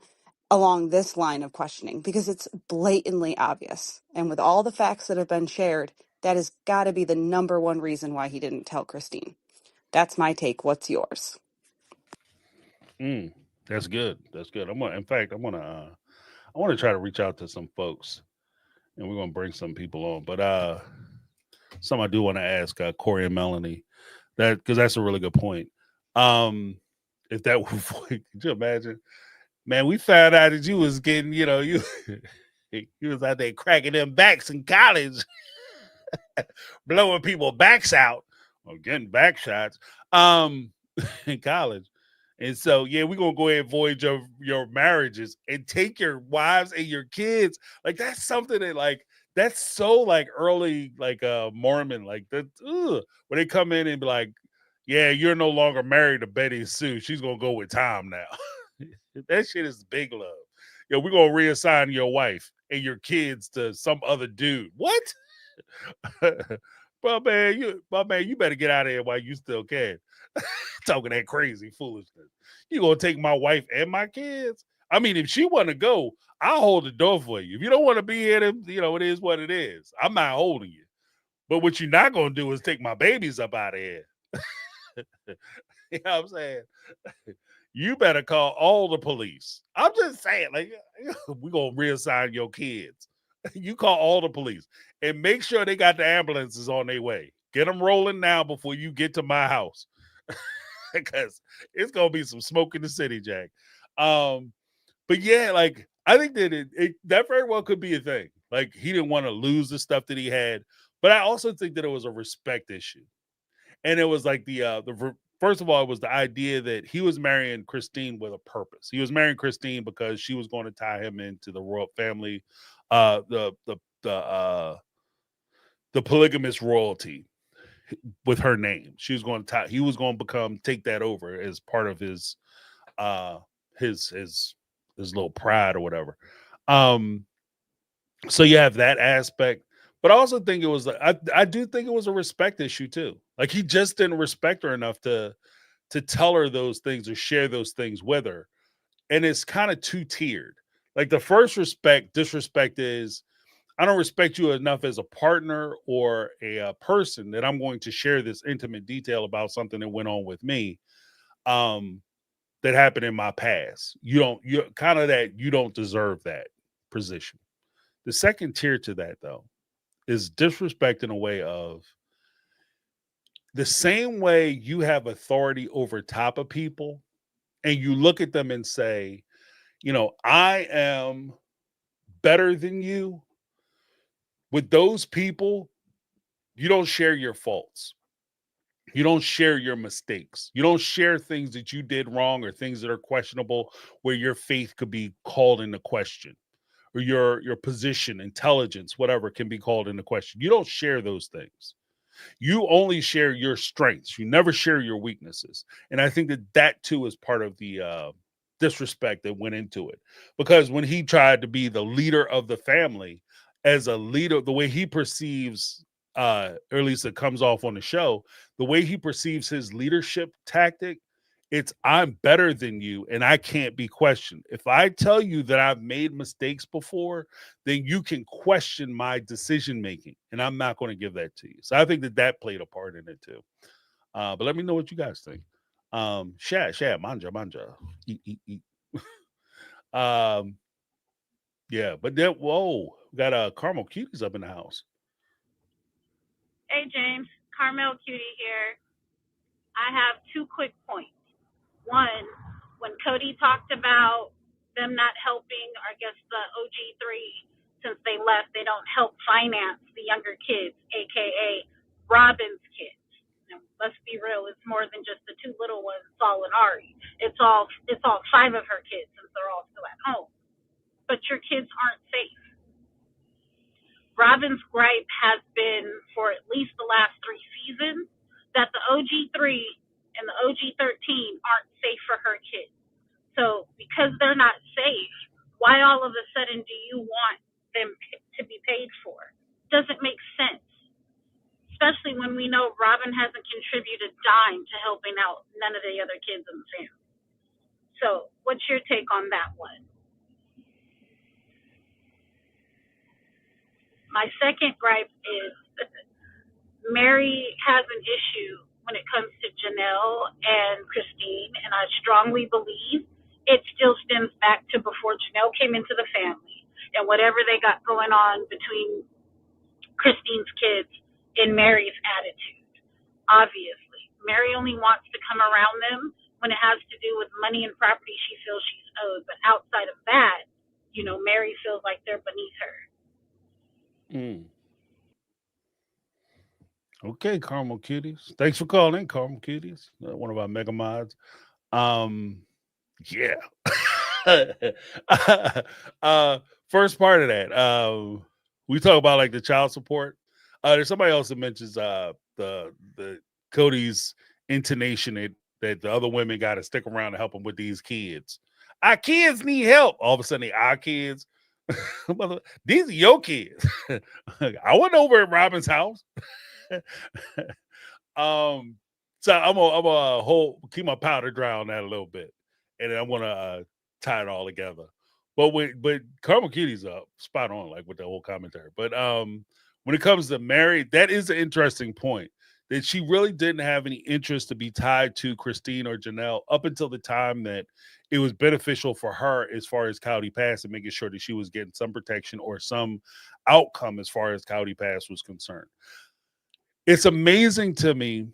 along this line of questioning because it's blatantly obvious. And with all the facts that have been shared, that has got to be the number one reason why he didn't tell Christine. That's my take. What's yours? That's good. That's good. I want to try to reach out to some folks, and we're gonna bring some people on. But some I do want to ask Corey and Melanie because that's a really good point. If that could you imagine, man? We found out that you was getting, you you was out there cracking them backs in college, blowing people backs out or getting back shots in college. And so, yeah, we're gonna go ahead and void your marriages and take your wives and your kids. Like that's something that that's so like early Mormon, like that when they come in and be like, yeah, you're no longer married to Betty Sue. She's gonna go with Tom now. That shit is big love. Yeah, we're gonna reassign your wife and your kids to some other dude. What? Well, man, you better get out of here while you still can. Talking that crazy foolishness. You gonna take my wife and my kids? I mean, if she want to go, I'll hold the door for you. If you don't want to be here, then, it is what it is. I'm not holding you. But what you're not going to do is take my babies up out of here. You know what I'm saying? You better call all the police. I'm just saying, like, we're going to reassign your kids. You call all the police and make sure they got the ambulances on their way. Get them rolling now before you get to my house. Because it's going to be some smoke in the city, Jack. But yeah, like, I think that that very well could be a thing. Like, he didn't want to lose the stuff that he had. But I also think that it was a respect issue. And it was like first of all, it was the idea that he was marrying Christine with a purpose. He was marrying Christine because she was going to tie him into the royal family, the polygamous royalty with her name. She was going to tie. He was going to take that over as part of his little pride or whatever. So you have that aspect. But I also think it was, I do think it was a respect issue too. Like, he just didn't respect her enough to tell her those things or share those things with her. And it's kind of two-tiered. Like, the first disrespect is, I don't respect you enough as a partner or a person that I'm going to share this intimate detail about something that went on with me that happened in my past. You're kind of that, you don't deserve that position. The second tier to that, though, is disrespect in a way of the same way you have authority over top of people and you look at them and say, I am better than you. With those people, you don't share your faults. You don't share your mistakes. You don't share things that you did wrong or things that are questionable where your faith could be called into question. Or your position, intelligence, whatever can be called into question. You don't share those things. You only share your strengths. You never share your weaknesses. And I think that too is part of the disrespect that went into it. Because when he tried to be the leader of the family, as a leader, the way he perceives, or at least it comes off on the show, the way he perceives his leadership tactic, it's, I'm better than you and I can't be questioned. If I tell you that I've made mistakes before, then you can question my decision making, and I'm not going to give that to you. So I think that played a part in it too. But let me know what you guys think. Share, manja. Eat. Yeah, but then, whoa, we got Caramel Cuties up in the house. Hey, James. Carmel Cutie here. I have 2 quick points. One, when Cody talked about them not helping, or I guess the OG3, since they left, they don't help finance the younger kids, aka Robin's kids. Now, let's be real, it's more than just the 2 little ones, Saul and Ari. It's all 5 of her kids, since they're all still at home. But your kids aren't safe. Robin's gripe has been, for at least the last 3 seasons, that the OG3 and the OG13 aren't safe for her kids. So because they're not safe, why all of a sudden do you want them to be paid for? Doesn't make sense. Especially when we know Robin hasn't contributed a dime to helping out none of the other kids in the family. So what's your take on that one? My second gripe is Mary has an issue when it comes to Janelle and Christine, and I strongly believe it still stems back to before Janelle came into the family and whatever they got going on between Christine's kids and Mary's attitude. Obviously, Mary only wants to come around them when it has to do with money and property she feels she's owed, but outside of that, Mary feels like they're beneath her. Okay, Caramel Cuties. Thanks for calling, Caramel Cuties. One of our mega mods. Yeah. First part of that. We talk about like the child support. There's somebody else that mentions the Cody's intonation that the other women got to stick around to help them with these kids. Our kids need help. All of a sudden, our kids. These are your kids. I went over at Robin's house. So I'm gonna keep my powder dry on that a little bit, and then I want to tie it all together. But Carmel Kitty's spot on, like with the whole commentary. But when it comes to Mary, that is an interesting point. That she really didn't have any interest to be tied to Christine or Janelle up until the time that it was beneficial for her as far as Cowdy Pass and making sure that she was getting some protection or some outcome as far as Cowdy Pass was concerned. It's amazing to me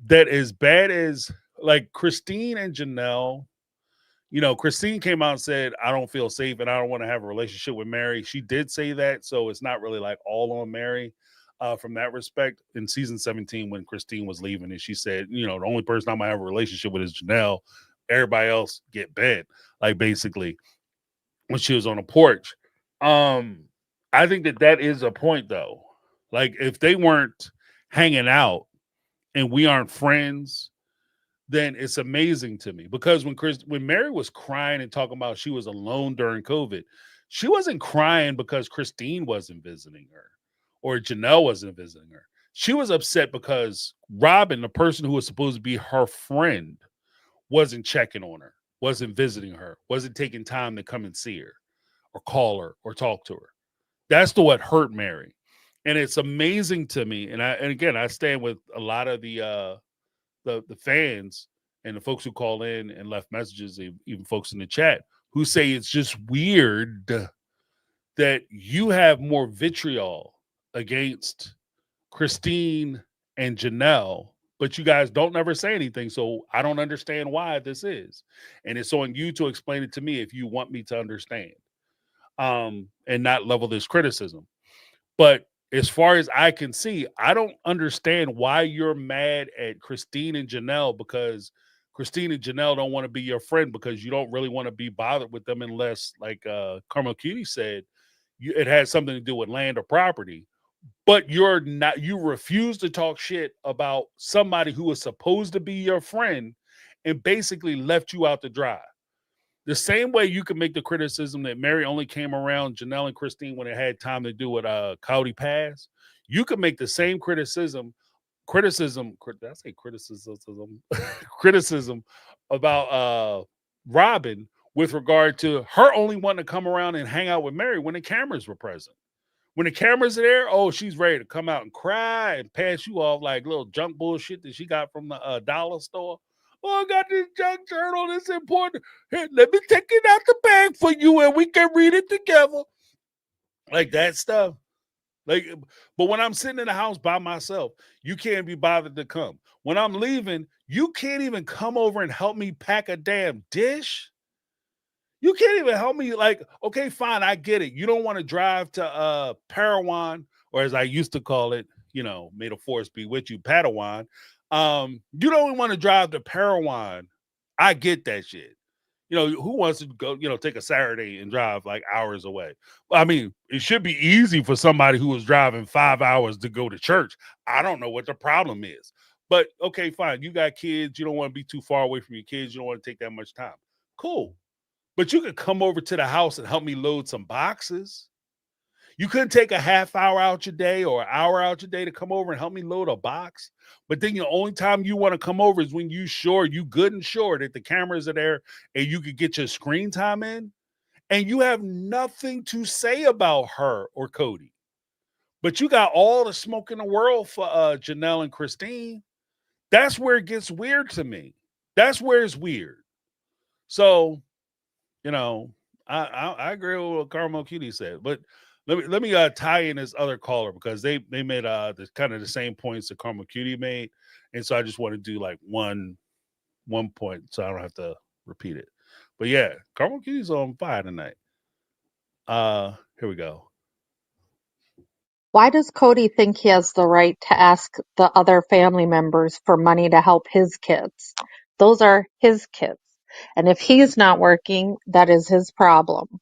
that as bad as like Christine and Janelle, Christine came out and said, I don't feel safe and I don't want to have a relationship with Mary. She did say that. So it's not really like all on Mary from that respect. In season 17, when Christine was leaving, and she said, the only person I'm going to have a relationship with is Janelle. Everybody else get bed, like basically when she was on the porch. I think that is a point, though. Like if they weren't hanging out and we aren't friends, then it's amazing to me because when Mary was crying and talking about she was alone during COVID, she wasn't crying because Christine wasn't visiting her or Janelle wasn't visiting her. She was upset because Robin, the person who was supposed to be her friend, wasn't checking on her, wasn't visiting her, wasn't taking time to come and see her or call her or talk to her. That's what hurt Mary. And it's amazing to me. And again, I stand with a lot of the fans and the folks who call in and left messages, even folks in the chat, who say it's just weird that you have more vitriol against Christine and Janelle, but you guys don't never say anything. So I don't understand why this is. And it's on you to explain it to me if you want me to understand and not level this criticism. But as far as I can see, I don't understand why you're mad at Christine and Janelle because Christine and Janelle don't want to be your friend because you don't really want to be bothered with them unless, like Carmel Cutie said, it has something to do with land or property. But you refuse to talk shit about somebody who was supposed to be your friend and basically left you out to dry. The same way you can make the criticism that Mary only came around Janelle and Christine when it had time to do with Cowdy Pass, you can make the same criticism, did I say criticism? Criticism about Robin with regard to her only wanting to come around and hang out with Mary when the cameras were present. When the cameras are there, oh, she's ready to come out and cry and pass you off like little junk bullshit that she got from the dollar store. Oh, I got this junk journal. It's important. Here, let me take it out the bag for you and we can read it together. Like that stuff. Like, but when I'm sitting in the house by myself, you can't be bothered to come. When I'm leaving, you can't even come over and help me pack a damn dish. You can't even help me. Like, okay, fine, I get it. You don't want to drive to Parawan, or as I used to call it, may the force be with you, Padawan. You don't want to drive to Parawan. I get that shit. Who wants to go, take a Saturday and drive like hours away? I mean, it should be easy for somebody who was driving 5 hours to go to church. I don't know what the problem is. But okay, fine. You got kids. You don't want to be too far away from your kids. You don't want to take that much time. Cool. But you could come over to the house and help me load some boxes. You couldn't take a half hour out your day or an hour out your day to come over and help me load a box. But then the only time you want to come over is when you good and sure that the cameras are there and you could get your screen time in. And you have nothing to say about her or Cody. But you got all the smoke in the world for Janelle and Christine. That's where it gets weird to me. That's where it's weird. So, I agree with what Carmel Cutie said, but let me tie in this other caller because they made the kind of the same points that Carmel Cutie made, and so I just want to do like one point so I don't have to repeat it. But yeah, Carmel Cutie's on fire tonight. Here we go. Why does Cody think he has the right to ask the other family members for money to help his kids? Those are his kids. And if he's not working, that is his problem.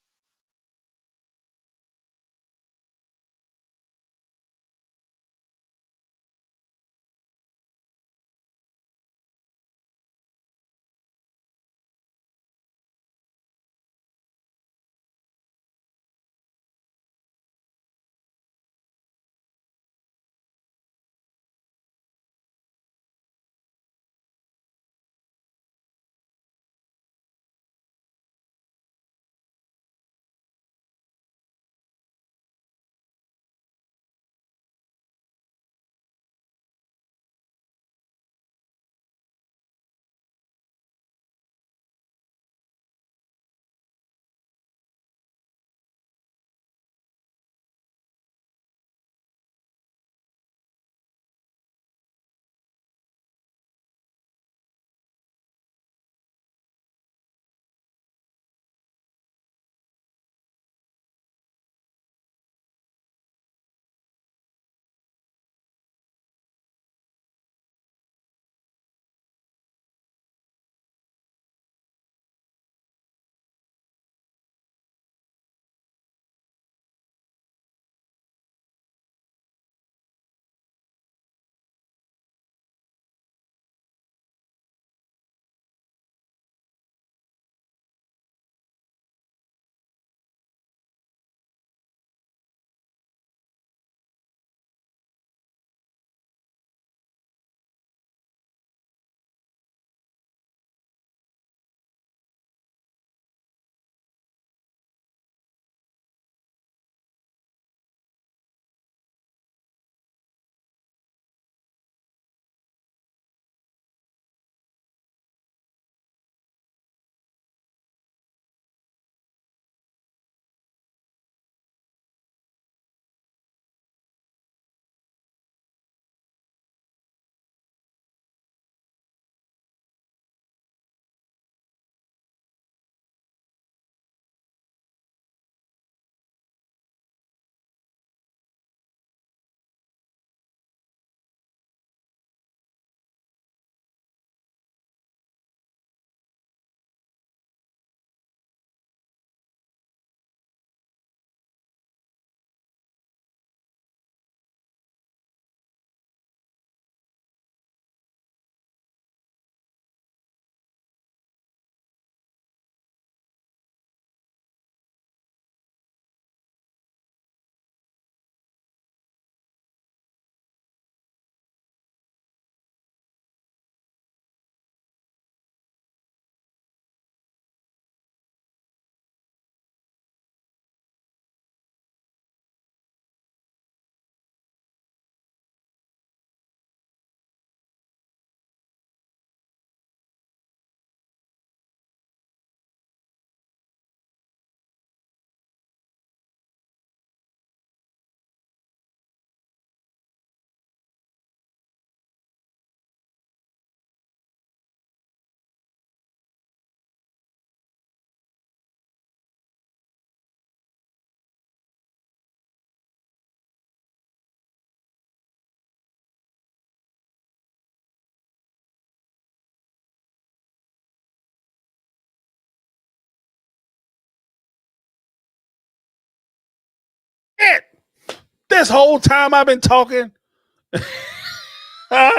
This whole time I've been talking.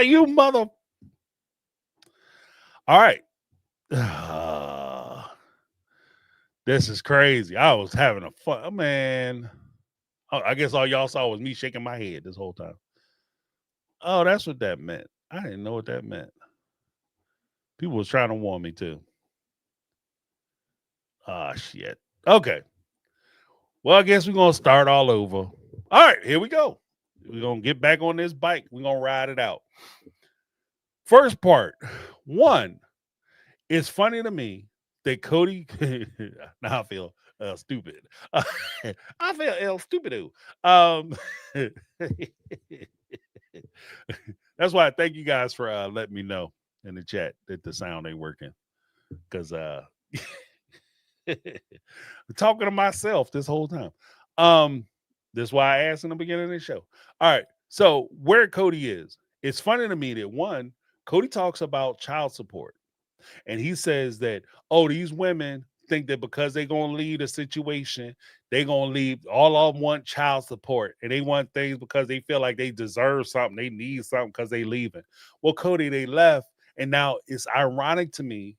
You mother. All right. This is crazy. I was having a fun, man. Oh, I guess all y'all saw was me shaking my head this whole time. Oh, that's what that meant. I didn't know what that meant. People was trying to warn me too. Ah, shit. Okay. Well, I guess we're going to start all over. All right, here we go. We're going to get back on this bike. We're going to ride it out. First part. One, it's funny to me that Cody, now I feel stupid. I feel el stupido. That's why I thank you guys for letting me know in the chat that the sound ain't working. Because I'm talking to myself this whole time. That's why I asked in the beginning of the show. All right. So where Cody is, it's funny to me that one, Cody talks about child support. And he says that, oh, these women think that because they're going to leave a situation, they're going to leave. All of them want child support. And they want things because they feel like they deserve something. They need something because they leaving. Well, Cody, they left. And now it's ironic to me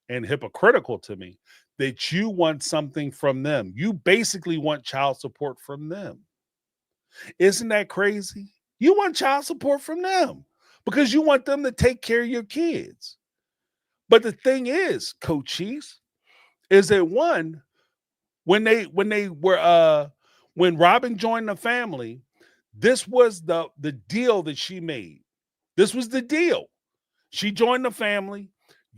and hypocritical to me that you want something from them. You basically want child support from them. Isn't that crazy? You want child support from them because you want them to take care of your kids. But the thing is, Coaches, is that one, when Robin joined the family, this was the deal that she made. This was the deal. She joined the family.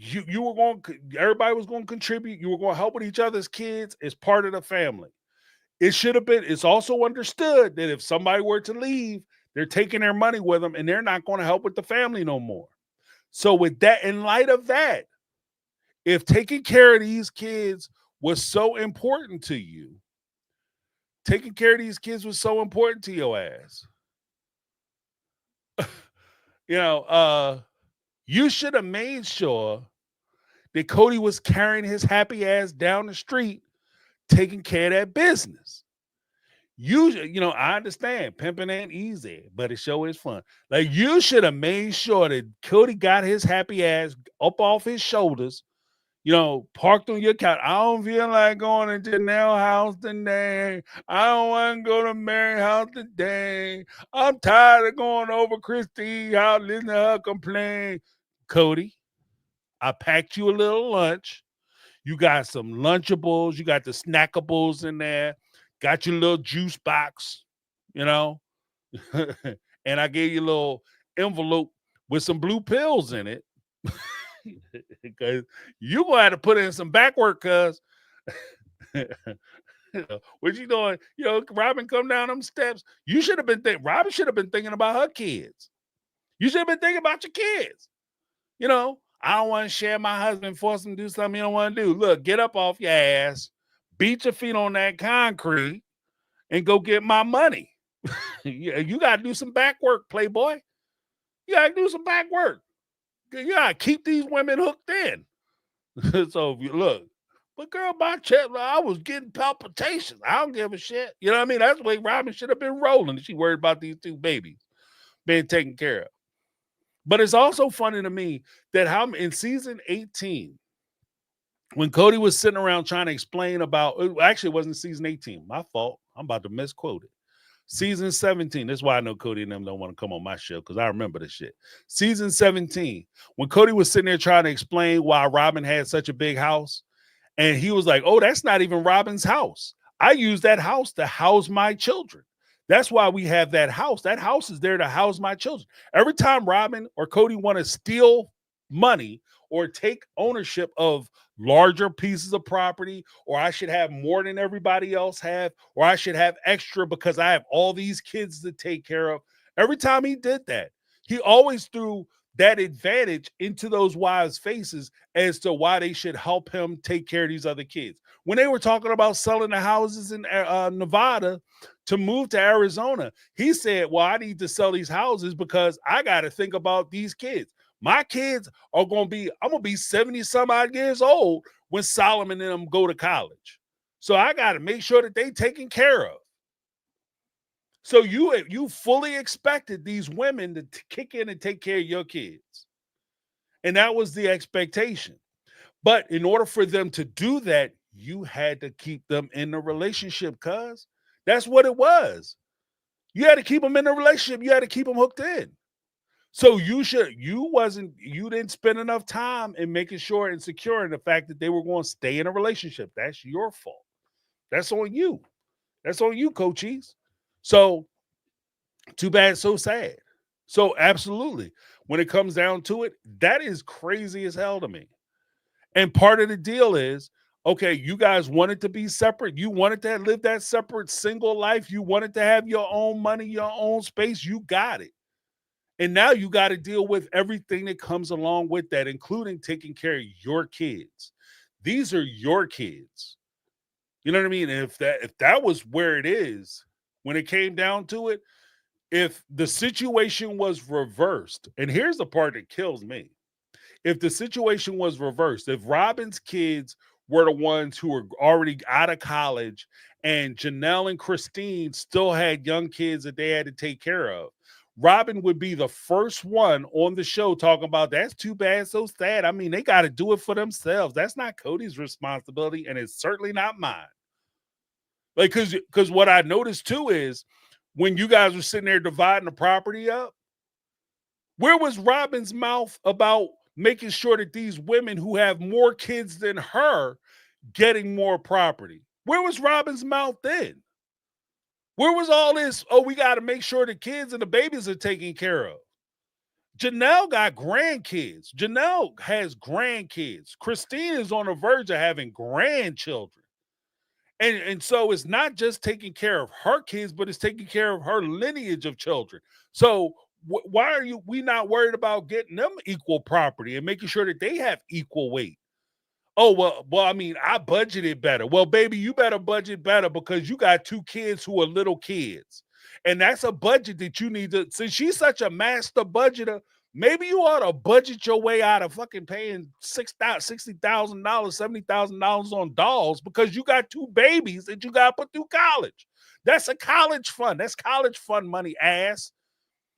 You were going, everybody was going to contribute. You were going to help with each other's kids as part of the family. It should have been, it's also understood that if somebody were to leave, they're taking their money with them and they're not going to help with the family no more. So with that, in light of that, if taking care of these kids was so important to you, taking care of these kids was so important to your ass, you should have made sure that Cody was carrying his happy ass down the street, taking care of that business. I understand pimping ain't easy, but it sure is fun. Like, you should have made sure that Cody got his happy ass up off his shoulders, parked on your couch. I don't feel like going to Janelle house today. I don't want to go to Mary's house today. I'm tired of going over Christine's house, listening to her complain. Cody, I packed you a little lunch. You got some Lunchables. You got the Snackables in there. Got your little juice box, and I gave you a little envelope with some blue pills in it. Because you're going to have to put in some back work, cuz. What you doing? Robin come down them steps. You should have been Robin should have been thinking about her kids. You should have been thinking about your kids. I don't want to share my husband, force him to do something you don't want to do. Look, get up off your ass, beat your feet on that concrete, and go get my money. You got to do some back work, Playboy. You got to do some back work. You got to keep these women hooked in. So if you look, but girl, my chest, I was getting palpitations. I don't give a shit. You know what I mean? That's the way Robin should have been rolling. She worried about these two babies being taken care of. But it's also funny to me that how in season 18, when Cody was sitting around trying to explain about, actually it wasn't season 18, my fault. I'm about to misquote it. Season 17, that's why I know Cody and them don't want to come on my show, because I remember this shit. Season 17, when Cody was sitting there trying to explain why Robin had such a big house, and he was like, oh, that's not even Robin's house. I use that house to house my children. That's why we have that house. That house is there to house my children. Every time Robin or Cody want to steal money or take ownership of larger pieces of property, or I should have more than everybody else have, or I should have extra because I have all these kids to take care of. Every time he did that, he always threw that advantage into those wives' faces as to why they should help him take care of these other kids. When they were talking about selling the houses in Nevada to move to Arizona, he said, well, I need to sell these houses because I got to think about these kids. My kids are I'm going to be 70 some odd years old when Solomon and them go to college. So I got to make sure that they taken care of. So you fully expected these women to kick in and take care of your kids. And that was the expectation. But in order for them to do that, you had to keep them in the relationship, cuz that's what it was. You had to keep them in the relationship. You had to keep them hooked in. So you didn't spend enough time in making sure and securing the fact that they were going to stay in a relationship. That's your fault. That's on you. That's on you, coaches. So too bad, so sad. So absolutely, when it comes down to it, that is crazy as hell to me. And part of the deal is, okay, you guys wanted to be separate. You wanted to live that separate single life. You wanted to have your own money, your own space. You got it. And now you got to deal with everything that comes along with that, including taking care of your kids. These are your kids. You know what I mean? And if that was where it is, when it came down to it, if the situation was reversed, and here's the part that kills me. If the situation was reversed, if Robin's kids were the ones who were already out of college and Janelle and Christine still had young kids that they had to take care of, Robin would be the first one on the show talking about that's too bad, so sad. I mean, they got to do it for themselves. That's not Cody's responsibility, and it's certainly not mine. Like, because what I noticed too is when you guys were sitting there dividing the property up, where was Robin's mouth about making sure that these women who have more kids than her getting more property? Where was Robin's mouth then? Where was all this? Oh, we got to make sure the kids and the babies are taken care of. Janelle got grandkids. Janelle has grandkids. Christine is on the verge of having grandchildren. And so it's not just taking care of her kids, but it's taking care of her lineage of children. So why are we not worried about getting them equal property and making sure that they have equal weight? Oh, well, I mean, I budgeted better. Well, baby, you better budget better because you got 2 kids who are little kids. And that's a budget that you need to, since she's such a master budgeter, maybe you ought to budget your way out of fucking paying $60,000, $70,000 on dolls because you got 2 babies that you got to put through college. That's a college fund. That's college fund money, ass.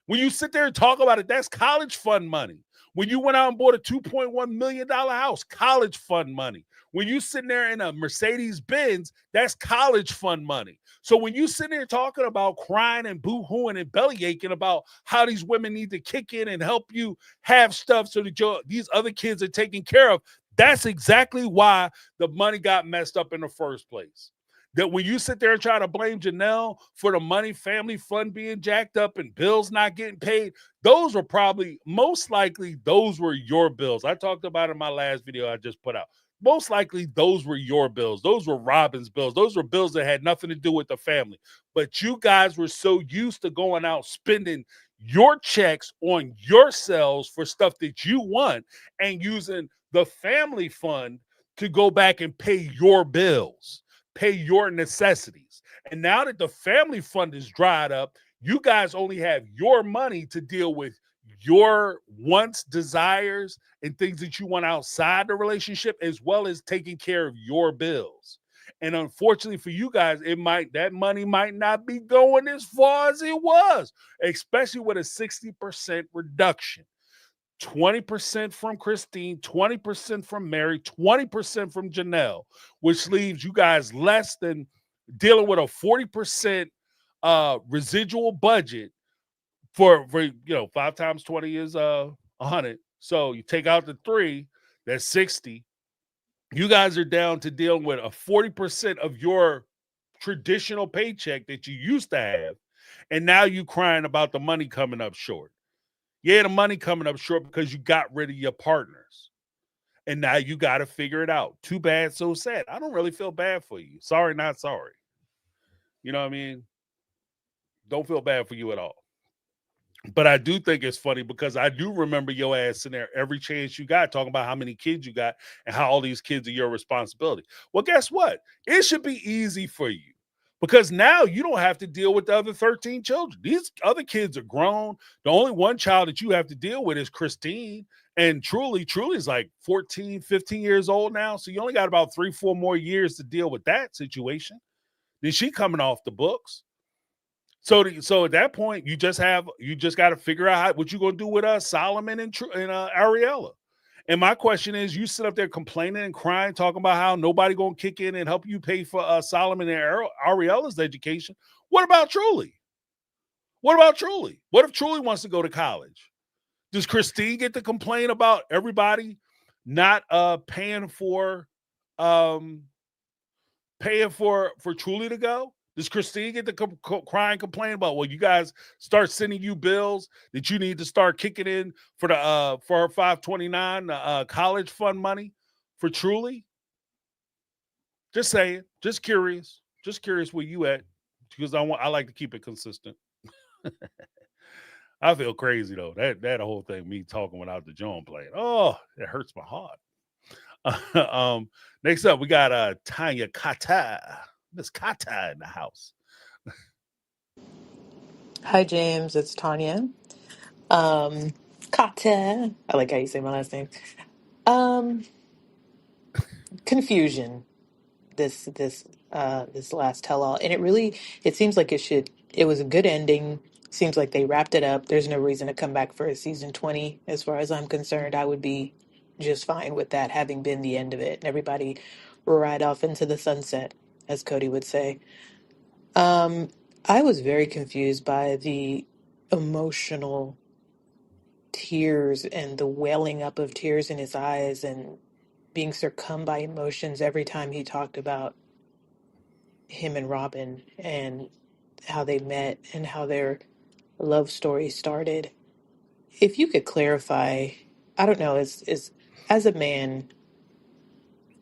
When you sit there and talk about it, that's college fund money. When you went out and bought a $2.1 million house, college fund money. When you sitting there in a Mercedes Benz, that's college fund money. So when you sit there talking about crying and boo-hooing and belly aching about how these women need to kick in and help you have stuff so that these other kids are taken care of, that's exactly why the money got messed up in the first place. That when you sit there and try to blame Janelle for the money family fund being jacked up and bills not getting paid, those were probably, most likely, those were your bills. I talked about it in my last video I just put out. Most likely, those were your bills. Those were Robin's bills. Those were bills that had nothing to do with the family. But you guys were so used to going out spending your checks on yourselves for stuff that you want and using the family fund to go back and pay your bills, pay your necessities. And now that the family fund is dried up, you guys only have your money to deal with your wants, desires, and things that you want outside the relationship, as well as taking care of your bills. And unfortunately for you guys, that money might not be going as far as it was, especially with a 60% reduction. 20% from Christine, 20% from Mary, 20% from Janelle, which leaves you guys less than dealing with a 40% residual budget for 5 times 20 is 100. So you take out the 3, that's 60. You guys are down to dealing with a 40% of your traditional paycheck that you used to have. And now you crying about the money coming up short. Yeah, the money coming up short because you got rid of your partners. And now you got to figure it out. Too bad, so sad. I don't really feel bad for you. Sorry, not sorry. You know what I mean? Don't feel bad for you at all. But I do think it's funny because I do remember your ass in there every chance you got talking about how many kids you got and how all these kids are your responsibility. Well, guess what? It should be easy for you because now you don't have to deal with the other 13 children. These other kids are grown. The only one child that you have to deal with is Christine. And Truly is like 14, 15 years old now. So you only got about 3-4 more years to deal with that situation. Then she coming off the books. So at that point, you just got to figure out what you're gonna do with Solomon and Ariella. And my question is, you sit up there complaining and crying, talking about how nobody gonna kick in and help you pay for Solomon and Ariella's education. What about Truly? What about Truly? What if Truly wants to go to college? Does Christine get to complain about everybody not paying for Truly to go? Does Christine get to cry and complain about, well, you guys start sending you bills that you need to start kicking in for the for her 529 college fund money for Truly? Just saying, just curious where you at, because I like to keep it consistent. I feel crazy though. That whole thing, me talking without the John playing. Oh, it hurts my heart. Next up, we got Tanya Kata. Miss Kata in the house. Hi, James. It's Tanya. Um, Kata. I like how you say my last name. Um, Confusion. This last tell all, and it seems like it was a good ending. Seems like they wrapped it up. There's no reason to come back for a season 20. As far as I'm concerned, I would be just fine with that having been the end of it, and everybody ride off into the sunset, as Cody would say. Um, I was very confused by the emotional tears and the welling up of tears in his eyes and being succumbed by emotions every time he talked about him and Robin and how they met and how their love story started. If you could clarify, I don't know, as a man,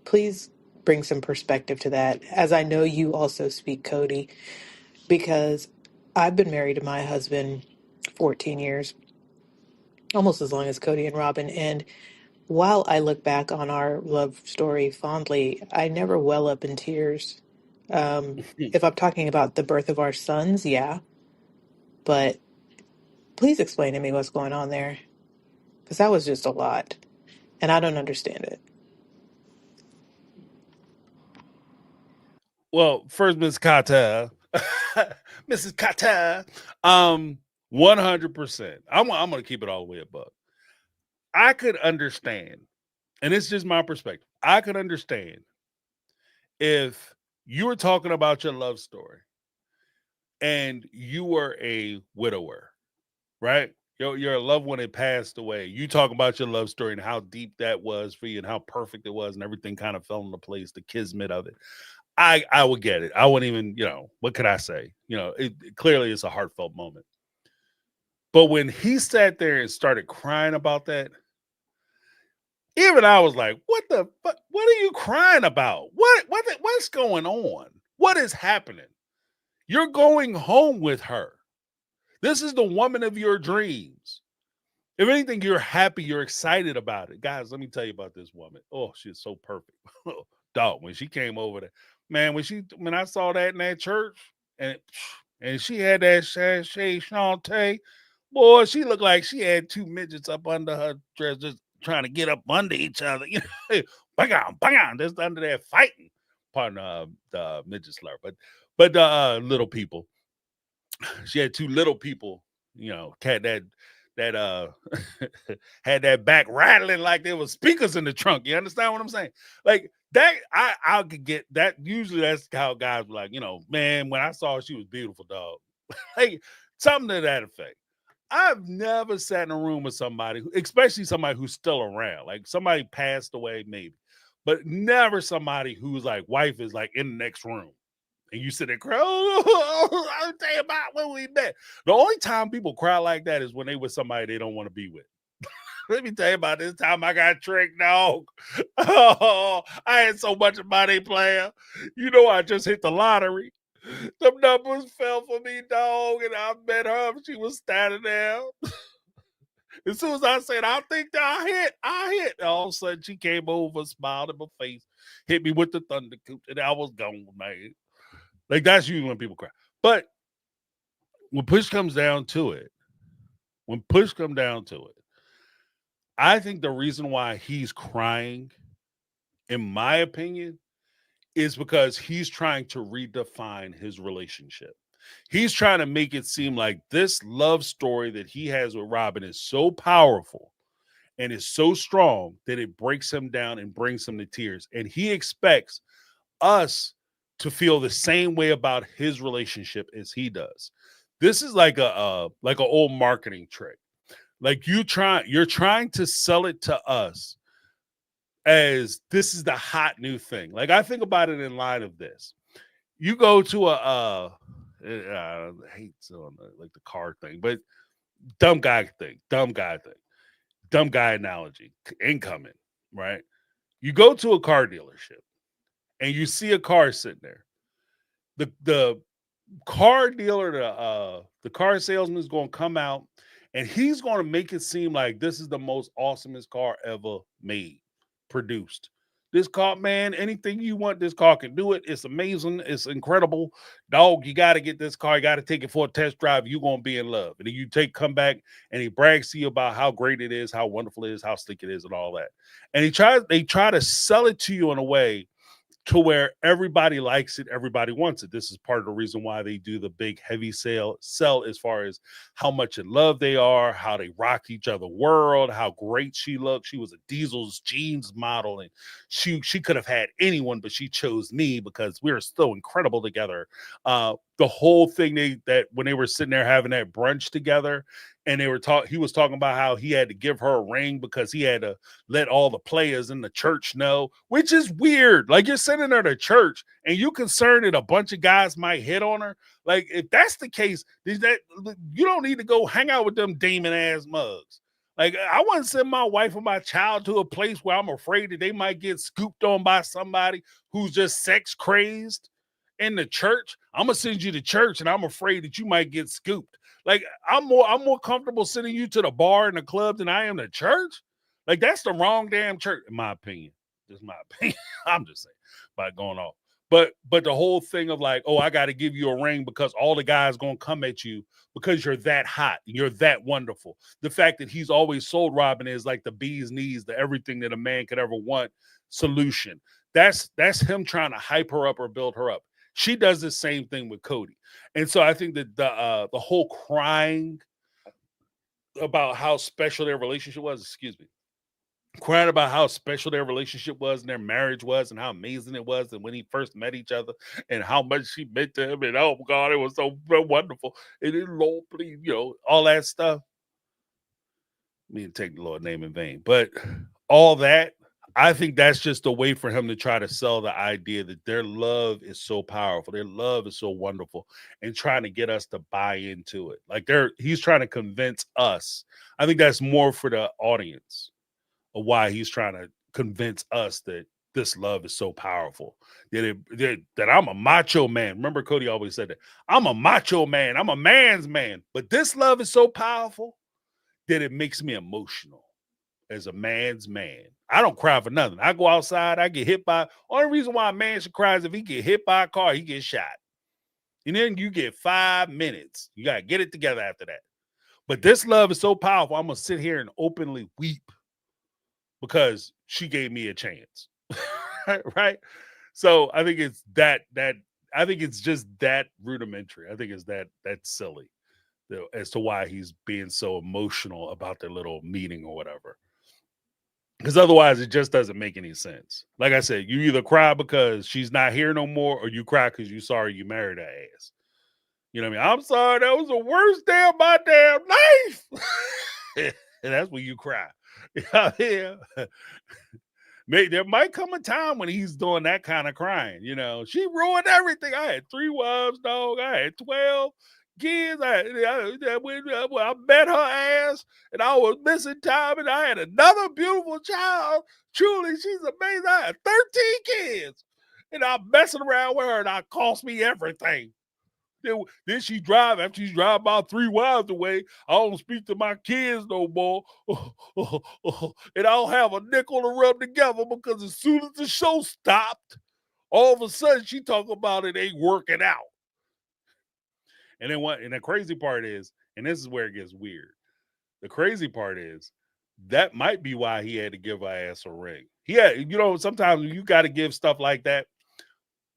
please bring some perspective to that. As I know you also speak, Cody, because I've been married to my husband 14 years, almost as long as Cody and Robin. And while I look back on our love story fondly, I never well up in tears. If I'm talking about the birth of our sons, yeah, but please explain to me what's going on there, because that was just a lot, and I don't understand it. Well, first, Miss Kata, Mrs. Kata, 100%. I'm gonna keep it all the way above. I could understand, and it's just my perspective. I could understand if you were talking about your love story and you were a widower, right? Your loved one had passed away. You talk about your love story and how deep that was for you and how perfect it was, and everything kind of fell into place, the kismet of it. I would get it. I wouldn't even, what could I say? Clearly it's a heartfelt moment. But when he sat there and started crying about that, even I was like, what are you crying about? What's going on? What is happening? You're going home with her. This is the woman of your dreams. If anything, you're happy, you're excited about it. Guys, let me tell you about this woman. Oh, she's so perfect. Dog, when she came over there, man, when I saw that in that church and she had that sachet Shantae, boy, she looked like she had two midgets up under her dress just trying to get up under each other. Bang on, just under there fighting. Pardon the midget slur, but little people. She had two little people, had that had that back rattling like there was speakers in the trunk. You understand what I'm saying? Like that, I could get that. Usually that's how guys were like, man, when I saw her, she was beautiful, dog. Like something to that effect. I've never sat in a room with somebody, especially somebody who's still around, like somebody passed away, maybe, but never somebody who's like wife is like in the next room. And you sit there crying, I'll tell you about when we met. The only time people cry like that is when they with somebody they don't want to be with. Let me tell you about this time I got tricked, dog. Oh, I had so much money, player. I just hit the lottery. The numbers fell for me, dog, and I met her. She was standing there. As soon as I said, I think that I hit. And all of a sudden, she came over, smiled in my face, hit me with the thunder coop, and I was gone, man. Like, that's usually when people cry. But when push comes down to it, I think the reason why he's crying, in my opinion, is because he's trying to redefine his relationship. He's trying to make it seem like this love story that he has with Robin is so powerful and is so strong that it breaks him down and brings him to tears. And he expects us to feel the same way about his relationship as he does. This is like an old marketing trick. Like you're trying to sell it to us as this is the hot new thing. Like I think about it in light of this. You go to I hate on like the car thing, but dumb guy analogy, incoming, right? You go to a car dealership and you see a car sitting there. The car dealer, the car salesman is going to come out and he's going to make it seem like this is the most awesomest car ever made, produced. This car, man, anything you want, this car can do it. It's amazing. It's incredible. Dog, you got to get this car. You got to take it for a test drive. You're going to be in love. And then you come back and he brags to you about how great it is, how wonderful it is, how slick it is, and all that. And they try to sell it to you in a way to where everybody likes it, everybody wants it. This is part of the reason why they do the big heavy sell as far as how much in love they are, how they rock each other world, how great she looked. She was a Diesel's jeans model, and she could have had anyone, but she chose me because we were so incredible together. The whole thing that when they were sitting there having that brunch together, and he was talking about how he had to give her a ring because he had to let all the players in the church know, which is weird. Like you're sitting there to church and you concerned that a bunch of guys might hit on her. Like if that's the case, you don't need to go hang out with them demon ass mugs. Like I wouldn't send my wife or my child to a place where I'm afraid that they might get scooped on by somebody who's just sex crazed in the church. I'm gonna send you to church and I'm afraid that you might get scooped. Like I'm more comfortable sending you to the bar and the club than I am to church. Like that's the wrong damn church, in my opinion. Just my opinion. I'm just saying by going off. But the whole thing of like, oh, I got to give you a ring because all the guys gonna come at you because you're that hot, you're that wonderful. The fact that he's always sold Robin is like the bee's knees, the everything that a man could ever want solution. That's him trying to hype her up or build her up. She does the same thing with Cody. And so I think that the whole crying about how special their relationship was, crying about how special their relationship was and their marriage was and how amazing it was and when he first met each other and how much she meant to him and oh God, it was so wonderful. And it, Lord, please, all that stuff. Me and take the Lord's name in vain. But all that, I think that's just a way for him to try to sell the idea that their love is so powerful, their love is so wonderful, and trying to get us to buy into it. Like he's trying to convince us. I think that's more for the audience of why he's trying to convince us that this love is so powerful. That I'm a macho man. Remember, Cody always said that. I'm a macho man. I'm a man's man. But this love is so powerful that it makes me emotional. As a man's man, I don't cry for nothing. I go outside, I get hit by. Only reason why a man should cry is if he get hit by a car, he gets shot. And then you get 5 minutes. You got to get it together after that. But this love is so powerful, I'm going to sit here and openly weep because she gave me a chance. Right? So I think it's that I think it's just that rudimentary. I think it's that silly as to why he's being so emotional about their little meeting or whatever. Because otherwise, it just doesn't make any sense. Like I said, you either cry because she's not here no more, or you cry because you're sorry you married her ass. You know what I mean? I'm sorry, that was the worst day of my damn life. And that's when you cry. Yeah. Maybe there might come a time when he's doing that kind of crying. She ruined everything. I had 3 wives, dog. I had 12 kids. I met her ass and I was missing time and I had another beautiful child. Truly, she's amazing. I had 13 kids and I'm messing around with her and it cost me everything. Then she drive after she drive about 3 miles away. I don't speak to my kids no more. And I don't have a nickel to rub together because as soon as the show stopped, all of a sudden she talk about it ain't working out. And then and the crazy part is, and this is where it gets weird. The crazy part is that might be why he had to give her ass a ring. Yeah, sometimes you got to give stuff like that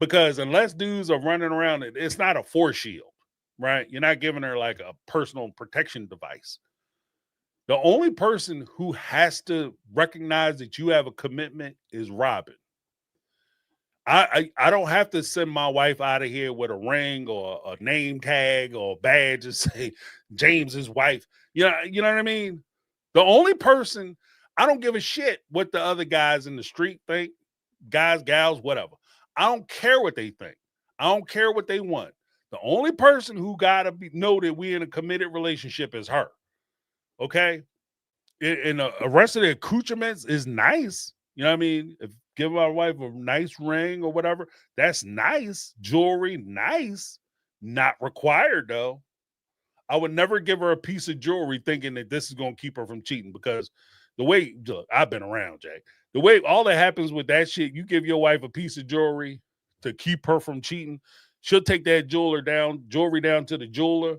because unless dudes are running around, it's not a force shield. right? You're not giving her like a personal protection device. The only person who has to recognize that you have a commitment is Robin. I don't have to send my wife out of here with a ring or a name tag or a badge and say James's wife. You know what I mean? The only person, I don't give a shit what the other guys in the street think, guys, gals, whatever. I don't care what they think. I don't care what they want. The only person who gotta know that we in a committed relationship is her. Okay, and the rest of the accoutrements is nice. You know what I mean? If give my wife a nice ring or whatever, that's nice. Jewelry, nice. Not required though. I would never give her a piece of jewelry thinking that this is going to keep her from cheating, because the way, look, I've been around, Jay. The way all that happens with that shit, you give your wife a piece of jewelry to keep her from cheating, she'll take that jewelry down to the jeweler,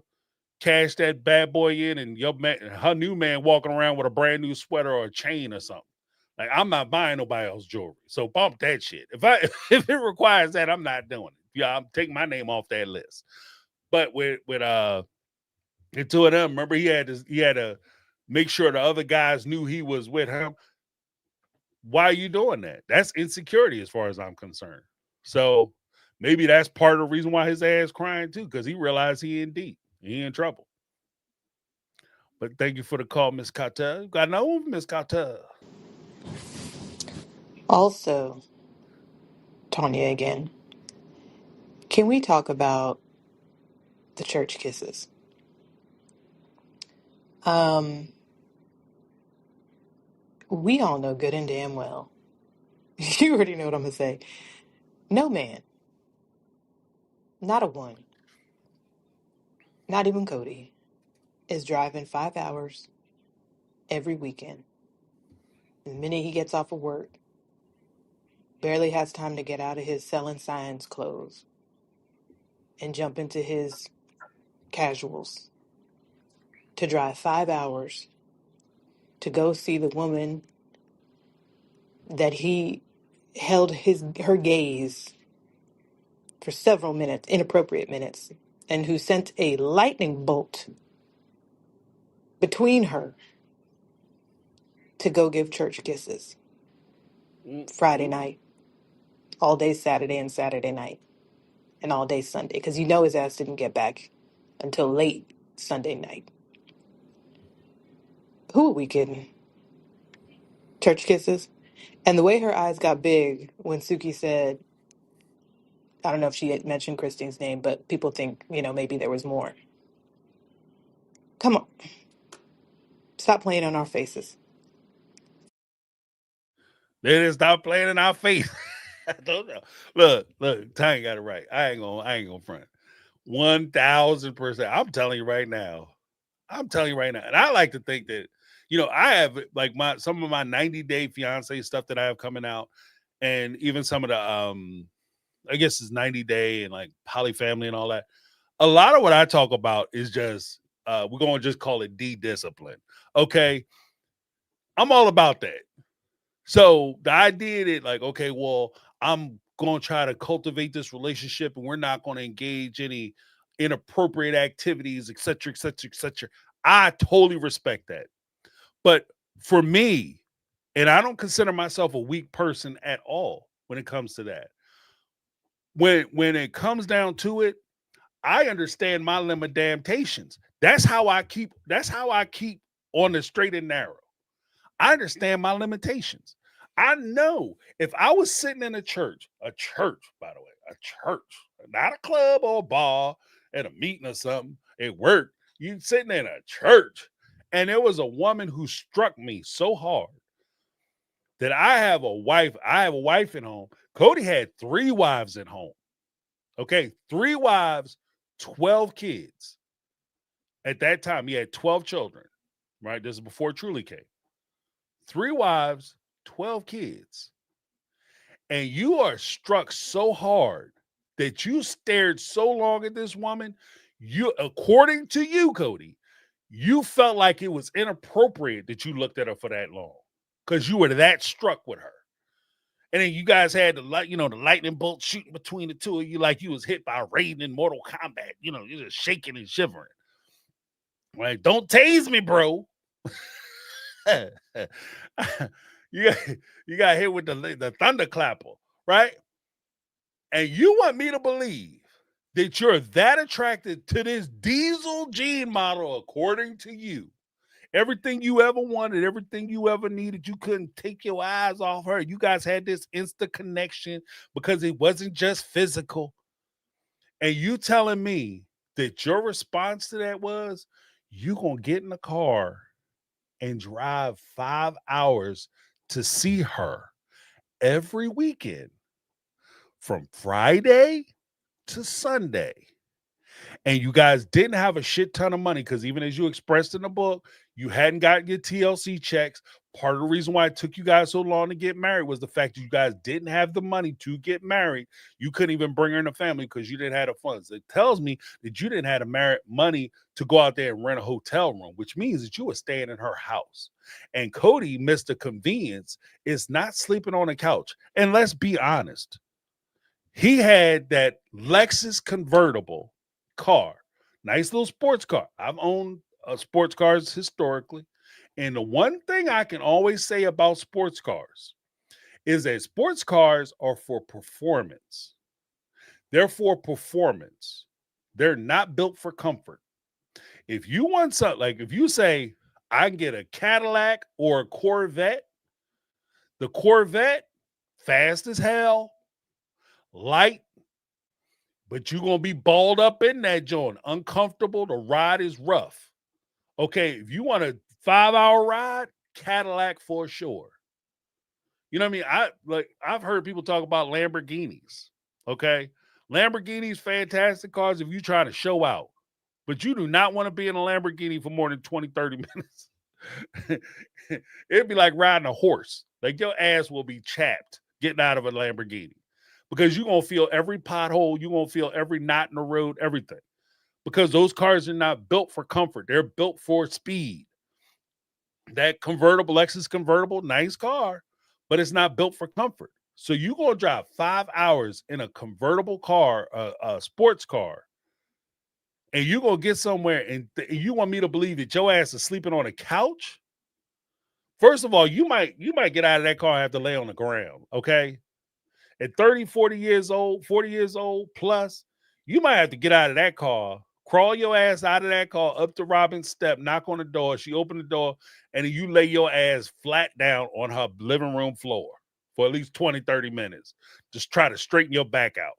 cash that bad boy in, and her new man walking around with a brand new sweater or a chain or something. Like, I'm not buying nobody else's jewelry. So bump that shit. If it requires that, I'm not doing it. Yeah, I'm taking my name off that list. But with the two of them, remember he had to make sure the other guys knew he was with him. Why are you doing that? That's insecurity as far as I'm concerned. So maybe that's part of the reason why his ass crying too, because he realized he in deep. He in trouble. But thank you for the call, Miss Carter. Got no Miss Carter. Also, Tanya again, can we talk about the church kisses? We all know good and damn well. You already know what I'm going to say. No man, not a one, not even Cody, is driving 5 hours every weekend. The minute he gets off of work, barely has time to get out of his selling signs clothes and jump into his casuals to drive 5 hours to go see the woman that he held her gaze for several minutes, inappropriate minutes, and who sent a lightning bolt between her to go give church kisses Friday night, all day Saturday and Saturday night, and all day Sunday, because you know his ass didn't get back until late Sunday night. Who are we kidding? Church kisses? And the way her eyes got big when Suki said, I don't know if she had mentioned Christine's name, but people think, maybe there was more. Come on. Stop playing on our faces. They didn't stop playing in our face. I don't know. Look, Tanya got it right. I ain't gonna front. 1,000%. I'm telling you right now. And I like to think that, I have like some of my 90-day fiance stuff that I have coming out, and even some of the I guess it's 90-day and like polyfamily and all that. A lot of what I talk about is just we're gonna just call it discipline. Okay. I'm all about that. So the idea that like, okay, well, I'm going to try to cultivate this relationship and we're not going to engage any inappropriate activities, et cetera, et cetera, et cetera. I totally respect that. But for me, and I don't consider myself a weak person at all when it comes to that. When it comes down to it, I understand my limitations. That's how I keep on the straight and narrow. I understand my limitations. I know if I was sitting in a church, by the way, a church, not a club or a bar, at a meeting or something, at work, you sitting in a church, and there was a woman who struck me so hard that I have a wife at home. Cody had 3 wives at home. Okay, 3 wives, 12 kids. At that time, he had 12 children, right? This is before Truly came. 3 wives, 12 kids. And you are struck so hard that you stared so long at this woman, according to you, Cody, you felt like it was inappropriate that you looked at her for that long because you were that struck with her. And then you guys had the lightning bolt shooting between the two of you like you was hit by Raiden in Mortal Kombat. You're just shaking and shivering. Like, don't tase me, bro. you got hit with the thunderclapper, right? And you want me to believe that you're that attracted to this diesel gene model, according to you. Everything you ever wanted, everything you ever needed, you couldn't take your eyes off her. You guys had this instant connection because it wasn't just physical. And you telling me that your response to that was you gonna get in the car and drive 5 hours to see her every weekend from Friday to Sunday. And you guys didn't have a shit ton of money because even as you expressed in the book, you hadn't gotten your TLC checks. Part of the reason why it took you guys so long to get married was the fact that you guys didn't have the money to get married. You couldn't even bring her in the family because you didn't have the funds. It tells me that you didn't have the money to go out there and rent a hotel room, which means that you were staying in her house. And Cody, Mr. Convenience, is not sleeping on a couch. And let's be honest, he had that Lexus convertible car, nice little sports car. I've owned sports cars historically. And the one thing I can always say about sports cars is that sports cars are for performance. They're for performance. They're not built for comfort. If you want something, like if you say, I can get a Cadillac or a Corvette, the Corvette, fast as hell, light, but you're going to be balled up in that joint. Uncomfortable. The ride is rough. Okay, if you want a 5-hour ride, Cadillac for sure. You know what I mean? I've heard people talk about Lamborghinis. Okay, Lamborghinis, fantastic cars if you're trying to show out. But you do not want to be in a Lamborghini for more than 20, 30 minutes. It'd be like riding a horse. Like your ass will be chapped getting out of a Lamborghini. Because you're going to feel every pothole. You're going to feel every knot in the road, everything. Because those cars are not built for comfort. They're built for speed. That convertible, Lexus convertible, nice car, but it's not built for comfort. So you're going to drive 5 hours in a convertible car, a sports car, and you're going to get somewhere and you want me to believe that your ass is sleeping on a couch? First of all, you might get out of that car and have to lay on the ground, okay? At 30, 40 years old plus, you might have to get out of that car, crawl your ass out of that car, up to Robin's step, knock on the door. She opened the door, and then you lay your ass flat down on her living room floor for at least 20, 30 minutes. Just try to straighten your back out,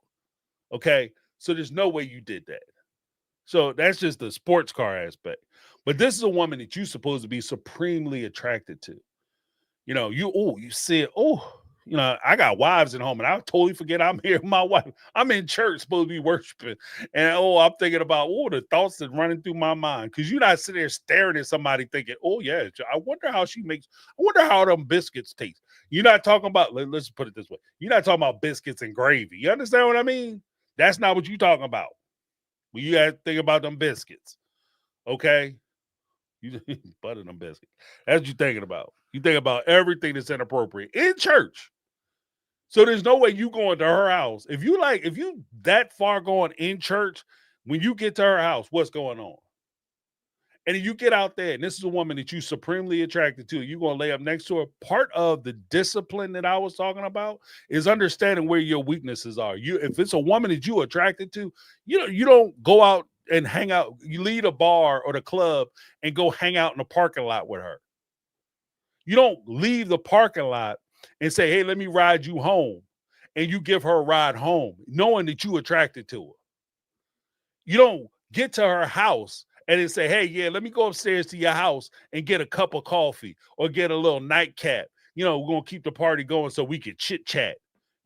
okay? So there's no way you did that. So that's just the sports car aspect. But this is a woman that you're supposed to be supremely attracted to. You see it, I got wives at home and I totally forget I'm here with my wife. I'm in church, supposed to be worshiping. And I'm thinking about, the thoughts that running through my mind. Because you're not sitting there staring at somebody thinking, I wonder how them biscuits taste. You're not talking about, let's put it this way. You're not talking about biscuits and gravy. You understand what I mean? That's not what you're talking about. When you got to think about them biscuits. Okay? You butter them biscuits. That's what you're thinking about. You think about everything that's inappropriate in church. So there's no way you going to her house. If you that far going in church, when you get to her house, what's going on? And then you get out there, and this is a woman that you supremely attracted to. You're going to lay up next to her. Part of the discipline that I was talking about is understanding where your weaknesses are. If it's a woman that you're attracted to, you don't go out and hang out. You leave a bar or the club and go hang out in the parking lot with her. You don't leave the parking lot and say, hey, let me ride you home. And you give her a ride home, knowing that you attracted to her. You don't get to her house and then say, hey, yeah, let me go upstairs to your house and get a cup of coffee or get a little nightcap. We're going to keep the party going so we can chit chat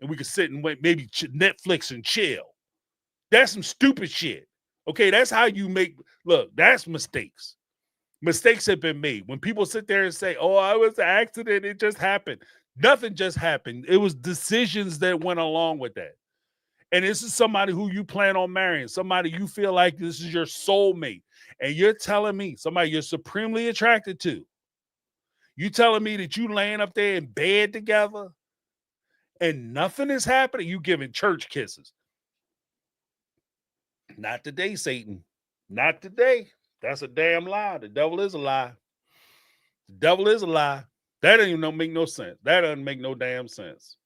and we can sit and wait, maybe Netflix and chill. That's some stupid shit. Okay, that's how you that's mistakes. Mistakes have been made. When people sit there and say, I was an accident, it just happened. Nothing just happened. It was decisions that went along with that. And this is somebody who you plan on marrying, somebody you feel like this is your soulmate. And you're telling me, somebody you're supremely attracted to, you telling me that you laying up there in bed together and nothing is happening, you giving church kisses. Not today, Satan. Not today. That's a damn lie. The devil is a lie. The devil is a lie. That doesn't even make no sense. That doesn't make no damn sense.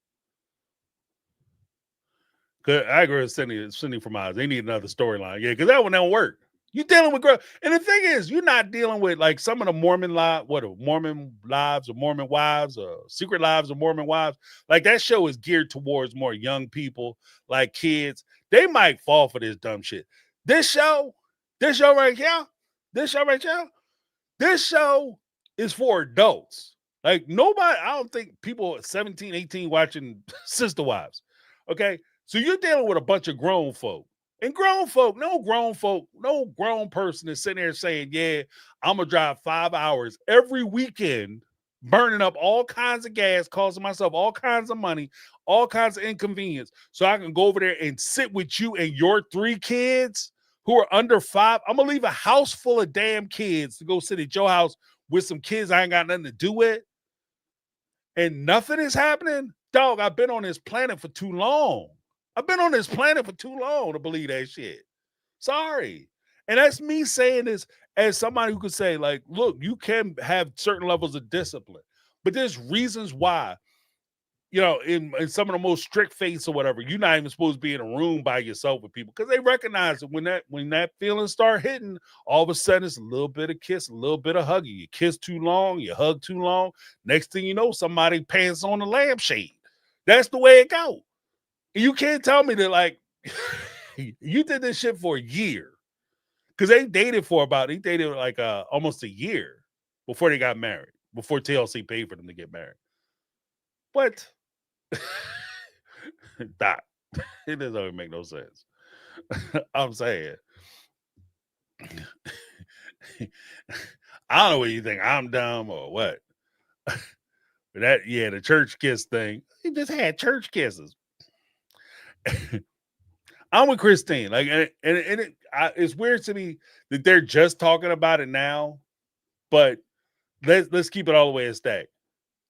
Cause I agree with Cindy from Oz. They need another storyline. Yeah, because that one don't work. You dealing with girls. And the thing is, you're not dealing with like some of the Mormon Mormon lives or Mormon wives or secret lives of Mormon wives. Like that show is geared towards more young people, like kids. They might fall for this dumb shit. This show right here, this show is for adults. Like nobody, I don't think people 17, 18 watching Sister Wives. Okay. So you're dealing with a bunch of grown folk. And no grown person is sitting there saying, yeah, I'm going to drive 5 hours every weekend, burning up all kinds of gas, costing myself all kinds of money, all kinds of inconvenience, so I can go over there and sit with you and your 3 kids who are under 5. I'm going to leave a house full of damn kids to go sit at your house with some kids I ain't got nothing to do with. And nothing is happening. Dog, I've been on this planet for too long. I've been on this planet for too long to believe that shit. Sorry. And that's me saying this as somebody who could say, like, look, you can have certain levels of discipline, but there's reasons why, you know, in some of the most strict faiths or whatever, you're not even supposed to be in a room by yourself with people because they recognize that when that feeling start hitting, all of a sudden it's a little bit of kiss, a little bit of hugging. You kiss too long, you hug too long. Next thing you know, somebody pants on the lampshade. That's the way it goes. You can't tell me that, like, you did this shit for a year. Because they dated like almost a year before they got married, before TLC paid for them to get married. But, that, it doesn't even make no sense. I'm saying. I don't know what you think. I'm dumb or what. But the church kiss thing. He just had church kisses. I'm with Christine. Like, it's weird to me that they're just talking about it now, but let's keep it all the way a stack.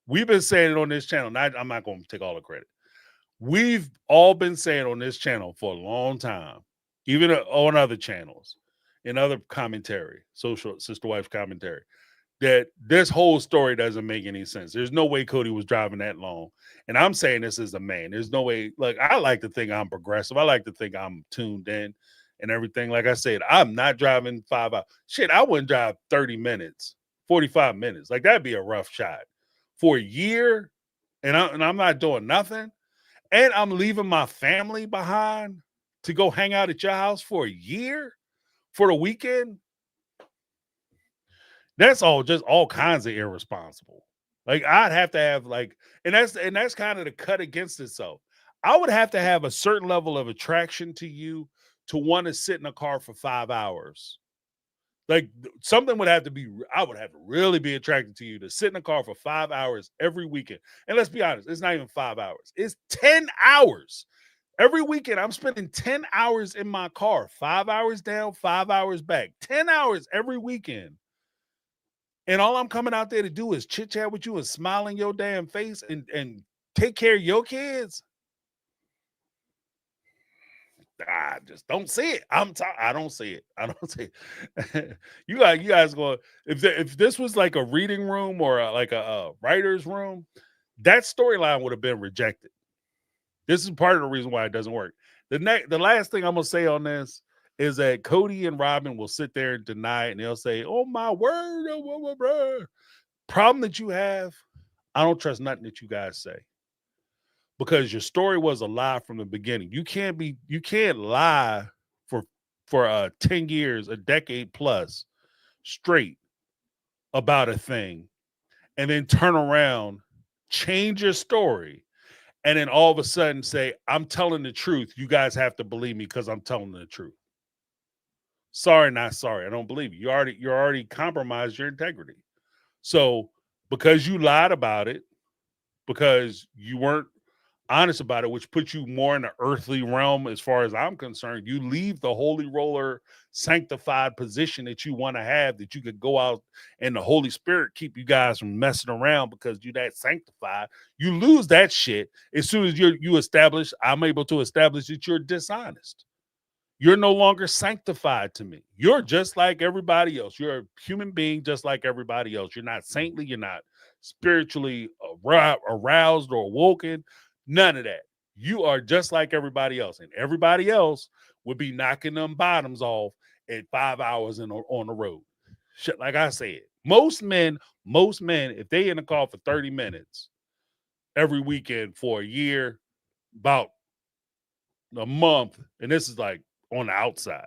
We've been saying it on this channel. I'm not going to take all the credit. We've all been saying on this channel for a long time, even on other channels, in other commentary, social sister wife commentary, that this whole story doesn't make any sense. There's no way Cody was driving that long. And I'm saying this as a man. There's no way. Like, I like to think I'm progressive. I like to think I'm tuned in and everything. Like I said, I'm not driving 5 hours. Shit, I wouldn't drive 30 minutes, 45 minutes. Like, that'd be a rough shot. For a year, and I'm not doing nothing. And I'm leaving my family behind to go hang out at your house for a year for the weekend. That's all kinds of irresponsible. Like, I'd have to have and that's kind of the cut against itself. I would have to have a certain level of attraction to you to want to sit in a car for 5 hours. Like, something would have to be, I would have to really be attracted to you to sit in a car for 5 hours every weekend. And let's be honest, it's not even 5 hours. It's 10 hours. Every weekend, I'm spending 10 hours in my car, 5 hours down, 5 hours back, 10 hours every weekend. And all I'm coming out there to do is chit chat with you and smile in your damn face and take care of your kids. I just don't see it. I don't see it. I don't see it. You guys go. If this was like a reading room or a writer's room, that storyline would have been rejected. This is part of the reason why it doesn't work. The last thing I'm gonna say on this is that Cody and Robin will sit there and deny it, and they'll say, "Oh my word, oh, blah, blah, blah." Problem that you have, I don't trust nothing that you guys say, because your story was a lie from the beginning. You can't lie for 10 years, a decade plus straight about a thing, and then turn around, change your story, and then all of a sudden say, "I'm telling the truth. You guys have to believe me because I'm telling the truth." Sorry, not sorry. I don't believe you. You already compromised your integrity. So because you lied about it, because you weren't honest about it, which puts you more in the earthly realm as far as I'm concerned. You leave the holy roller sanctified position that you want to have, that you could go out and the Holy Spirit keep you guys from messing around because you're that sanctified. You lose that shit as soon as you establish, I'm able to establish that you're dishonest. You're no longer sanctified to me. You're just like everybody else. You're a human being just like everybody else. You're not saintly. You're not spiritually aroused or awoken. None of that. You are just like everybody else. And everybody else would be knocking them bottoms off at 5 hours on the road. Shit, like I said, most men, if they in the car for 30 minutes every weekend for a year, about a month, and this is like on the outside,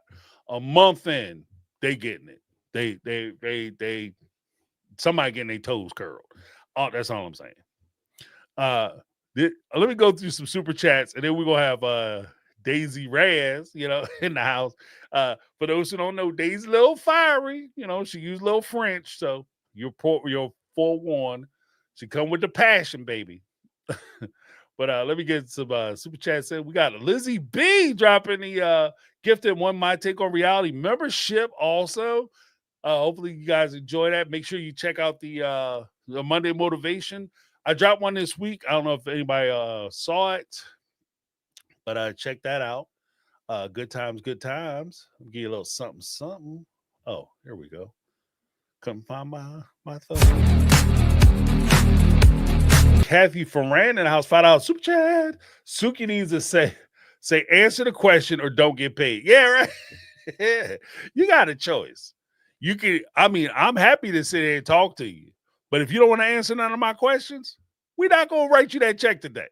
a month in, they getting it. They somebody getting their toes curled. Oh, that's all I'm saying. Let me go through some super chats, and then we're gonna have Daisy Raz, in the house. For those who don't know, Daisy's a little fiery. She used a little French, so you're forewarned. She come with the passion, baby. But let me get some super chats in. We got Lizzie B dropping the gifted one My Take on Reality membership also. Hopefully you guys enjoy that. Make sure you check out the Monday Motivation. I dropped one this week. I don't know if anybody saw it, but check that out. Good times, good times. I'll give you a little something, something. Oh, here we go. Couldn't find my thumb. Kathy Ferran in the house, $5 super chat. Suki needs to say answer the question or don't get paid. Yeah, right. You got a choice. You can. I'm happy to sit here and talk to you, but if you don't want to answer none of my questions, we're not gonna write you that check today.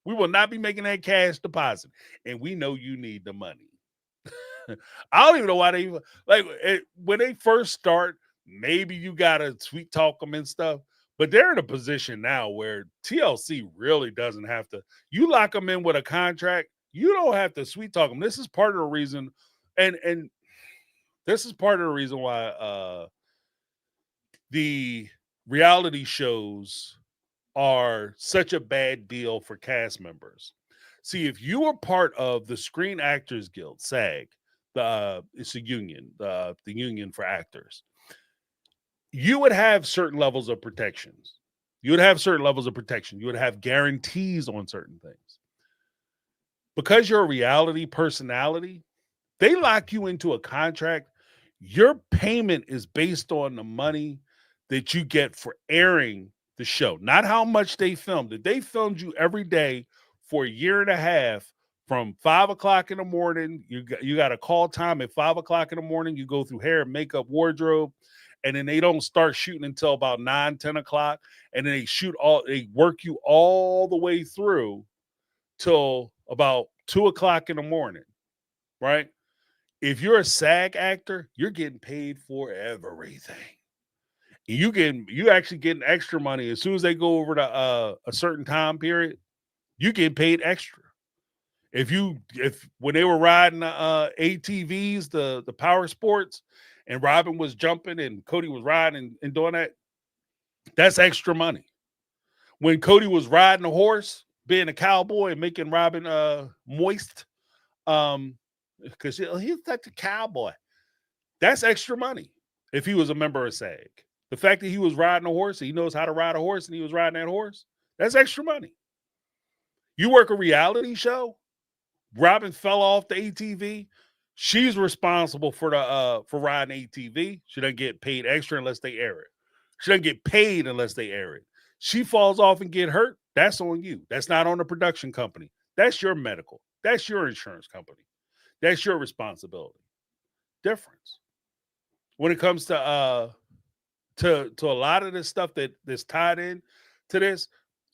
We will not be making that cash deposit, and we know you need the money. I don't even know why they when they first start. Maybe you gotta sweet talk them and stuff. But they're in a position now where TLC really doesn't have to. You lock them in with a contract, you don't have to sweet talk them. This is part of the reason, and this is part of the reason why the reality shows are such a bad deal for cast members. See, if you were part of the Screen Actors Guild, SAG, it's a union, the union for actors, you would have certain levels of protections. You would have certain levels of protection. You would have guarantees on certain things. Because you're a reality personality, they lock you into a contract. Your payment is based on the money that you get for airing the show, not how much they filmed. If they filmed you every day for a year and a half from 5 o'clock in the morning, you got a call time at 5 o'clock in the morning. You go through hair, makeup, wardrobe, and then they don't start shooting until about 9, 10 o'clock. And then they work you all the way through till about 2 o'clock in the morning, right? If you're a SAG actor, you're getting paid for everything. You actually getting extra money as soon as they go over to a certain time period. You get paid extra. If when they were riding the ATVs, the power sports, and Robin was jumping and Cody was riding and doing that, that's extra money. When Cody was riding a horse, being a cowboy and making Robin moist, because he's like a cowboy, that's extra money. If he was a member of SAG, the fact that he was riding a horse, he knows how to ride a horse, and he was riding that horse, that's extra money. You work a reality show, Robin fell off the ATV. She's responsible for riding ATV. She doesn't get paid extra unless they air it. She doesn't get paid unless they air it. She falls off and get hurt. That's on you. That's not on the production company. That's your medical. That's your insurance company. That's your responsibility. Difference. When it comes to a lot of this stuff that's tied in to this,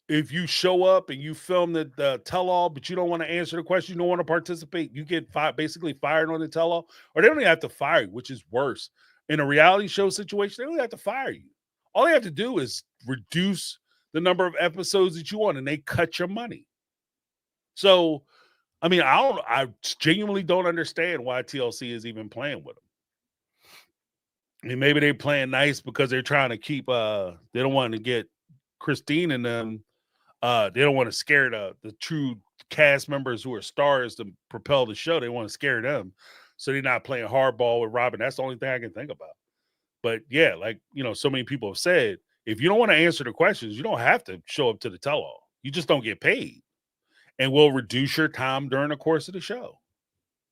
if you show up and you film the tell-all, but you don't want to answer the question, you don't want to participate, you get basically fired on the tell-all, or they don't even have to fire you, which is worse. In a reality show situation, they don't have to fire you. All they have to do is reduce the number of episodes that you want, and they cut your money. So, I genuinely don't understand why TLC is even playing with them. Maybe they're playing nice because they're trying to keep, they don't want to get Christine and them They don't want to scare the true cast members who are stars to propel the show. They want to scare them, so they're not playing hardball with Robin. That's the only thing I can think about. But yeah, like, so many people have said, if you don't want to answer the questions, you don't have to show up to the tell-all. You just don't get paid, and we'll reduce your time during the course of the show.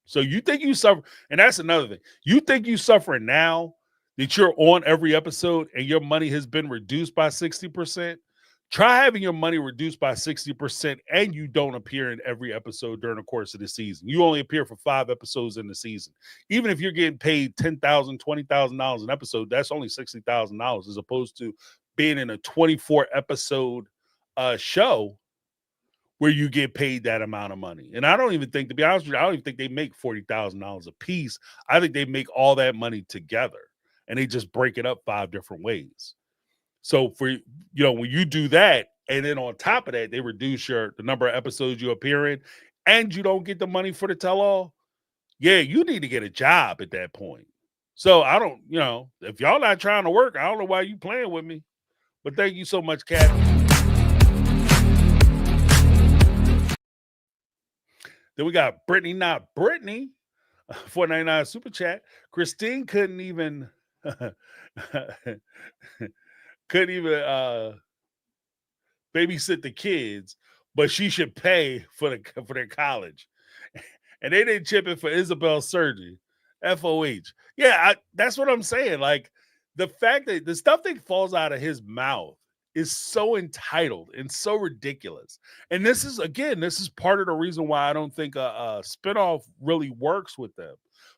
So you think you suffer, and that's another thing. You think you suffering now that you're on every episode and your money has been reduced by 60%? Try having your money reduced by 60% and you don't appear in every episode during the course of the season. You only appear for 5 episodes in the season. Even if you're getting paid $10,000, $20,000 an episode, that's only $60,000 as opposed to being in a 24 episode show where you get paid that amount of money. And I don't even think, to be honest with you, I don't even think they make $40,000 a piece. I think they make all that money together and they just break it up 5 different ways. So for, when you do that, and then on top of that, they reduce the number of episodes you appear in, and you don't get the money for the tell-all, yeah, you need to get a job at that point. So I don't, if y'all not trying to work, I don't know why you playing with me. But thank you so much, Kat. Then we got Brittany, not Brittany, $4.99 super chat. Christine couldn't even babysit the kids, but she should pay for their college. And they didn't chip in for Isabel's surgery. FOH. Yeah, that's what I'm saying. Like, the fact that the stuff that falls out of his mouth is so entitled and so ridiculous. And this is part of the reason why I don't think a spinoff really works with them,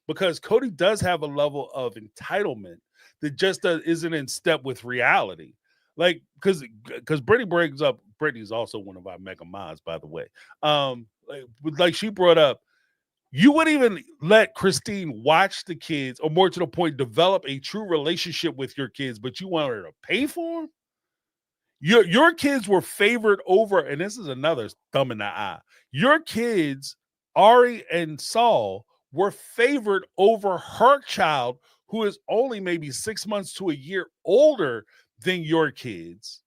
because Cody does have a level of entitlement that just isn't in step with reality. Like, because Brittany brings up, Brittany's also one of our mega mods, by the way. Like she brought up, you wouldn't even let Christine watch the kids, or more to the point, develop a true relationship with your kids, but you want her to pay for them? Your kids were favored over, and this is another thumb in the eye. Your kids, Ari and Saul, were favored over her child, who is only maybe 6 months to a year older than your kids.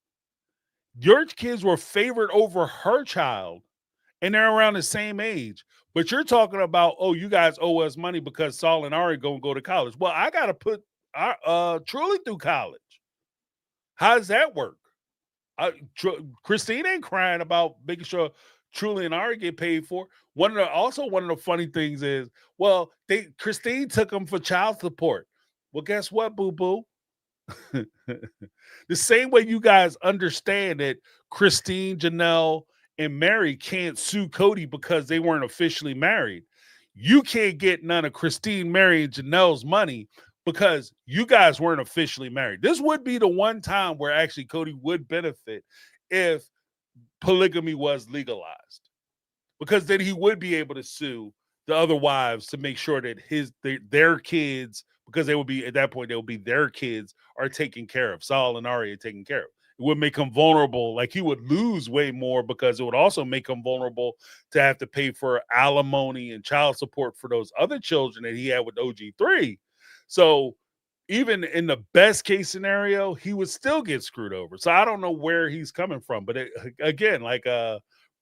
Your kids were favored over her child, and they're around the same age. But you're talking about, oh, you guys owe us money because Saul and Ari gonna go to college. Well, I gotta put Truly through college. How does that work? Christine ain't crying about making sure Truly and Ari get paid for. One of the funny things is, well, Christine took them for child support. Well, guess what, boo-boo? The same way you guys understand that Christine, Janelle, and Mary can't sue Cody because they weren't officially married, you can't get none of Christine, Mary, and Janelle's money because you guys weren't officially married. This would be the one time where actually Cody would benefit if polygamy was legalized, because then he would be able to sue the other wives to make sure that their kids, because they would be, at that point, they would be their kids, are taken care of. Saul and Ari are taken care of. It would make him vulnerable. Like, he would lose way more, because it would also make him vulnerable to have to pay for alimony and child support for those other children that he had with OG3. So even in the best case scenario, he would still get screwed over. So I don't know where he's coming from. But again, like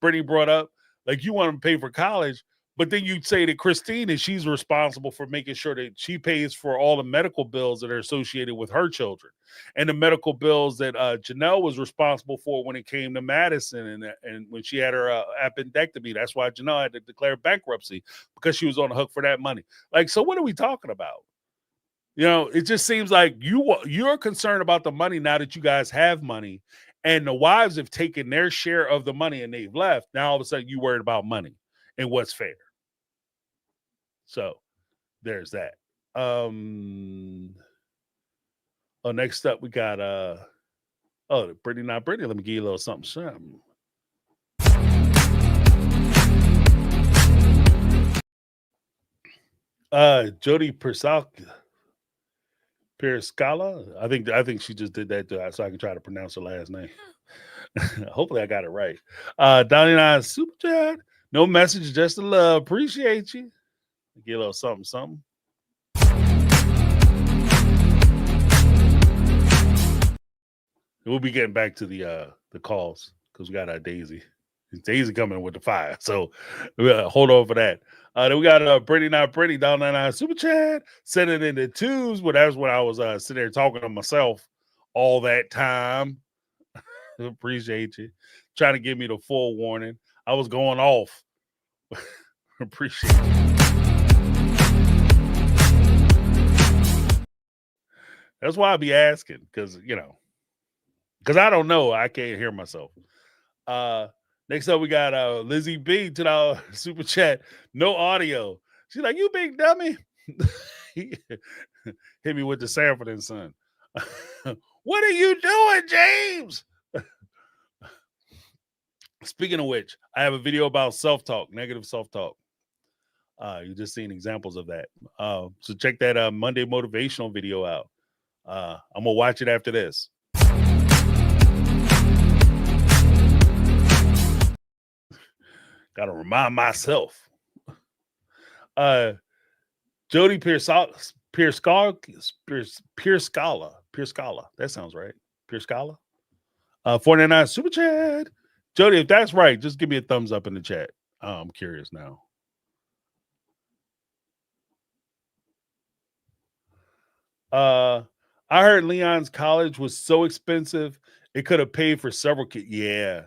Brittany brought up, like, you want him to pay for college, but then you'd say that Christine, and she's responsible for making sure that she pays for all the medical bills that are associated with her children, and the medical bills that Janelle was responsible for when it came to Madison, and when she had her appendectomy. That's why Janelle had to declare bankruptcy, because she was on the hook for that money. Like, so what are we talking about? It just seems like you're concerned about the money now that you guys have money, and the wives have taken their share of the money and they've left. Now all of a sudden you worried about money and what's fair. So there's that. Next up we got Brittany, not Brittany. Let me give you a little something. Jody Periscala. I think she just did that so I can try to pronounce her last name. Hopefully I got it right. $99 super chat. No message, just a love. Appreciate you. Get a little something. We'll be getting back to the calls, because we got Daisy. Daisy coming with the fire. So hold on for that. Then we got Pretty Not Pretty down $99 super chat. Send it in the twos, but that's when I was sitting there talking to myself all that time. Appreciate you. Trying to give me the full warning. I was going off. Appreciate you. That's why I be asking, because I don't know. I can't hear myself. Next up, we got Lizzie B to the super chat. No audio. She's like, "You big dummy." Hit me with the Sanford and Son. What are you doing, James? Speaking of which, I have a video about self-talk, negative self-talk. You're just seeing examples of that. So check that Monday motivational video out. I'm gonna watch it after this. Gotta remind myself. Jody Pierscala. That sounds right. Pierscala. 49 super chat. Jody, if that's right, just give me a thumbs up in the chat. I'm curious now. I heard Leon's college was so expensive it could have paid for several kids. Yeah.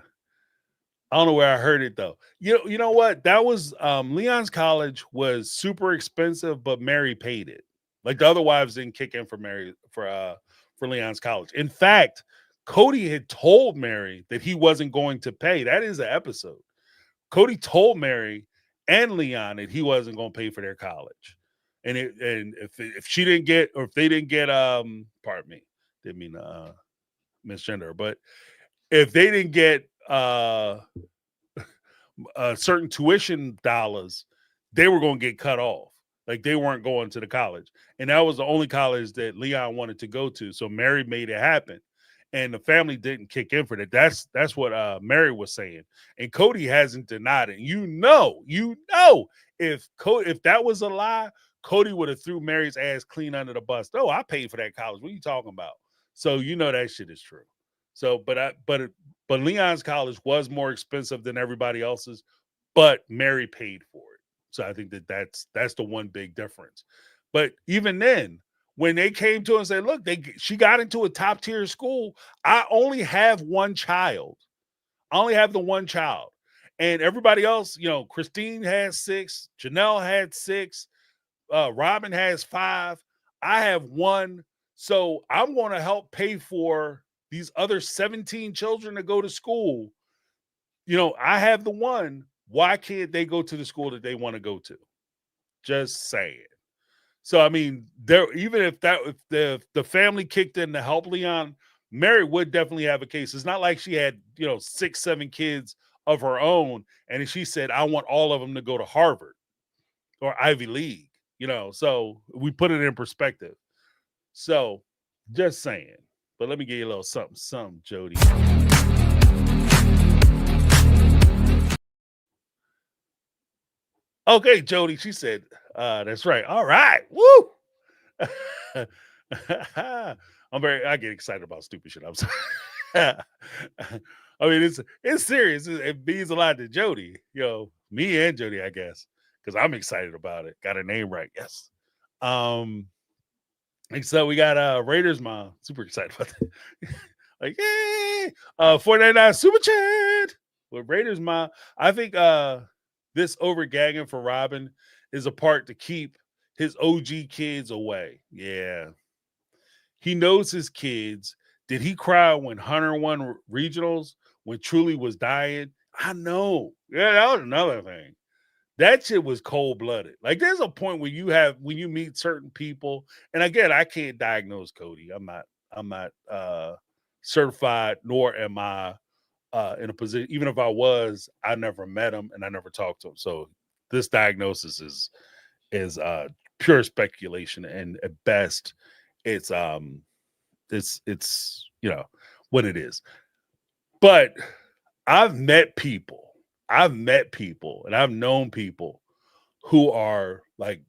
I don't know where I heard it though. You know what? That was Leon's college was super expensive, but Mary paid it. Like the other wives didn't kick in for Mary for Leon's college. In fact, Cody had told Mary that he wasn't going to pay. That is an episode. Cody told Mary and Leon that he wasn't going to pay for their college. And if she didn't get, or if they didn't get, pardon me, didn't mean misgender her, but if they didn't get certain tuition dollars, they were going to get cut off. Like they weren't going to the college. And that was the only college that Leon wanted to go to. So Mary made it happen. And the family didn't kick in for that. That's what Mary was saying. And Cody hasn't denied it. You know, if that was a lie, Cody would have threw Mary's ass clean under the bus. Oh, I paid for that college. What are you talking about? So you know that shit is true. So, but Leon's college was more expensive than everybody else's, but Mary paid for it. So I think that's the one big difference. But even then, when they came to and said, "Look, she got into a top tier school. I only have one child. I only have the one child, and everybody else, Christine has 6, Janelle had 6, Robin has 5. I have 1. So I'm going to help pay for these other 17 children to go to school. I have the 1. Why can't they go to the school that they want to go to?" Just saying. So I mean, even if the family kicked in to help Leon, Mary would definitely have a case. It's not like she had 6, 7 kids of her own, and she said, "I want all of them to go to Harvard or Ivy League." So we put it in perspective. So just saying. But let me give you a little something, Jody. Okay, Jody, she said, that's right. All right. Woo! I get excited about stupid shit. I'm sorry. I mean, it's serious. It means a lot to Jody. Me and Jody, I guess, because I'm excited about it. Got her name right. Yes. And so we got Raiders mom. Super excited about that. Like, yay! 499 super chat with Raiders mom. I think this over gagging for Robin is a part to keep his OG kids away. Yeah. He knows his kids. Did he cry when Hunter won regionals, when Truly was dying? I know. Yeah, that was another thing. That shit was cold-blooded. Like, there's a point when you meet certain people, and again, I can't diagnose Cody. I'm not certified, nor am I in a position. Even if I was, I never met him and I never talked to him. So this diagnosis is pure speculation, and at best, it's what it is. But I've met people, and I've known people who are like,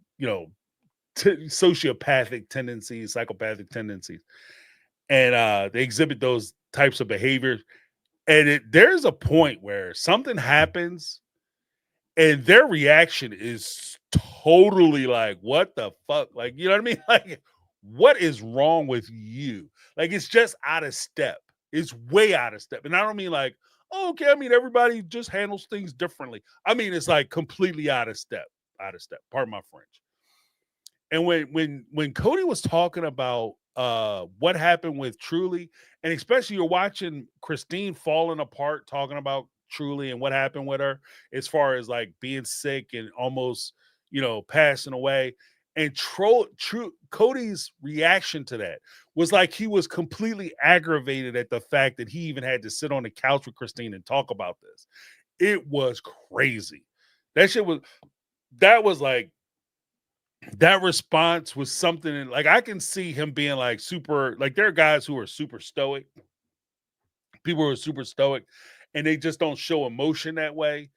sociopathic tendencies, psychopathic tendencies, and they exhibit those types of behaviors. And there's a point where something happens and their reaction is totally like, what the fuck? Like, you know what I mean? Like, what is wrong with you? Like, it's just out of step. It's way out of step. And I don't mean like, oh, okay, I mean, everybody just handles things differently. I mean, it's like completely out of step, pardon my French. And when Cody was talking about what happened with Truly, and especially you're watching Christine falling apart, talking about Truly and what happened with her as far as like being sick and almost, passing away. And Cody's reaction to that was like he was completely aggravated at the fact that he even had to sit on the couch with Christine and talk about this. It was crazy. That was like, that response was something like I can see him being like super, like there are guys who are super stoic, people who are super stoic, and they just don't show emotion that way.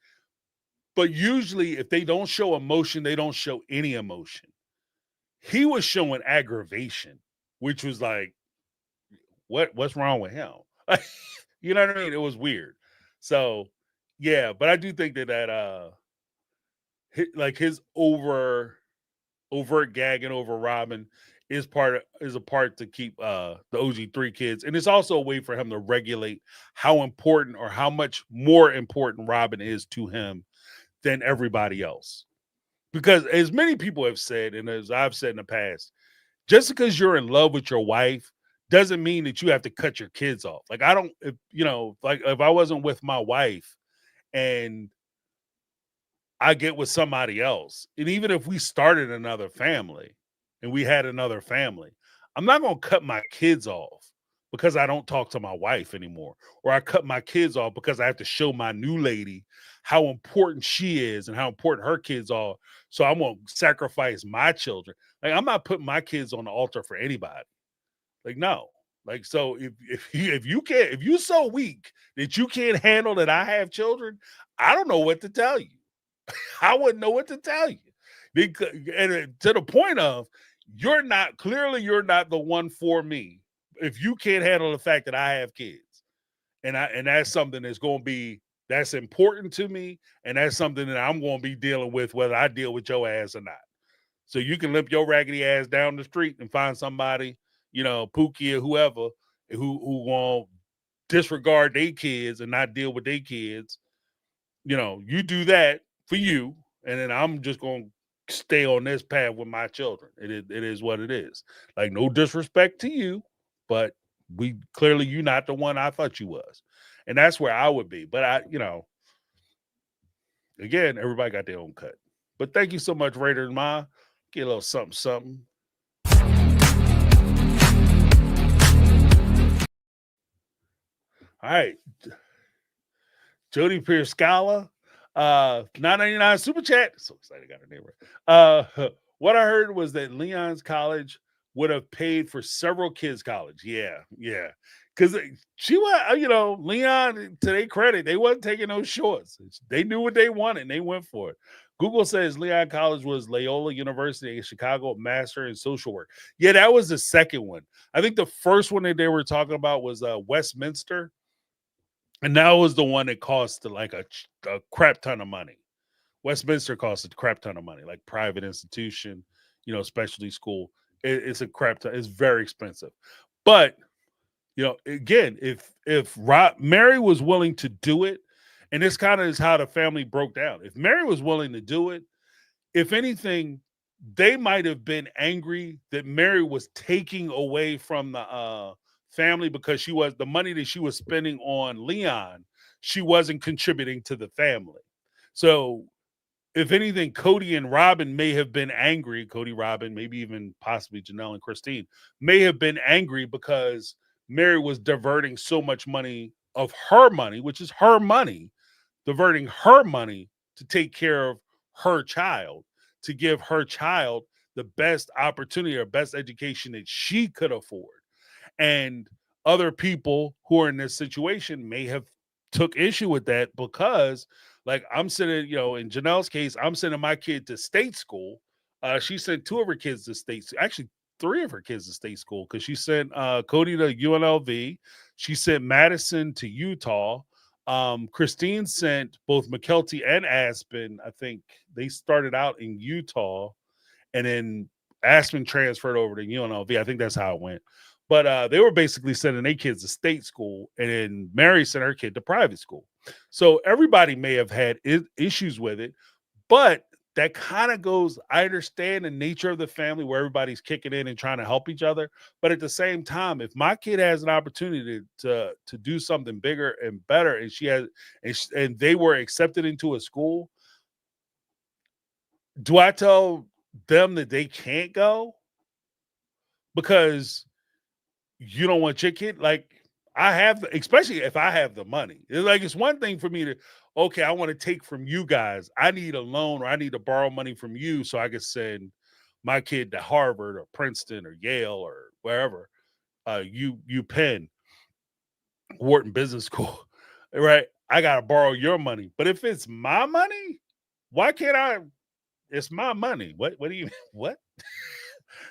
But usually, if they don't show emotion, they don't show any emotion. He was showing aggravation, which was like, what's wrong with him? You know what I mean? It was weird. So, yeah, but I do think that his overt gagging over Robin is a part to keep the OG3 kids, and it's also a way for him to regulate how important or how much more important Robin is to him than everybody else. Because as many people have said, and as I've said in the past, just because you're in love with your wife doesn't mean that you have to cut your kids off. Like I don't, if I wasn't with my wife and I get with somebody else, and even if we started another family and we had another family, I'm not going to cut my kids off because I don't talk to my wife anymore, or I cut my kids off because I have to show my new lady how important she is and how important her kids are. So I'm going to sacrifice my children. Like I'm not putting my kids on the altar for anybody. Like no. Like so if you're so weak that you can't handle that I have children, I don't know what to tell you. I wouldn't know what to tell you. And to the point of you're not the one for me if you can't handle the fact that I have kids. And that's something that's important to me, and that's something that I'm going to be dealing with whether I deal with your ass or not. So you can limp your raggedy ass down the street and find somebody, Pookie or whoever, who won't disregard their kids and not deal with their kids. You do that for you, and then I'm just going to stay on this path with my children. It is what it is. Like no disrespect to you, but you're not the one I thought you was. And that's where I would be. But again, everybody got their own cut. But thank you so much, Raider and Ma. Get a little something, something. All right. Jody Pierce Scala, 9.99 super chat. So excited, I got her name right. What I heard was that Leon's college would have paid for several kids' college. Yeah. Because she was, Leon, to their credit, they wasn't taking no shorts. They knew what they wanted and they went for it. Google says Leon College was Loyola University in Chicago, master in social work. Yeah, that was the second one. I think the first one that they were talking about was Westminster. And that was the one that cost like a crap ton of money. Westminster costs a crap ton of money, like private institution, specialty school. It's a crap ton. It's very expensive. But, again, if Mary was willing to do it, and this kind of is how the family broke down. If Mary was willing to do it, if anything, they might have been angry that Mary was taking away from the family because the money that she was spending on Leon, she wasn't contributing to the family. So if anything, Cody and Robin may have been angry. Cody, Robin, maybe even possibly Janelle and Christine may have been angry because Mary was diverting so much money of her money, which is her money, diverting her money to take care of her child, to give her child the best opportunity or best education that she could afford. And other people who are in this situation may have took issue with that because, like, I'm sending, in Janelle's case, I'm sending my kid to state school. She sent two of her kids to state, actually 3 of her kids to state school, because she sent Cody to UNLV. She sent Madison to Utah. Christine sent both McKelty and Aspen. I think they started out in Utah, and then Aspen transferred over to UNLV. I think that's how it went. But they were basically sending their kids to state school, and then Mary sent her kid to private school. So everybody may have had issues with it, but that kind of goes, I understand the nature of the family where everybody's kicking in and trying to help each other. But at the same time, if my kid has an opportunity to do something bigger and better, and she has, and they were accepted into a school, do I tell them that they can't go because you don't want your kid? Like, I have, especially if I have the money. It's like, it's one thing for me to, okay, I want to take from you guys. I need a loan or I need to borrow money from you so I can send my kid to Harvard or Princeton or Yale or wherever, UPenn, Wharton Business School, right? I got to borrow your money. But if it's my money, why can't I? It's my money. What do you, what?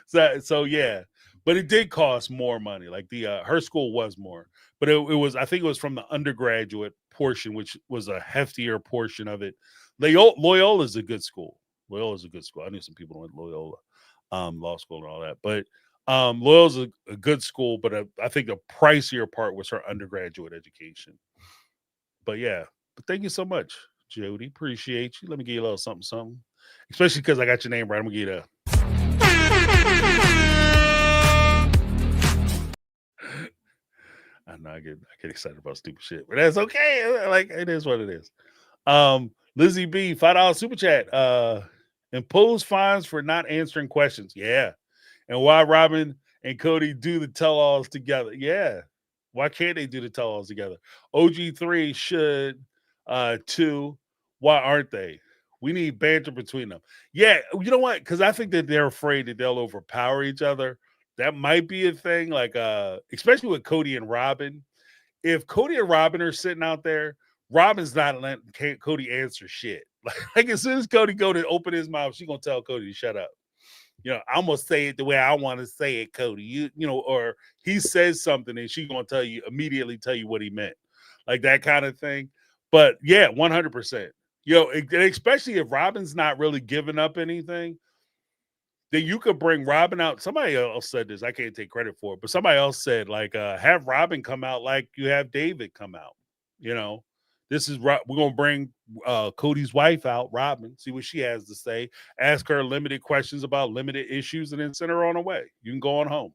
So yeah, but it did cost more money. Like her school was more, but it was, I think it was from the undergraduate portion, which was a heftier portion of it. Loyola is a good school. Loyola is a good school. I knew some people who went to Loyola, law school and all that, but Loyola's a good school, but I think the pricier part was her undergraduate education. But yeah, but thank you so much, Jody. Appreciate you. Let me give you a little something. Especially because I got your name right. I'm gonna give you I know I get excited about stupid shit, but that's okay. Like, it is what it is. Lizzie B, $5 super chat. Impose fines for not answering questions. Yeah. And why Robin and Cody do the tell-alls together. Yeah. Why can't they do the tell-alls together? OG3 should 2. Why aren't they? We need banter between them. Yeah, you know what? Because I think that they're afraid that they'll overpower each other. That might be a thing, like especially with Cody and Robin. If Cody and Robin are sitting out there, Robin's not letting Cody answer shit. Like as soon as Cody go to open his mouth, she's gonna tell Cody to shut up. You know, I'm gonna say it the way I want to say it, Cody. You know, or he says something and she's gonna immediately tell you what he meant, like that kind of thing. But yeah, 100%. You know, especially if Robin's not really giving up anything, then you could bring Robin out. Somebody else said this. I can't take credit for it, but somebody else said, like, have Robin come out like you have David come out. You know, we're going to bring Cody's wife out, Robin, see what she has to say, ask her limited questions about limited issues, and then send her on her way. You can go on home.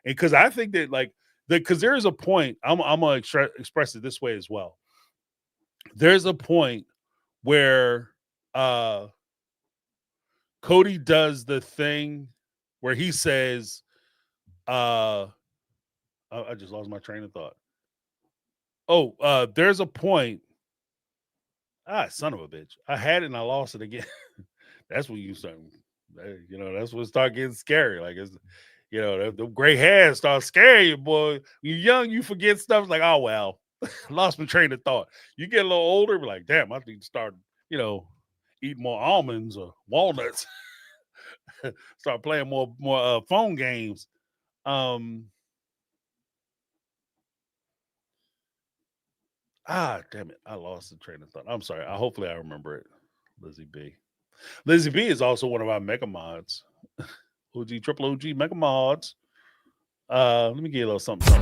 And because I think that, like, because there's a point, I'm going to express it this way as well. There's a point where Cody does the thing where he says, I just lost my train of thought. Oh, there's a point. Son of a bitch. I had it and I lost it again. That's when you start, you know, that's when it start getting scary. Like, it's, you know, the gray hairs start scaring you, boy. When you're young, you forget stuff. It's like, oh, well, lost my train of thought. You get a little older, be like, damn, I need to start, you know, eat more almonds or walnuts. Start playing more phone games. Damn it, I lost the train of thought. I'm sorry. Hopefully I remember it. Lizzie B. Lizzie B is also one of our mega mods. Triple OG mega mods. Let me give you a little something.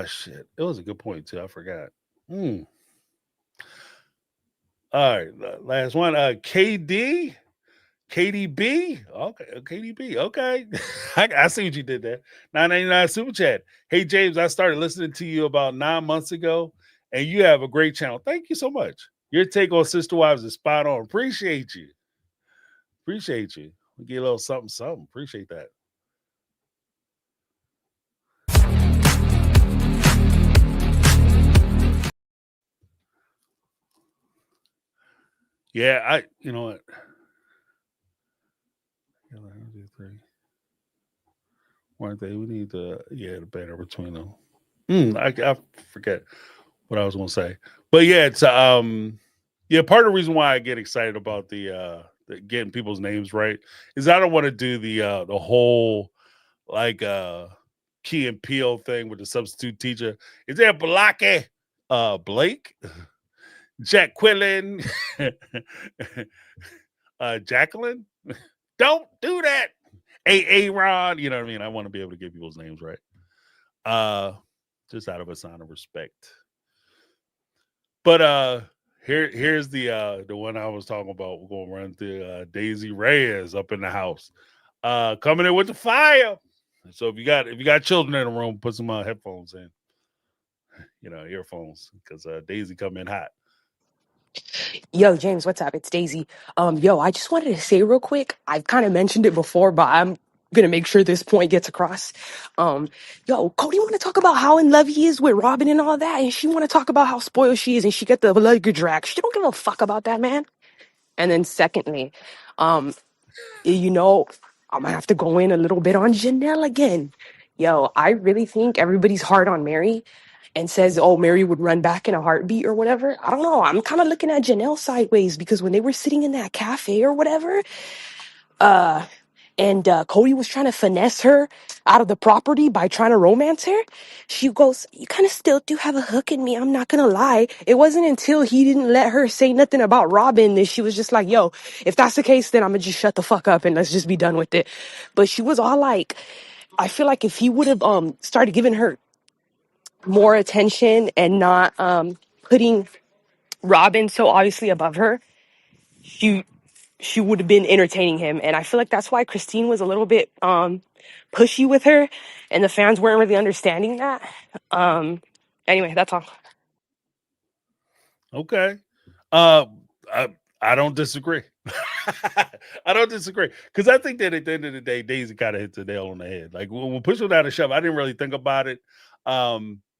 Shit. It was a good point too. I forgot. All right, last one. KDB. Okay, KDB. Okay, I see what you did there. 999 super chat. Hey James, I started listening to you about 9 months ago, and you have a great channel. Thank you so much. Your take on Sister Wives is spot on. Appreciate you. We get a little something. Appreciate that. Yeah, you know what? Weren't they? We need the banner between them. I forget what I was going to say, but yeah, it's Yeah, part of the reason why I get excited about the getting people's names right is I don't want to do the whole like Key and Peele thing with the substitute teacher. Is there Blake? Blake? Jack Quillen? Jacqueline? Don't do that. Aaron, you know what I mean? I want to be able to get people's names right. Just out of a sign of respect. But here's the one I was talking about. We're gonna run through Daisy Reyes up in the house. Coming in with the fire. So if you got children in the room, put some headphones in, earphones, because Daisy come in hot. Yo, James, what's up? It's Daisy. Yo, I just wanted to say real quick. I've kind of mentioned it before, but I'm gonna make sure this point gets across. Yo, Cody want to talk about how in love he is with Robin and all that, and she want to talk about how spoiled she is, and she got the luggage rack. She don't give a fuck about that, man. And then secondly, um, you know, I'm gonna have to go in a little bit on Janelle again. Yo, I really think everybody's hard on Mary and says, oh, Mary would run back in a heartbeat or whatever. I don't know. I'm kind of looking at Janelle sideways because when they were sitting in that cafe or whatever, uh, and Cody was trying to finesse her out of the property by trying to romance her, she goes, you kind of still do have a hook in me. I'm not going to lie. It wasn't until he didn't let her say nothing about Robin that she was just like, yo, if that's the case, then I'm going to just shut the fuck up and let's just be done with it. But she was all like, I feel like if he would have started giving her more attention and not putting Robin so obviously above her, she she would have been entertaining him. And I feel like that's why Christine was a little bit pushy with her and the fans weren't really understanding that. Um anyway, that's all. Okay. Uh, I don't disagree. I don't disagree, because I think that at the end of the day, Daisy kind of hit the nail on the head. Like when push without a shove, I didn't really think about it.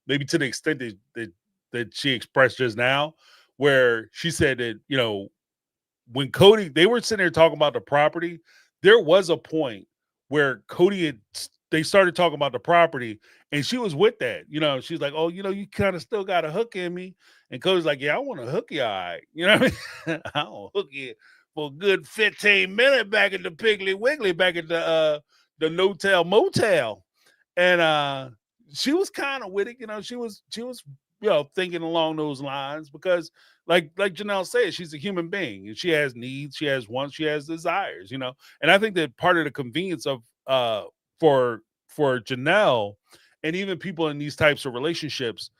Maybe to the extent that she expressed just now, where she said that when Cody, they were sitting there talking about the property, there was a point where they started talking about the property, and she was with that. She's like, oh, you kind of still got a hook in me. And Cody's like, yeah, I want to hook you, all right. You know what I mean? I want to hook you for a good 15 minutes back at the Piggly Wiggly, back at the No-Tell Motel. And she was kind of with it. She was thinking along those lines, because like Janelle said, she's a human being and she has needs, she has wants, she has desires. And I think that part of the convenience of for Janelle, and even people in these types of relationships,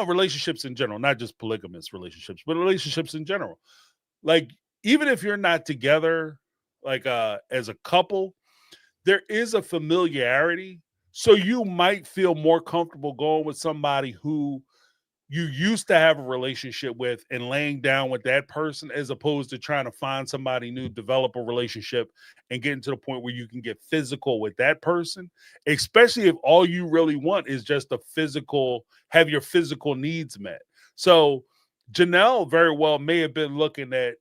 relationships in general, not just polygamous relationships, but relationships in general, like even if you're not together, like as a couple, there is a familiarity. So you might feel more comfortable going with somebody who you used to have a relationship with and laying down with that person, as opposed to trying to find somebody new, develop a relationship, and getting to the point where you can get physical with that person, especially if all you really want is just have your physical needs met. So Janelle very well may have been looking at,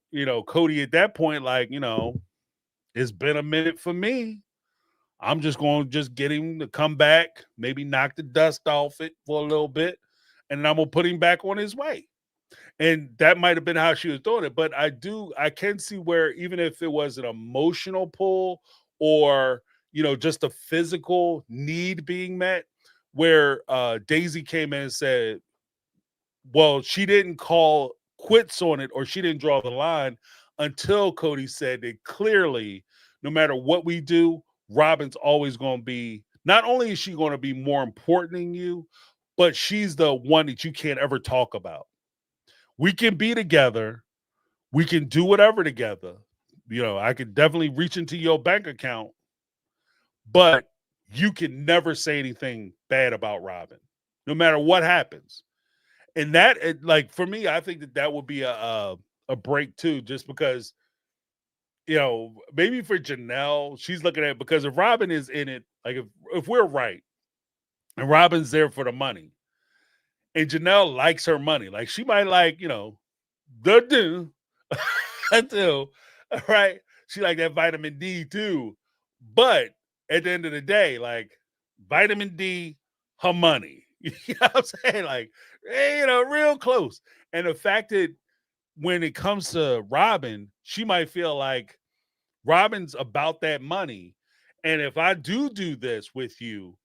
Cody at that point, like, it's been a minute for me. I'm just going to just get him to come back, maybe knock the dust off it for a little bit, and then I'm going to put him back on his way. And that might have been how she was doing it. But I can see where, even if it was an emotional pull or, just a physical need being met, where Daisy came in and said, well, she didn't call quits on it, or she didn't draw the line until Cody said that clearly, no matter what we do, Robin's always going to be, not only is she going to be more important than you, but she's the one that you can't ever talk about. We can be together. We can do whatever together. I could definitely reach into your bank account, but you can never say anything bad about Robin, no matter what happens. And that, like, for me, I think that would be a break too, just because, maybe for Janelle, she's looking at it, because if Robin is in it, like if we're right and Robin's there for the money, and Janelle likes her money, like she might like, the do, too, right? She like that vitamin D too. But at the end of the day, like, vitamin D, her money. You know what I'm saying? Like, real close. And the fact that when it comes to Robin, she might feel like Robin's about that money. And if I do this with you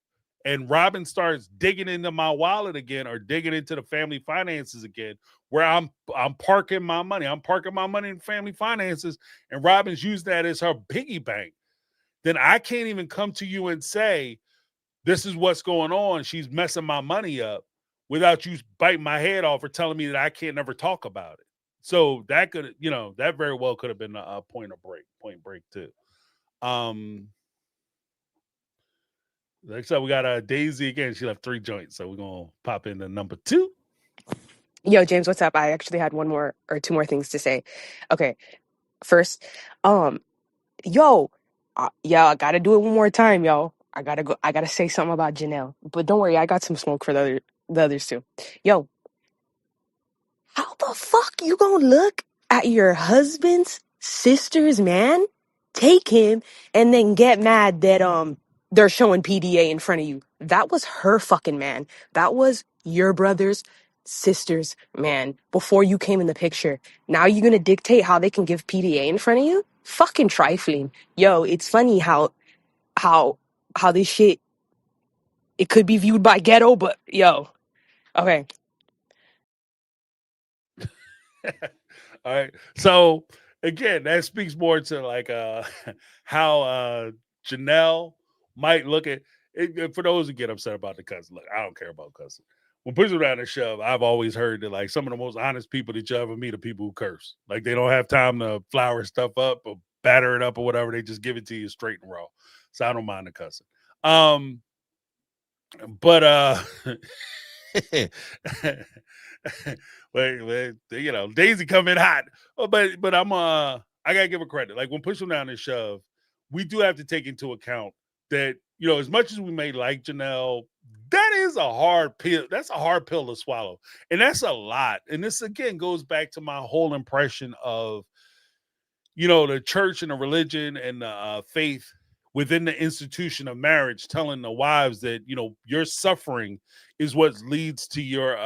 and Robin starts digging into my wallet again or digging into the family finances again, where I'm parking my money, in family finances, and Robin's used that as her piggy bank, then I can't even come to you and say, this is what's going on. She's messing my money up without you biting my head off or telling me that I can't never talk about it. So that could, that very well could have been a point break too. Next up, we got Daisy again. She left 3 joints, so we're gonna pop into number 2. Yo, James, what's up? I actually had one more or two more things to say. Okay, first, um, yo, I gotta do it one more time, yo. I gotta go. I gotta say something about Janelle, but don't worry, I got some smoke for the others too. Yo, how the fuck you gonna look at your husband's sister's man, take him, and then get mad that they're showing PDA in front of you? That was her fucking man. That was your brother's sister's man before you came in the picture. Now you're gonna dictate how they can give PDA in front of you? Fucking trifling. Yo, it's funny how this shit, it could be viewed by ghetto, but yo, okay. All right. So again, that speaks more to like how Janelle might look at it. For those who get upset about the cussing, look, I don't care about cussing. When pushing around and shove, I've always heard that like some of the most honest people that you ever meet are people who curse. Like they don't have time to flour stuff up or batter it up or whatever. They just give it to you straight and raw. So I don't mind the cussing. But but Daisy come in hot. Oh, but I gotta give her credit. Like when pushing down and shove, we do have to take into account that as much as we may like Janelle, that is a hard pill. That's a hard pill to swallow, and that's a lot. And this again goes back to my whole impression of the church and the religion and the faith within the institution of marriage, telling the wives that your suffering is what leads to your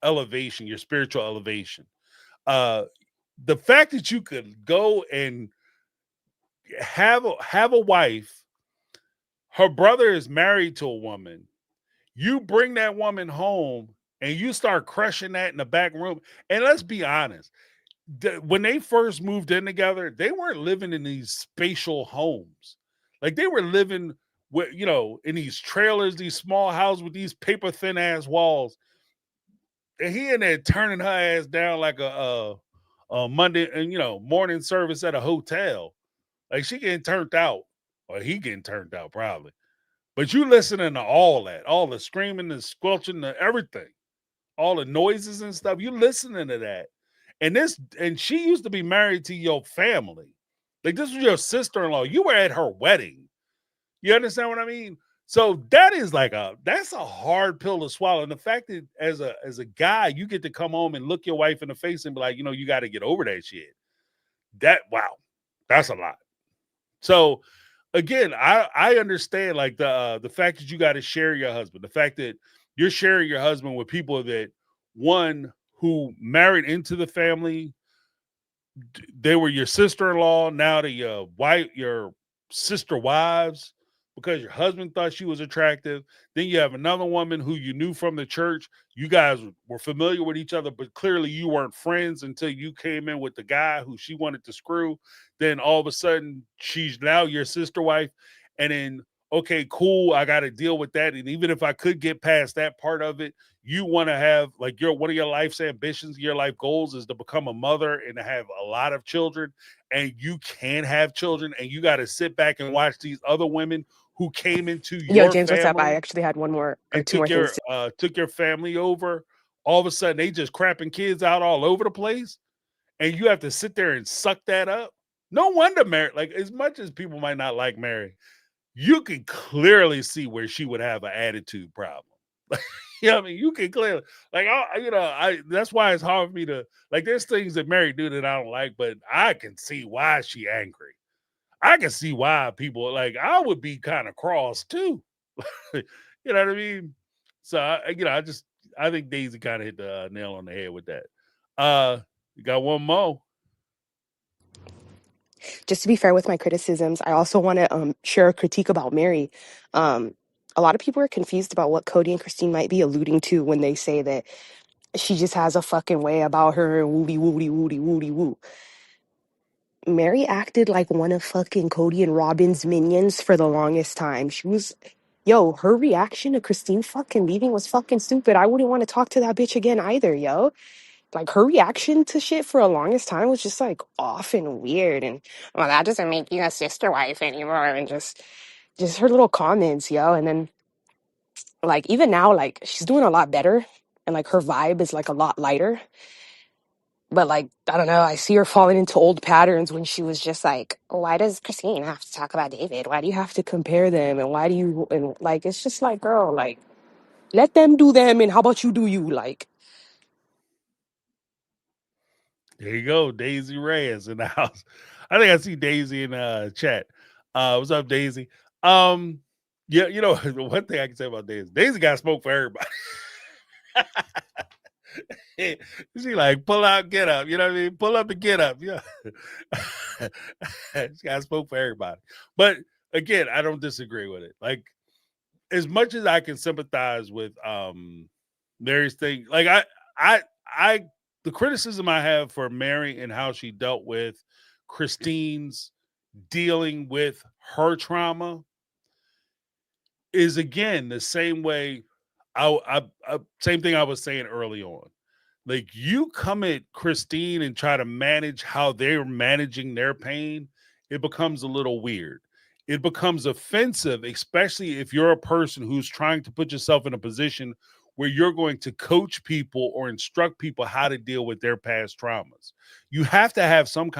elevation, your spiritual elevation. The fact that you could go and have a wife, her brother is married to a woman, you bring that woman home and you start crushing that in the back room. And let's be honest, when they first moved in together, they weren't living in these spatial homes. Like they were living with, in these trailers, these small houses with these paper thin ass walls. And he in there turning her ass down like a Monday and morning service at a hotel. Like she getting turned out, or he getting turned out probably. But you listening to all that, all the screaming, the squelching, the everything, all the noises and stuff. You listening to that. And she used to be married to your family. Like this was your sister-in-law. You were at her wedding. You understand what I mean? So that is that's a hard pill to swallow. And the fact that as a guy, you get to come home and look your wife in the face and be like, you got to get over that shit. That's a lot. So again, I understand like the fact that you got to share your husband, the fact that you're sharing your husband with people that one who married into the family, they were your sister-in-law, now they're your sister wives because your husband thought she was attractive. Then you have another woman who you knew from the church. You guys were familiar with each other, but clearly you weren't friends until you came in with the guy who she wanted to screw. Then all of a sudden she's now your sister wife. And then, okay, cool, I got to deal with that. And even if I could get past that part of it, you want to have like one of your life's ambitions, your life goals is to become a mother and to have a lot of children, and you can have children, and you got to sit back and watch these other women who came into Yo, your James, what's up? I family actually had one more or and two more things. took your family over. All of a sudden, they just crapping kids out all over the place, and you have to sit there and suck that up. No wonder Mary, like as much as people might not like Mary, you can clearly see where she would have an attitude problem. I mean, you can clearly that's why it's hard for me to like. There's things that Mary do that I don't like, but I can see why she angry. I can see why people like. I would be kind of cross too. You know what I mean? So I just I think Daisy kind of hit the nail on the head with that. You got one more. Just to be fair with my criticisms, I also want to share a critique about Mary. Um, a lot of people are confused about what Cody and Christine might be alluding to when they say that she just has a fucking way about her and woody woody woody woody woo. Mary acted like one of fucking Cody and Robin's minions for the longest time. She was, yo, her reaction to Christine fucking leaving was fucking stupid. I wouldn't want to talk to that bitch again either, yo. Like her reaction to shit for the longest time was just like off and weird. And well, that doesn't make you a sister wife anymore. And just her little comments, yo. And then like even now, like she's doing a lot better, and like her vibe is like a lot lighter. But like, I don't know, I see her falling into old patterns when she was just like, why does Christine have to talk about David? Why do you have to compare them? And why do you, and like, it's just like, girl, like, let them do them. And how about you do you? Like, There you go. Daisy Reyes in the house. I think I see Daisy in chat. What's up, Daisy? Yeah, you know, the one thing I can say about Daisy got smoke for everybody. She like pull out, get up. You know what I mean? Pull up and get up. Yeah. She got smoke for everybody. But again, I don't disagree with it. Like, as much as I can sympathize with Mary's thing, like I the criticism I have for Mary and how she dealt with Christine's dealing with her trauma is again the same way same thing I was saying early on. Like, you come at Christine and try to manage how they're managing their pain, it becomes a little weird. It becomes offensive, especially if you're a person who's trying to put yourself in a position where you're going to coach people or instruct people how to deal with their past traumas. You have to have some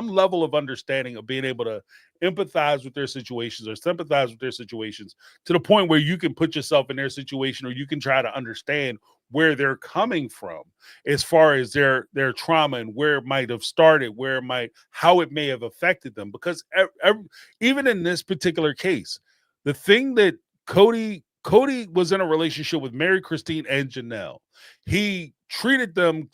level of understanding of being able to empathize with their situations or sympathize with their situations to the point where you can put yourself in their situation, or you can try to understand where they're coming from as far as their trauma and where it might have started, how it may have affected them. Because even in this particular case, the thing that Cody was in a relationship with Mary, Christine, and Janelle. He treated them,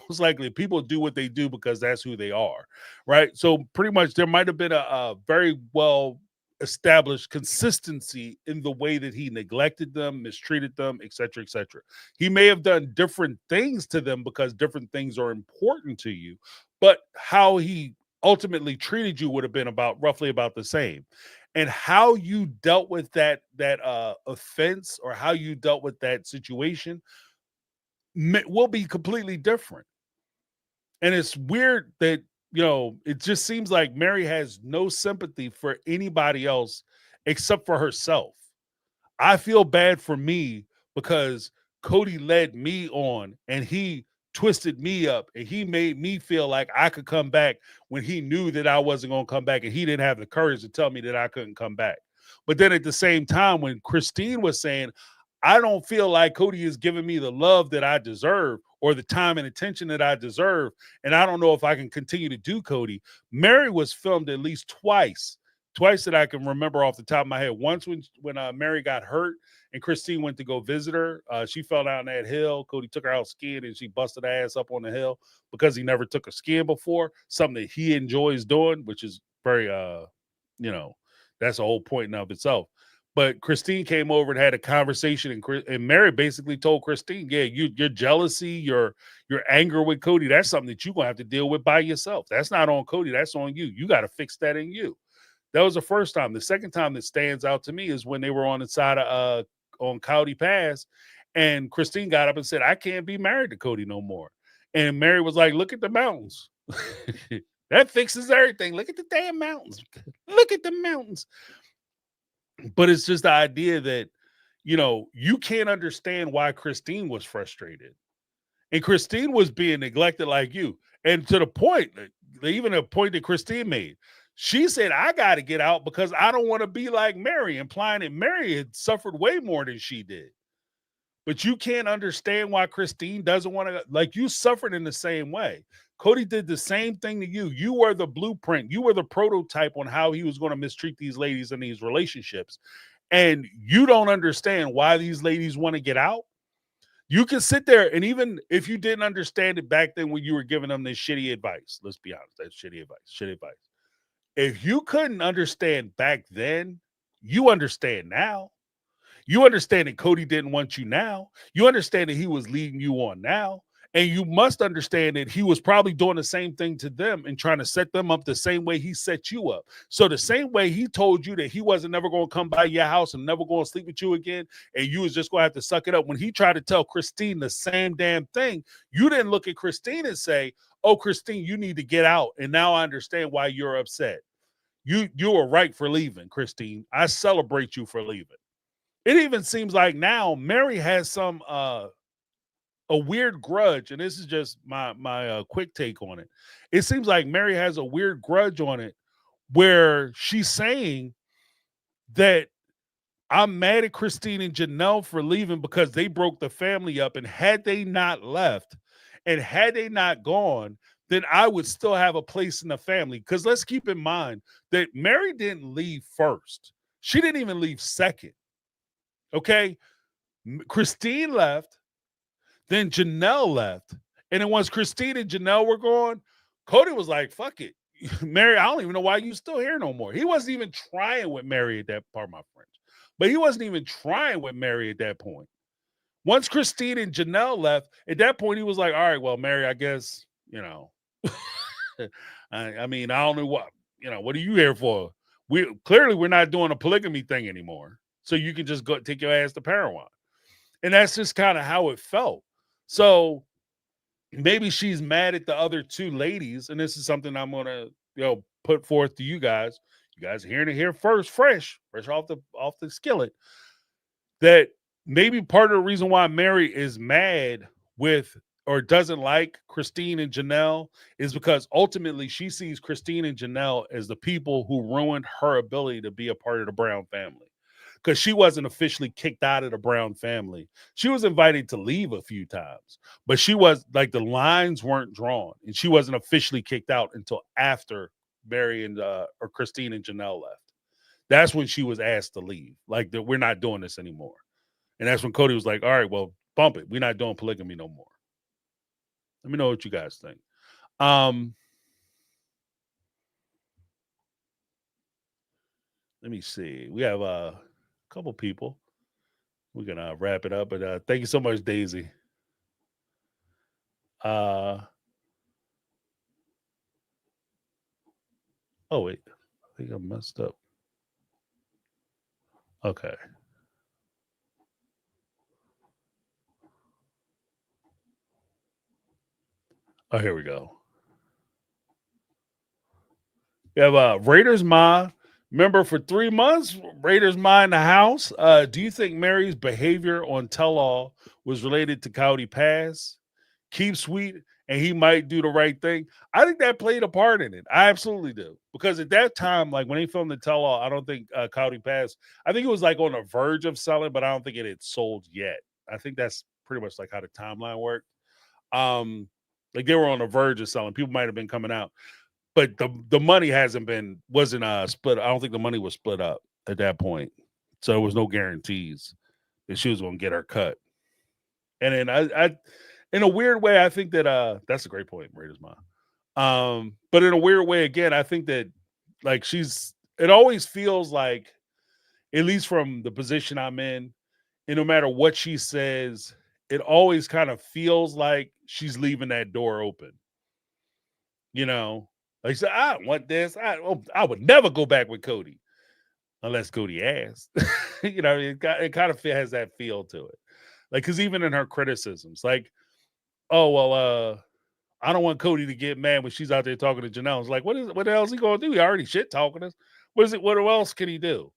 most likely people do what they do because that's who they are, right? So pretty much there might have been a very well established consistency in the way that he neglected them, mistreated them, etc., etc. He may have done different things to them because different things are important to you, but how he ultimately treated you would have been roughly about the same. And how you dealt with that offense, or how you dealt with that situation will be completely different. And it's weird that, it just seems like Mary has no sympathy for anybody else except for herself. I feel bad for me because Cody led me on and he twisted me up and he made me feel like I could come back when he knew that I wasn't going to come back, and he didn't have the courage to tell me that I couldn't come back. But then at the same time, when Christine was saying, I don't feel like Cody is giving me the love that I deserve or the time and attention that I deserve, and I don't know if I can continue to do Cody. Mary was filmed at least twice that I can remember off the top of my head. Once when Mary got hurt and Christine went to go visit her, she fell down that hill. Cody took her out skiing and she busted her ass up on the hill because he never took her skiing before, something that he enjoys doing, which is very, that's a whole point in of itself. But Christine came over and had a conversation, and Mary basically told Christine, yeah, your jealousy, your anger with Cody, that's something that you're going to have to deal with by yourself. That's not on Cody. That's on you. You got to fix that in you. That was the first time. The second time that stands out to me is when they were on the side of on Cowdy Pass, and Christine got up and said, I can't be married to Cody no more. And Mary was like, look at the mountains. That fixes everything. Look at the damn mountains. Look at the mountains. But it's just the idea that, you can't understand why Christine was frustrated. And Christine was being neglected like you. And to the point, even a point that Christine made, she said, I got to get out because I don't want to be like Mary, implying that Mary had suffered way more than she did. But you can't understand why Christine doesn't want to, like, you suffered in the same way. Cody did the same thing to you. You were the blueprint. You were the prototype on how he was going to mistreat these ladies in these relationships. And you don't understand why these ladies want to get out. You can sit there, and even if you didn't understand it back then when you were giving them this shitty advice, let's be honest, that's shitty advice. Shitty advice. If you couldn't understand back then, you understand now. You understand that Cody didn't want you now. You understand that he was leading you on now. And you must understand that he was probably doing the same thing to them and trying to set them up the same way he set you up. So the same way he told you that he wasn't never going to come by your house and never going to sleep with you again, and you was just going to have to suck it up. When he tried to tell Christine the same damn thing, you didn't look at Christine and say, oh, Christine, you need to get out. And now I understand why you're upset. You were right for leaving, Christine. I celebrate you for leaving. It even seems like now Mary has some a weird grudge, and this is just my quick take on it. It seems like Mary has a weird grudge on it where she's saying that I'm mad at Christine and Janelle for leaving because they broke the family up, and had they not left and had they not gone, then I would still have a place in the family. Because let's keep in mind that Mary didn't leave first. She didn't even leave second. Okay, Christine left, then Janelle left, and then once Christine and Janelle were gone, Cody was like, fuck it. Mary, I don't even know why you still here no more. He wasn't even trying with Mary at that part, my friends. But he wasn't even trying with Mary at that point. Once Christine and Janelle left, at that point, he was like, all right, well, Mary, I guess, you know, I mean, I don't know what, you know, what are you here for? We're not doing a polygamy thing anymore. So you can just go take your ass to Paraguay. And that's just kind of how it felt. So maybe she's mad at the other two ladies. And this is something I'm going to, put forth to you guys. You guys are hearing it here first, fresh off the skillet. That maybe part of the reason why Mary is mad with or doesn't like Christine and Janelle is because ultimately she sees Christine and Janelle as the people who ruined her ability to be a part of the Brown family. Because she wasn't officially kicked out of the Brown family. She was invited to leave a few times, but she was like, the lines weren't drawn, and she wasn't officially kicked out until after Mary and or Christine and Janelle left. That's when she was asked to leave. Like, that we're not doing this anymore. And that's when Cody was like, all right, well, bump it. We're not doing polygamy no more. Let me know what you guys think. Let me see. We have a couple people. We're gonna wrap it up, but thank you so much, Daisy. Oh wait, I think I messed up. Okay. Oh, here we go. We have Raiders Ma. Remember, for 3 months, Raiders Ma in the house. Do you think Mary's behavior on tell-all was related to Cody Pass? Keep sweet, and he might do the right thing. I think that played a part in it. I absolutely do. Because at that time, like when they filmed the tell-all, I don't think Cody Pass, I think it was like on the verge of selling, but I don't think it had sold yet. I think that's pretty much like how the timeline worked. Like they were on the verge of selling. People might have been coming out. But the money wasn't split. I don't think the money was split up at that point. So there was no guarantees that she was going to get her cut. And then I in a weird way, I think that that's a great point, Raiders Ma. But in a weird way, again, I think that like it always feels like, at least from the position I'm in, and no matter what she says, it always kind of feels like she's leaving that door open. You know? Like, so I don't want this. I would never go back with Cody unless Cody asked. You know, it kind of has that feel to it. Like, because even in her criticisms, like, oh, well, I don't want Cody to get mad when she's out there talking to Janelle. It's like, what the hell is he going to do? He already shit talking us. What else can he do?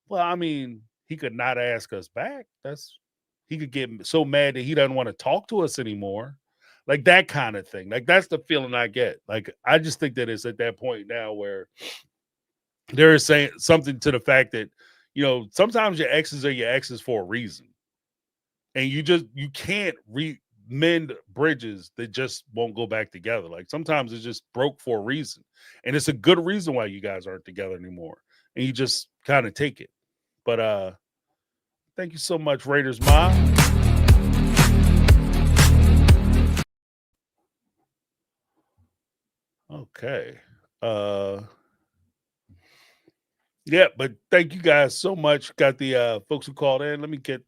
Well, I mean, he could not ask us back. He could get so mad that he doesn't want to talk to us anymore. Like that kind of thing. Like that's the feeling I get. Like I just think that it's at that point now where there is saying something to the fact that, you know, sometimes your exes are your exes for a reason. And you can't mend bridges that just won't go back together. Like sometimes it's just broke for a reason. And it's a good reason why you guys aren't together anymore. And you just kind of take it. But thank you so much, Raiders Ma. Okay. Yeah, but thank you guys so much. Got the folks who called in. Let me get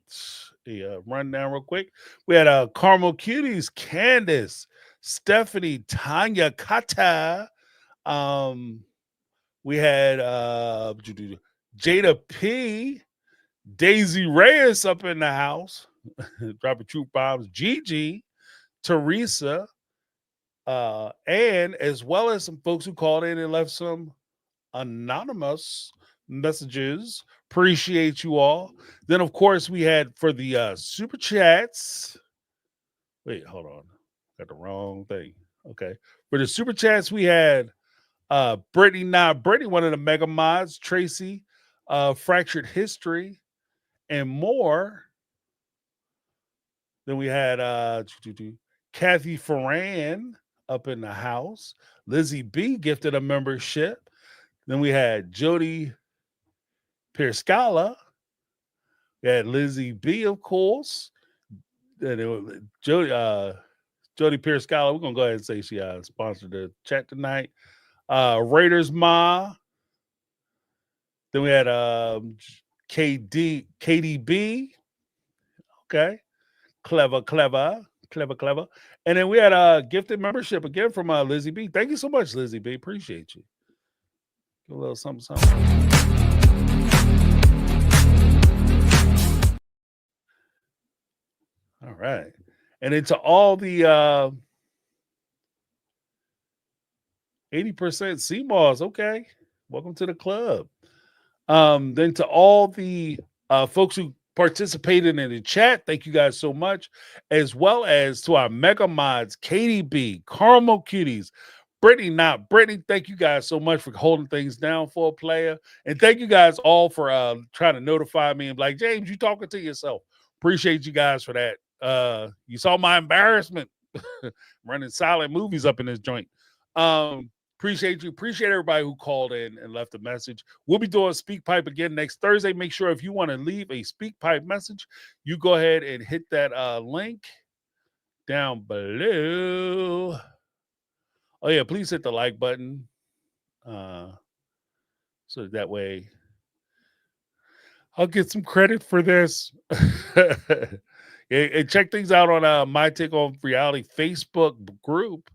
a rundown real quick. We had Carmel Cuties, Candace, Stephanie, Tanya, Kata. We had Jada P, Daisy Reyes up in the house, dropping truth bombs, Gigi, Teresa, and as well as some folks who called in and left some anonymous messages. Appreciate you all. Then, of course, we had for the super chats. Wait, hold on. Got the wrong thing. Okay. For the super chats, we had Brittany, one of the mega mods, Tracy, Fractured History, and more. Then we had Kathy Ferran up in the house. Lizzie B gifted a membership. Then we had Jody Pierscala. We had Lizzie B, of course. Then Jody Pierscala. We're gonna go ahead and say she sponsored the chat tonight. Raiders Ma. Then we had KDB. Okay. Clever. And then we had a gifted membership again from Lizzie B. Thank you so much, Lizzie B. Appreciate you. Give a little something. All right. And then to all the 80% CMOS, okay. Welcome to the club. Then to all the folks who participated in the chat, thank you guys so much. As well as to our mega mods, Katie B, Carmel Cuties, Brittany, thank you guys so much for holding things down for a player. And thank you guys all for trying to notify me and be like, James, you talking to yourself. Appreciate you guys for that. You saw my embarrassment running silent movies up in this joint. Appreciate you. Appreciate everybody who called in and left a message. We'll be doing Speak Pipe again next Thursday. Make sure if you want to leave a Speak Pipe message, you go ahead and hit that link down below. Oh, yeah, please hit the like button. So that way I'll get some credit for this. And check things out on My Take on Reality Facebook group.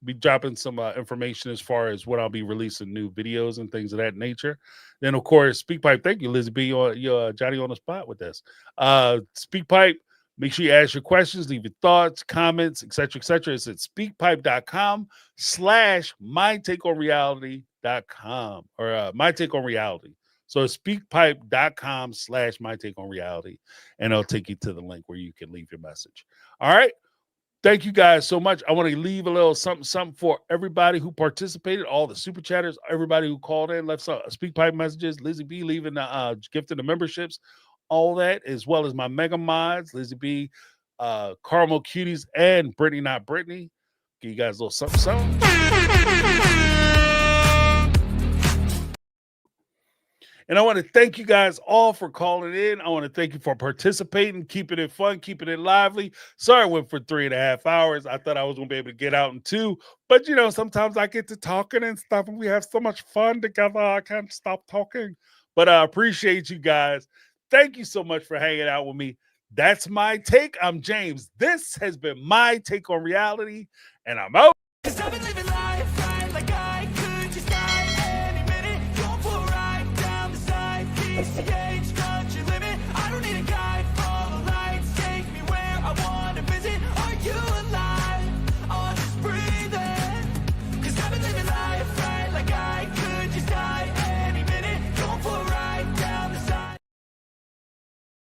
Be dropping some information as far as when I'll be releasing new videos and things of that nature. Then, of course, SpeakPipe. Thank you, Lizzie B. You're Johnny on the spot with this. SpeakPipe. Make sure you ask your questions, leave your thoughts, comments, etc., etc. It's at speakpipe.com/mytakeonreality.com or mytakeonreality. So it's speakpipe.com/mytakeonreality, and it'll take you to the link where you can leave your message. All right. Thank you guys so much. I want to leave a little something for everybody who participated, all the super chatters, everybody who called in, left some SpeakPipe messages, Lizzie B leaving the gift of the memberships, all that, as well as my mega mods, Lizzie B, Carmel Cuties, and Brittany Not Brittany. Give you guys a little something. And I want to thank you guys all for calling in. I want to thank you for participating, keeping it fun, keeping it lively. Sorry I went for 3.5 hours. I thought I was going to be able to get out in 2. But, you know, sometimes I get to talking and stuff, and we have so much fun together. I can't stop talking. But I appreciate you guys. Thank you so much for hanging out with me. That's my take. I'm James. This has been My Take on Reality, and I'm out. 'Cause I've been living life right like I could just die any minute. Going for a ride down the side. Yeah.